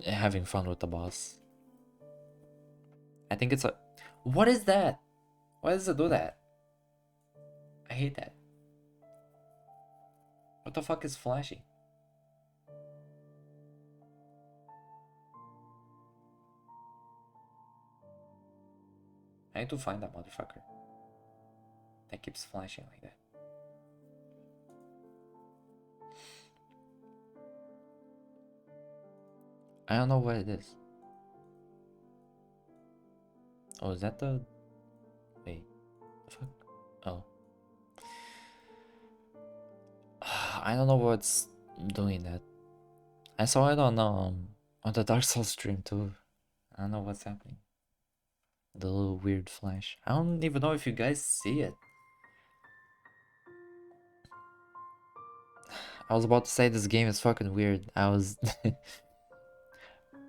having fun with the boss. I think it's a... What is that? Why does it do that? I hate that. What the fuck is flashing? I need to find that motherfucker that keeps flashing like that. I don't know what it is. Oh, is that the... Wait. The fuck? Oh. I don't know what's doing that. I saw it on the Dark Souls stream too. I don't know what's happening. The little weird flash. I don't even know if you guys see it. I was about to say this game is fucking weird. I was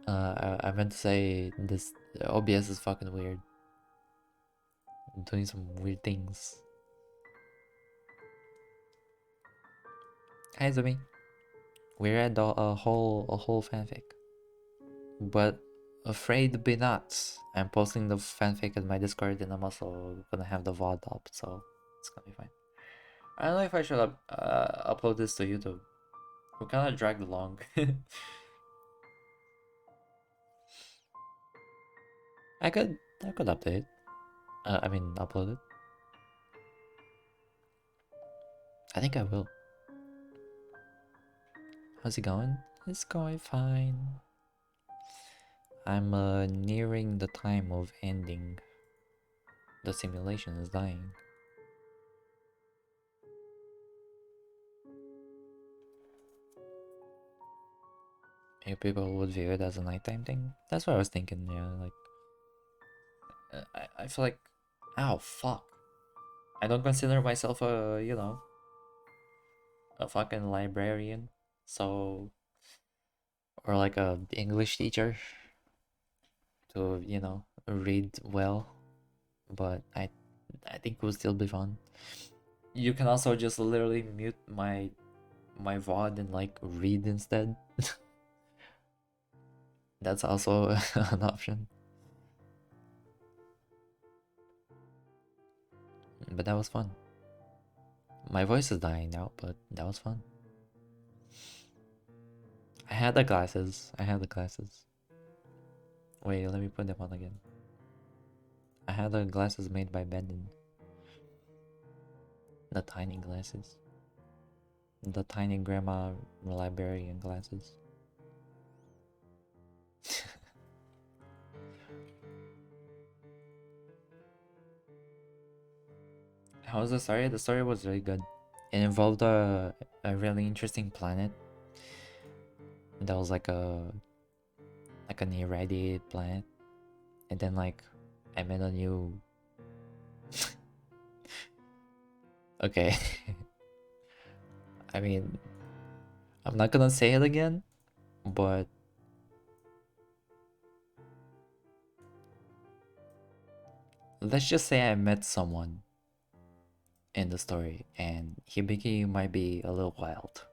I meant to say this OBS is fucking weird. I'm doing some weird things. Hi Zumi. We're at a whole fanfic. But afraid to be not. I'm posting the fanfic in my Discord and I'm also gonna have the VOD up, so it's gonna be fine. I don't know if I should upload this to YouTube. We're kind of dragged along. I could update. I mean upload it. I think I will. How's it going? It's going fine. I'm nearing the time of ending. The simulation is dying. Maybe people would view it as a nighttime thing. That's what I was thinking. Yeah, like I feel like, ow, fuck. I don't consider myself a, you know, a fucking librarian, so, or like a English teacher to, you know, read well, but I think it would still be fun. You can also just literally mute my VOD and like read instead. That's also an option. But that was fun. My voice is dying now, but that was fun. I had the glasses. Wait, let me put them on again. I had the glasses made by Bendon. The tiny glasses. the tiny grandma librarian glasses. How was the story? The story was really good. It involved a really interesting planet that was like an irradiated planet, and then like I met a new. Okay, I mean I'm not gonna say it again, but let's just say I met someone in the story, and Hibiki might be a little wild.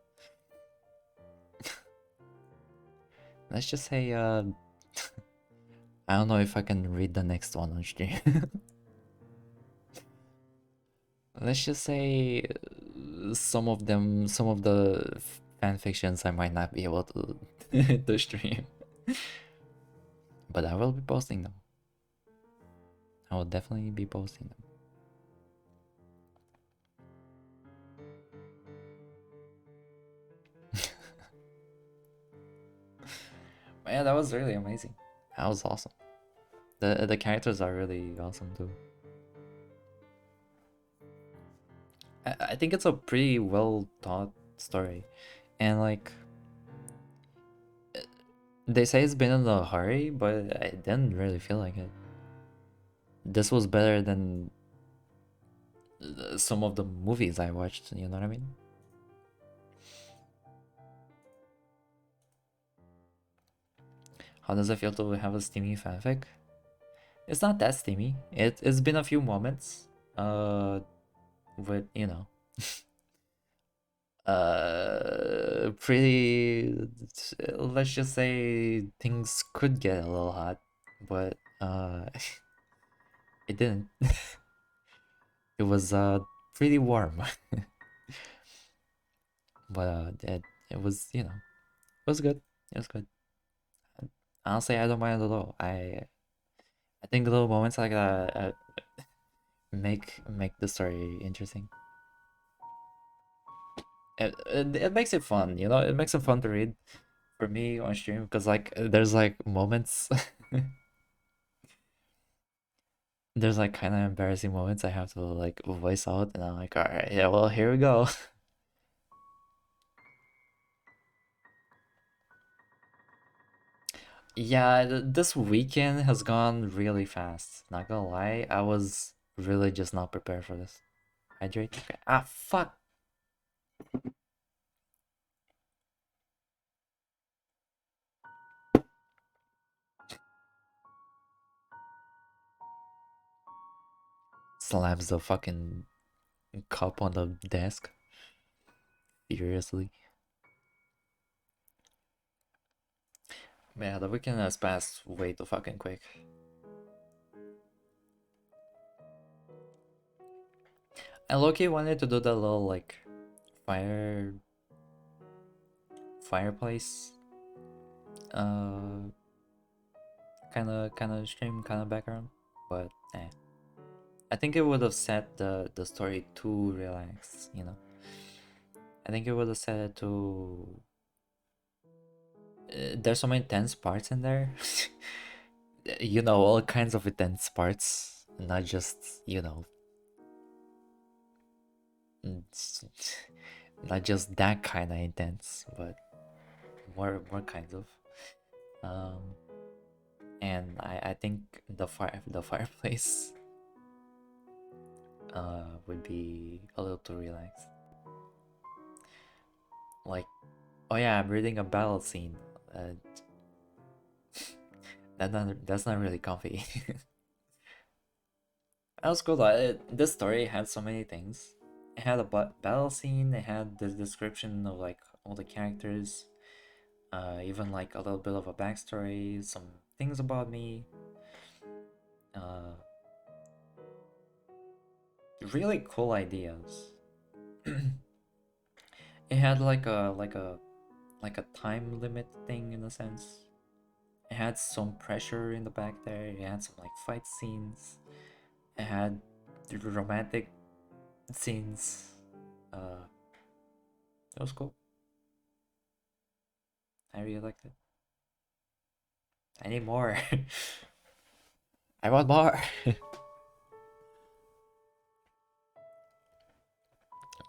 Let's just say I don't know if I can read the next one on stream. Let's just say some of them, some of the fan fictions I might not be able to to stream, but I will be posting them. I will definitely be posting them. Yeah, that was really amazing. That was awesome. The characters are really awesome too. I think it's a pretty well thought story, and like they say it's been in a hurry, but I didn't really feel like it. This was better than some of the movies I watched. You know what I mean? How does it feel to have a steamy fanfic? It's not that steamy. It's been a few moments. With pretty. Let's just say things could get a little hot, but it didn't. It was pretty warm, but it was it was good. It was good. Honestly, I don't mind at all. I think little moments like that make the story interesting. It makes it fun, It makes it fun to read for me on stream because like there's like moments, there's like kind of embarrassing moments I have to like voice out, and I'm like, all right, yeah, well, here we go. Yeah, this weekend has gone really fast. Not gonna lie, I was really just not prepared for this. Hydrate. Okay. Ah, fuck. Slams the fucking cup on the desk furiously. Yeah, the weekend has passed way too fucking quick. I low-key wanted to do the little like fireplace uh kind of stream kind of background, but I think it would have set the story too relaxed. I think it would have set it too. There's some intense parts in there. All kinds of intense parts, not just mm, not just that kind of intense, but more kinds of. Um, and I think the fireplace would be a little too relaxed. Like, oh yeah, I'm reading a battle scene. Uh, that's not really comfy. That was cool though. This story had so many things. It had a battle scene. It had the description of like all the characters. Even like a little bit of a backstory, some things about me. Uh, really cool ideas. It had like a time limit thing in a sense. It had some pressure in the back there. It had some like fight scenes. It had romantic scenes. Uh, It was cool. I really liked it. I need more. I want more.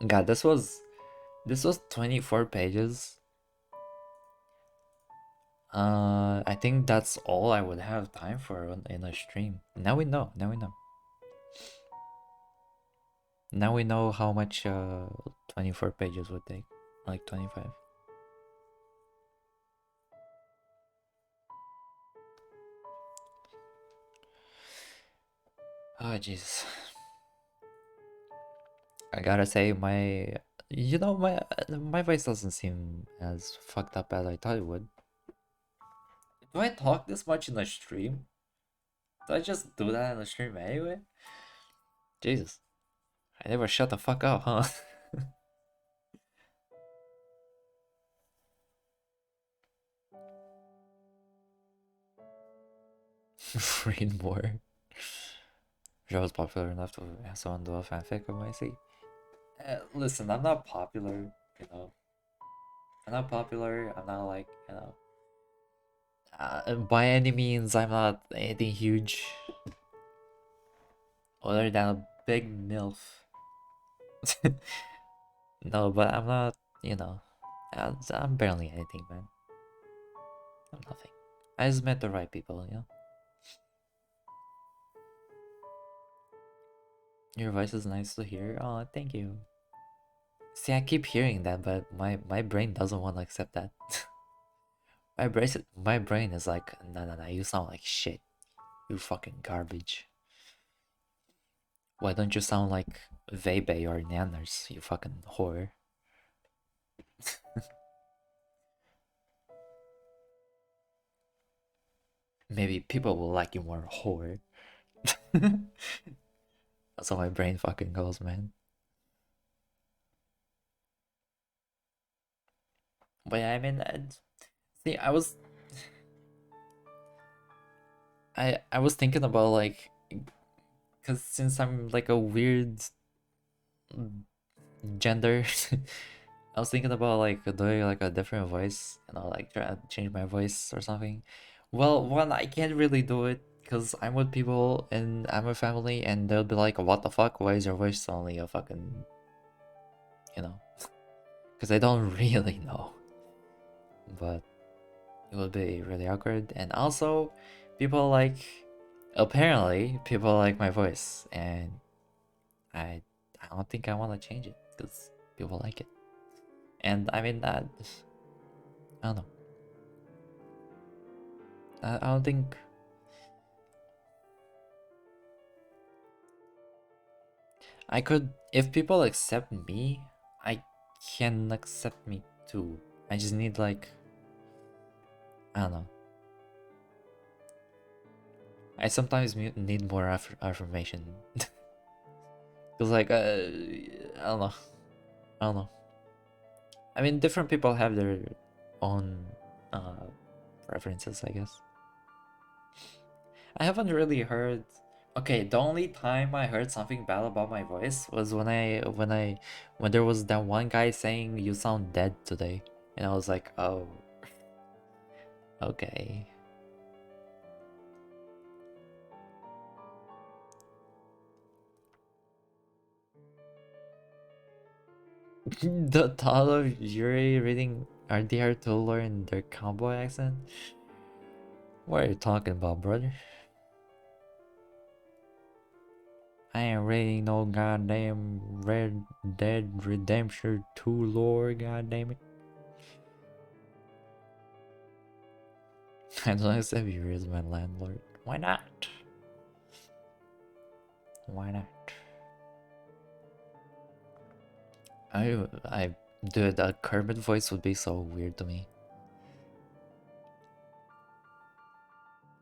God, this was 24 pages. I think that's all I would have time for in a stream. Now we know. Now we know. Now we know how much 24 pages would take. Like 25. Oh Jesus. I gotta say my voice doesn't seem as fucked up as I thought it would. Do I talk this much in a stream? Do I just do that in a stream anyway? Jesus. I never shut the fuck up, huh? Read more. I was popular enough to have someone do a fanfic of my seat. Listen, I'm not popular, you know. I'm not popular. I'm not like, by any means, I'm not anything huge. Other than a big MILF. No, but I'm not, I'm barely anything, man. I'm nothing. I just met the right people. Your voice is nice to hear. Oh, thank you. See, I keep hearing that, but my brain doesn't want to accept that. My brain is like, no, you sound like shit. You fucking garbage. Why don't you sound like Vebe or Nanners, you fucking whore? Maybe people will like you more, whore. That's how my brain fucking goes, man. But yeah, I mean, see, I was thinking about like, cause since I'm like a weird gender, I was thinking about like doing like a different voice, like try to change my voice or something. Well, one, I can't really do it because I'm with people and I'm a family, and they'll be like, "What the fuck? Why is your voice only a fucking, you know?" Because I don't really know, but it would be really awkward. And also, people like, apparently, people like my voice, and I, I don't think I want to change it because people like it. And I mean, I don't know. I don't think I could. If people accept me, I can accept me too. I just need like, I don't know. I sometimes need more affirmation. Cause like I don't know. I don't know. I mean, different people have their own preferences, I guess. I haven't really heard. Okay, the only time I heard something bad about my voice was when there was that one guy saying you sound dead today, and I was like, oh, okay. The thought of Yuri reading RDR to learn their cowboy accent. What are you talking about, brother? I ain't reading no goddamn Red Dead Redemption 2 lore, goddamn it. I don't accept you as my landlord. Why not? Why not? I, dude, a Kermit voice would be so weird to me.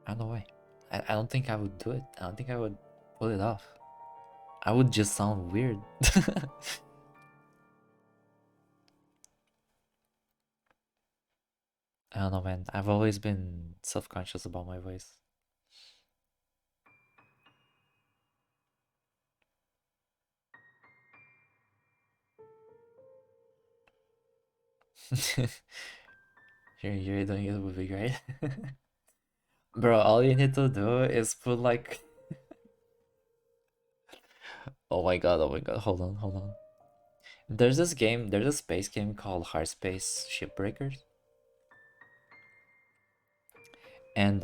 I don't know why. I don't think I would do it. I don't think I would pull it off. I would just sound weird. I don't know, man. I've always been self-conscious about my voice. You're doing it would be great. Bro, all you need to do is put like oh my god, hold on, hold on. There's this game, there's a space game called Hard Space Shipbreakers. And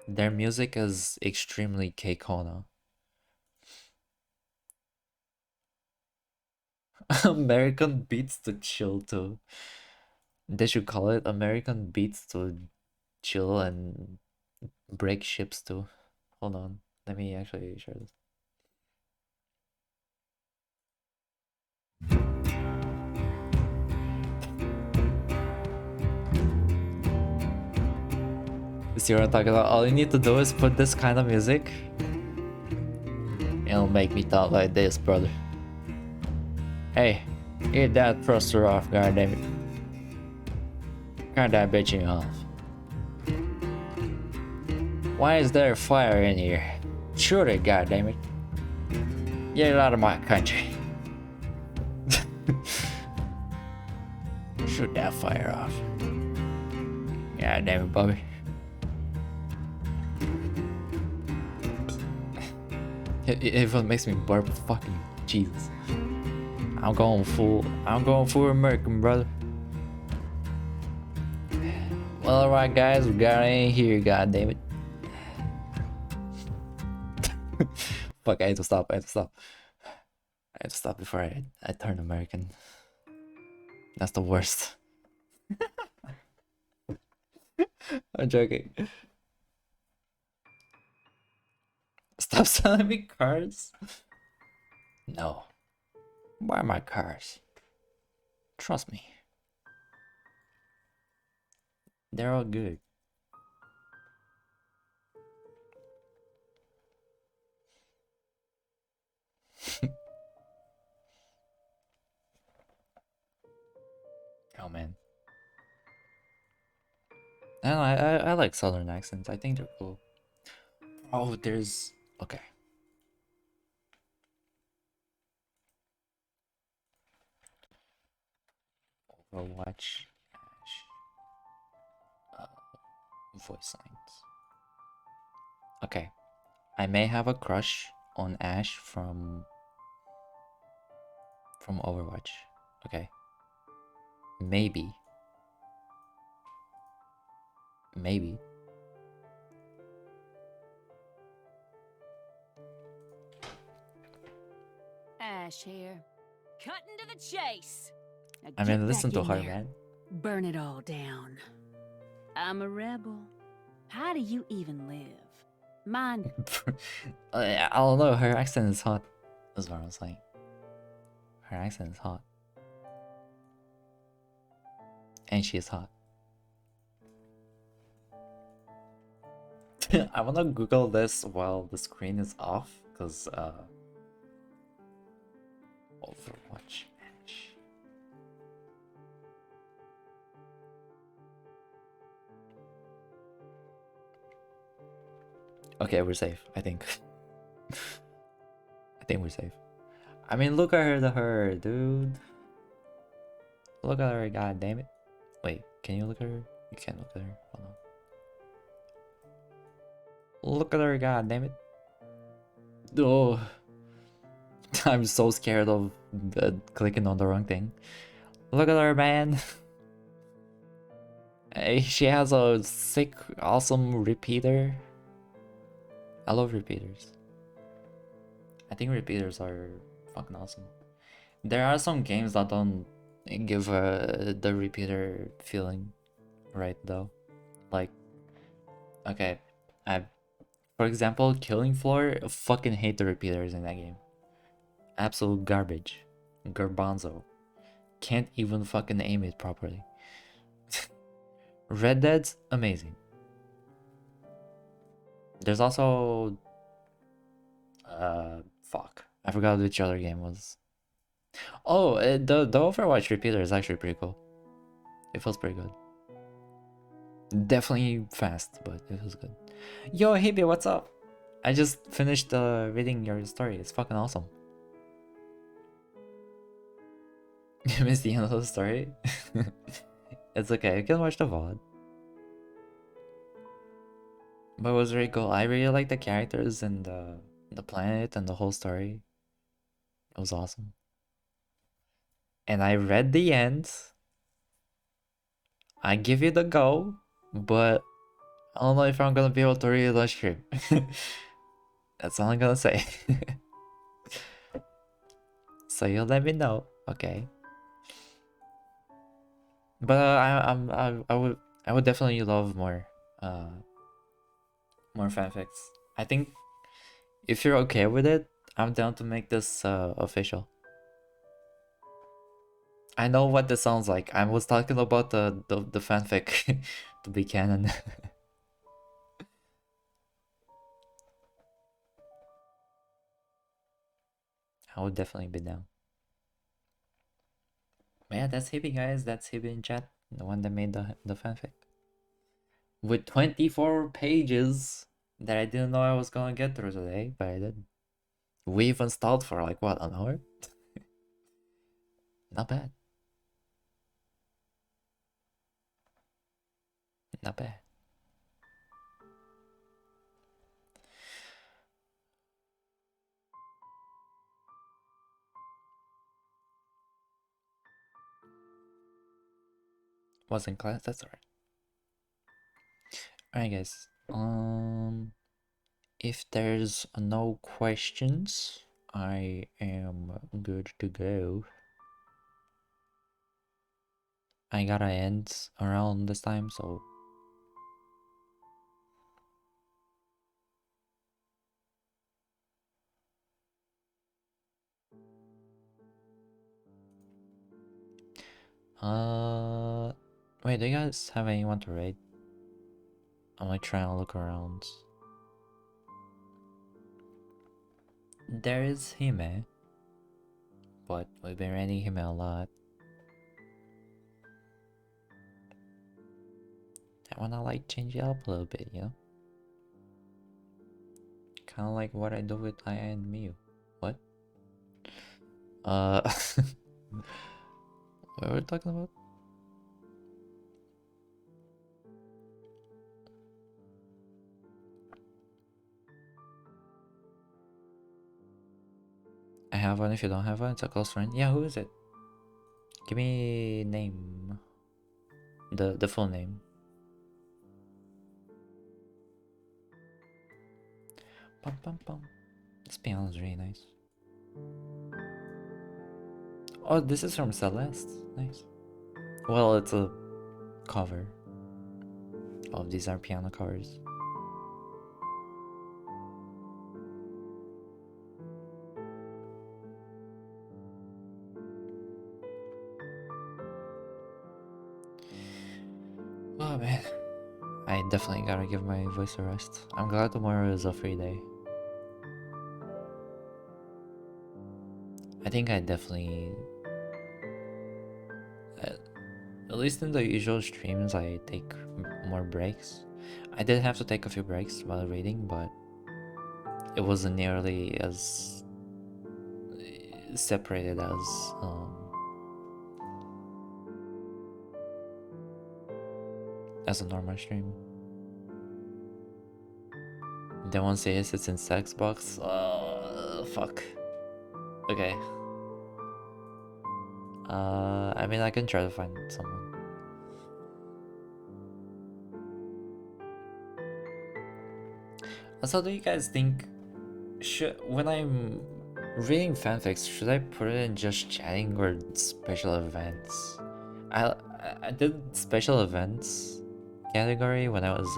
their music is extremely K-Kona. American beats to chill to. They should call it American beats to chill and break ships to. Hold on, let me actually share this. You see what I'm talking about? All you need to do is put this kind of music. It'll make me talk like this, brother. Hey, get that thruster off, goddammit. Cut that bitching off. Why is there fire in here? Shoot it, goddammit. Get it out of my country. Shoot that fire off. God damn it, Bobby. It even makes me burp. Fucking Jesus. I'm going full American, brother. Well, alright, guys, we got in here. God damn it. Fuck! I had to stop. I had to stop before I turn American. That's the worst. I'm joking. Stop selling me cars. No. Buy my cars. Trust me. They're all good. Oh man. And I like southern accents. I think they're cool. Oh, there's okay. Overwatch. Voice lines. Okay. I may have a crush on Ash from Overwatch. Okay. Maybe. Maybe. Ash here. Cutting to the chase. Now I mean, listen to her, man. Burn it all down. I'm a rebel. How do you even live? Mine. I don't know. Her accent is hot. That's what I'm saying. Her accent is hot. And she is hot. I wanna Google this while the screen is off, because Overwatch Ash. Okay, we're safe, I think. I think we're safe. I mean, look at her, dude. Look at her, god damn it. Wait, can you look at her? You can't look at her. Hold on. Look at her, god damn it. Oh. I'm so scared of clicking on the wrong thing. Look at her, man. She has a sick, awesome repeater. I love repeaters. I think repeaters are fucking awesome. There are some games that don't give the repeater feeling right though. Like, okay, for example, Killing Floor, I fucking hate the repeaters in that game. Absolute garbage. Garbanzo. Can't even fucking aim it properly. Red Dead's amazing. There's also fuck. I forgot which other game was. Oh, the Overwatch repeater is actually pretty cool. It feels pretty good. Definitely fast, but it feels good. Yo, Hebe, what's up? I just finished reading your story. It's fucking awesome. You missed the end of the story? It's okay, you can watch the VOD. But it was very cool. I really like the characters and the planet and the whole story. It was awesome. And I read the end. I give you the go, but I don't know if I'm gonna be able to read it on stream. That's all I'm gonna say. So you'll let me know, okay? But I would definitely love uh more fanfics. I think if you're okay with it, I'm down to make this official. I know what this sounds like. I was talking about the fanfic to be canon. I would definitely be down. But yeah, that's Hibby, guys. That's Hibby in chat, the one that made the fanfic. With 24 pages that I didn't know I was gonna get through today, but I did. We even stalled for like what, an hour? Not bad. Not bad. Was in class, that's alright. Alright guys. If there's no questions, I am good to go. I gotta end around this time, so wait, do you guys have anyone to raid? I'm like trying to look around. There is Hime, but we've been raiding him a lot. I wanna like change it up a little bit, you know? Kinda like what I do with Aya and Miu. What? What were we talking about? I have one if you don't have one, it's a close friend. Yeah, who is it? Give me name. The full name. Pum pum pum. This piano is really nice. Oh, this is from Celeste. Nice. Well, it's a cover. Oh, these are piano covers. Oh man. I definitely gotta give my voice a rest. I'm glad tomorrow is a free day. I think I definitely... At least in the usual streams, I take more breaks. I did have to take a few breaks while reading, but it wasn't nearly as separated as a normal stream. Then once it hits in sex box, fuck. Okay. I mean, I can try to find someone. Also, do you guys think when I'm reading fanfics, should I put it in just chatting or special events? I I did special events category when I was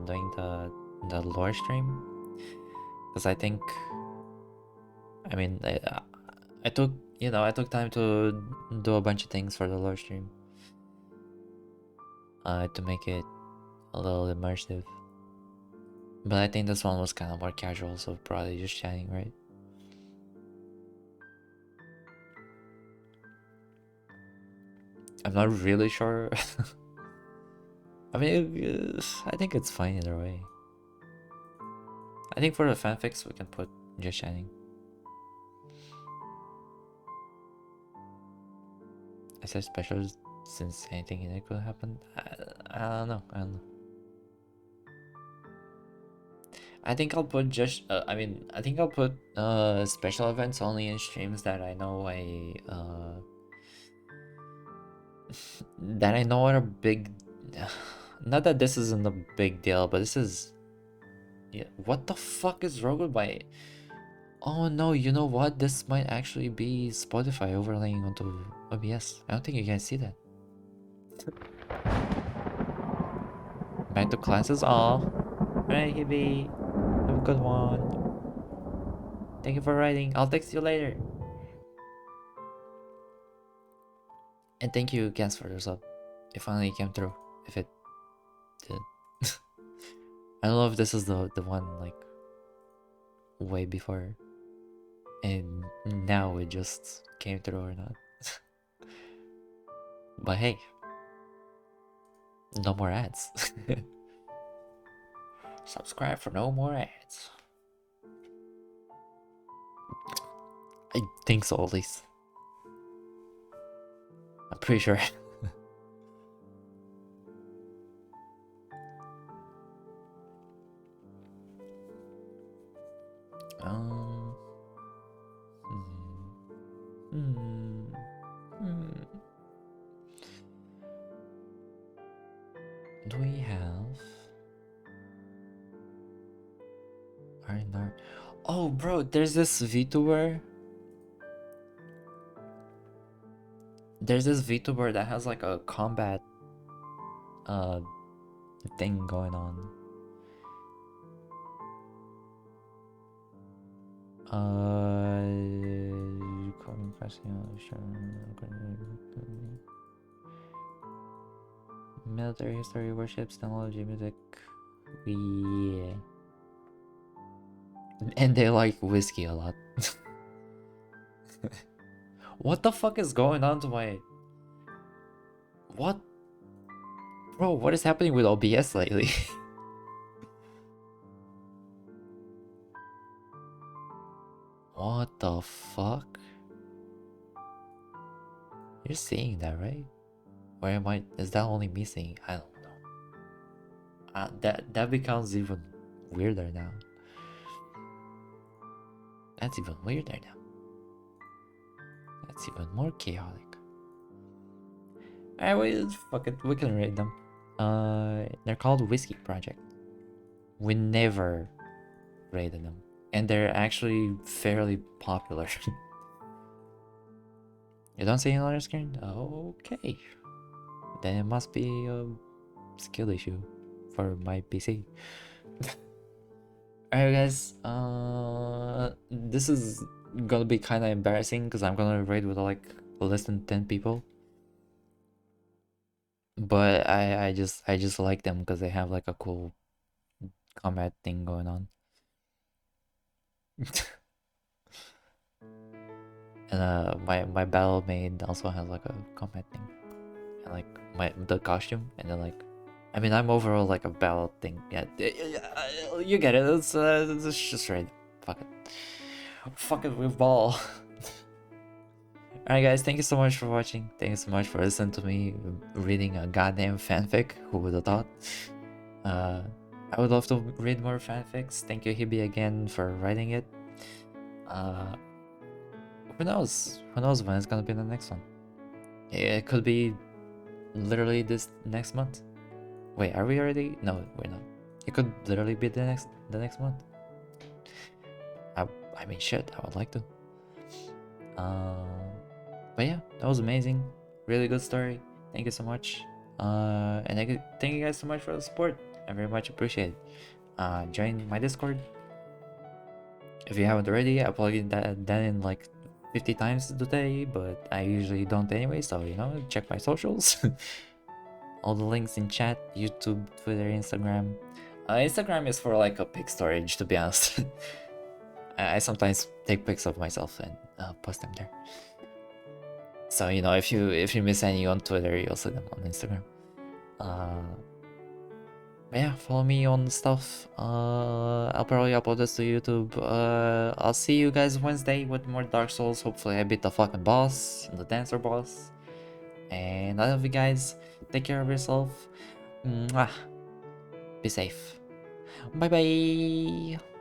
doing the lore stream, because I think, I mean, I took, I took time to do a bunch of things for the lore stream to make it a little immersive. But I think this one was kind of more casual, so probably just chatting, right? I'm not really sure. I mean, I think it's fine either way. I think for the fanfics, we can put just chatting. I said special since anything in it could happen. I don't know. I don't know. I think I'll put just. I think I'll put special events only in streams that I know that I know are a big. Not that this isn't a big deal, but this is. Yeah. What the fuck is wrong with my? Oh no! You know what? This might actually be Spotify overlaying onto OBS. I don't think you guys see that. Back to classes all. Alright, Hibby. Have a good one. Thank you for writing. I'll text you later. And thank you, Gans, for the sub. It finally came through. If it did. I don't know if this is the one like way before. And now it just came through or not. But hey. No more ads. Subscribe for no more ads. I think so, at least. I'm pretty sure. um. Do we have R&R? Oh, bro, there's this VTuber. There's this VTuber that has like a combat thing going on. Military history, warships, technology, music. Yeah. And they like whiskey a lot. What the fuck is going on to my... What? Bro, what is happening with OBS lately? What the fuck? You're seeing that, right? Or am I... Is that only me seeing? I don't know. That becomes even weirder now. That's even weirder now. That's even more chaotic. Alright, fuck it. We can rate them. They're called Whiskey Project. We never rated them. And they're actually fairly popular. You don't see it on your screen? Okay. Then it must be a skill issue for my PC. Alright guys, this is gonna be kinda embarrassing because I'm gonna raid with like less than 10 people. But I just like them because they have like a cool combat thing going on. And my battle maid also has like a combat thing. And like the costume, and then like I mean I'm overall like a battle thing. Yeah, you get it. It's just right. Fuck it. Fuck it with ball. Alright guys, thank you so much for watching. Thank you so much for listening to me reading a goddamn fanfic. Who would have thought? I would love to read more fanfics. Thank you Hibby again for writing it. Who knows? Who knows when it's gonna be the next one? It could be literally this next month. Wait, are we already? No, we're not. It could literally be the next month. I mean shit, I would like to. But yeah, that was amazing. Really good story. Thank you so much. And thank you guys so much for the support. I very much appreciate it. Join my Discord if you haven't already. I plugged that in like 50 times today, but I usually don't anyway, so you know, check my socials. All the links in chat, YouTube, Twitter, Instagram. Instagram is for like a pic storage, to be honest. I sometimes take pics of myself and post them there. So you know, if you miss any on Twitter, you'll see them on Instagram. But yeah, follow me on stuff. I'll probably upload this to YouTube. I'll see you guys Wednesday with more Dark Souls. Hopefully I beat the fucking boss, the dancer boss. And I love you guys. Take care of yourself. Mwah. Be safe. Bye bye.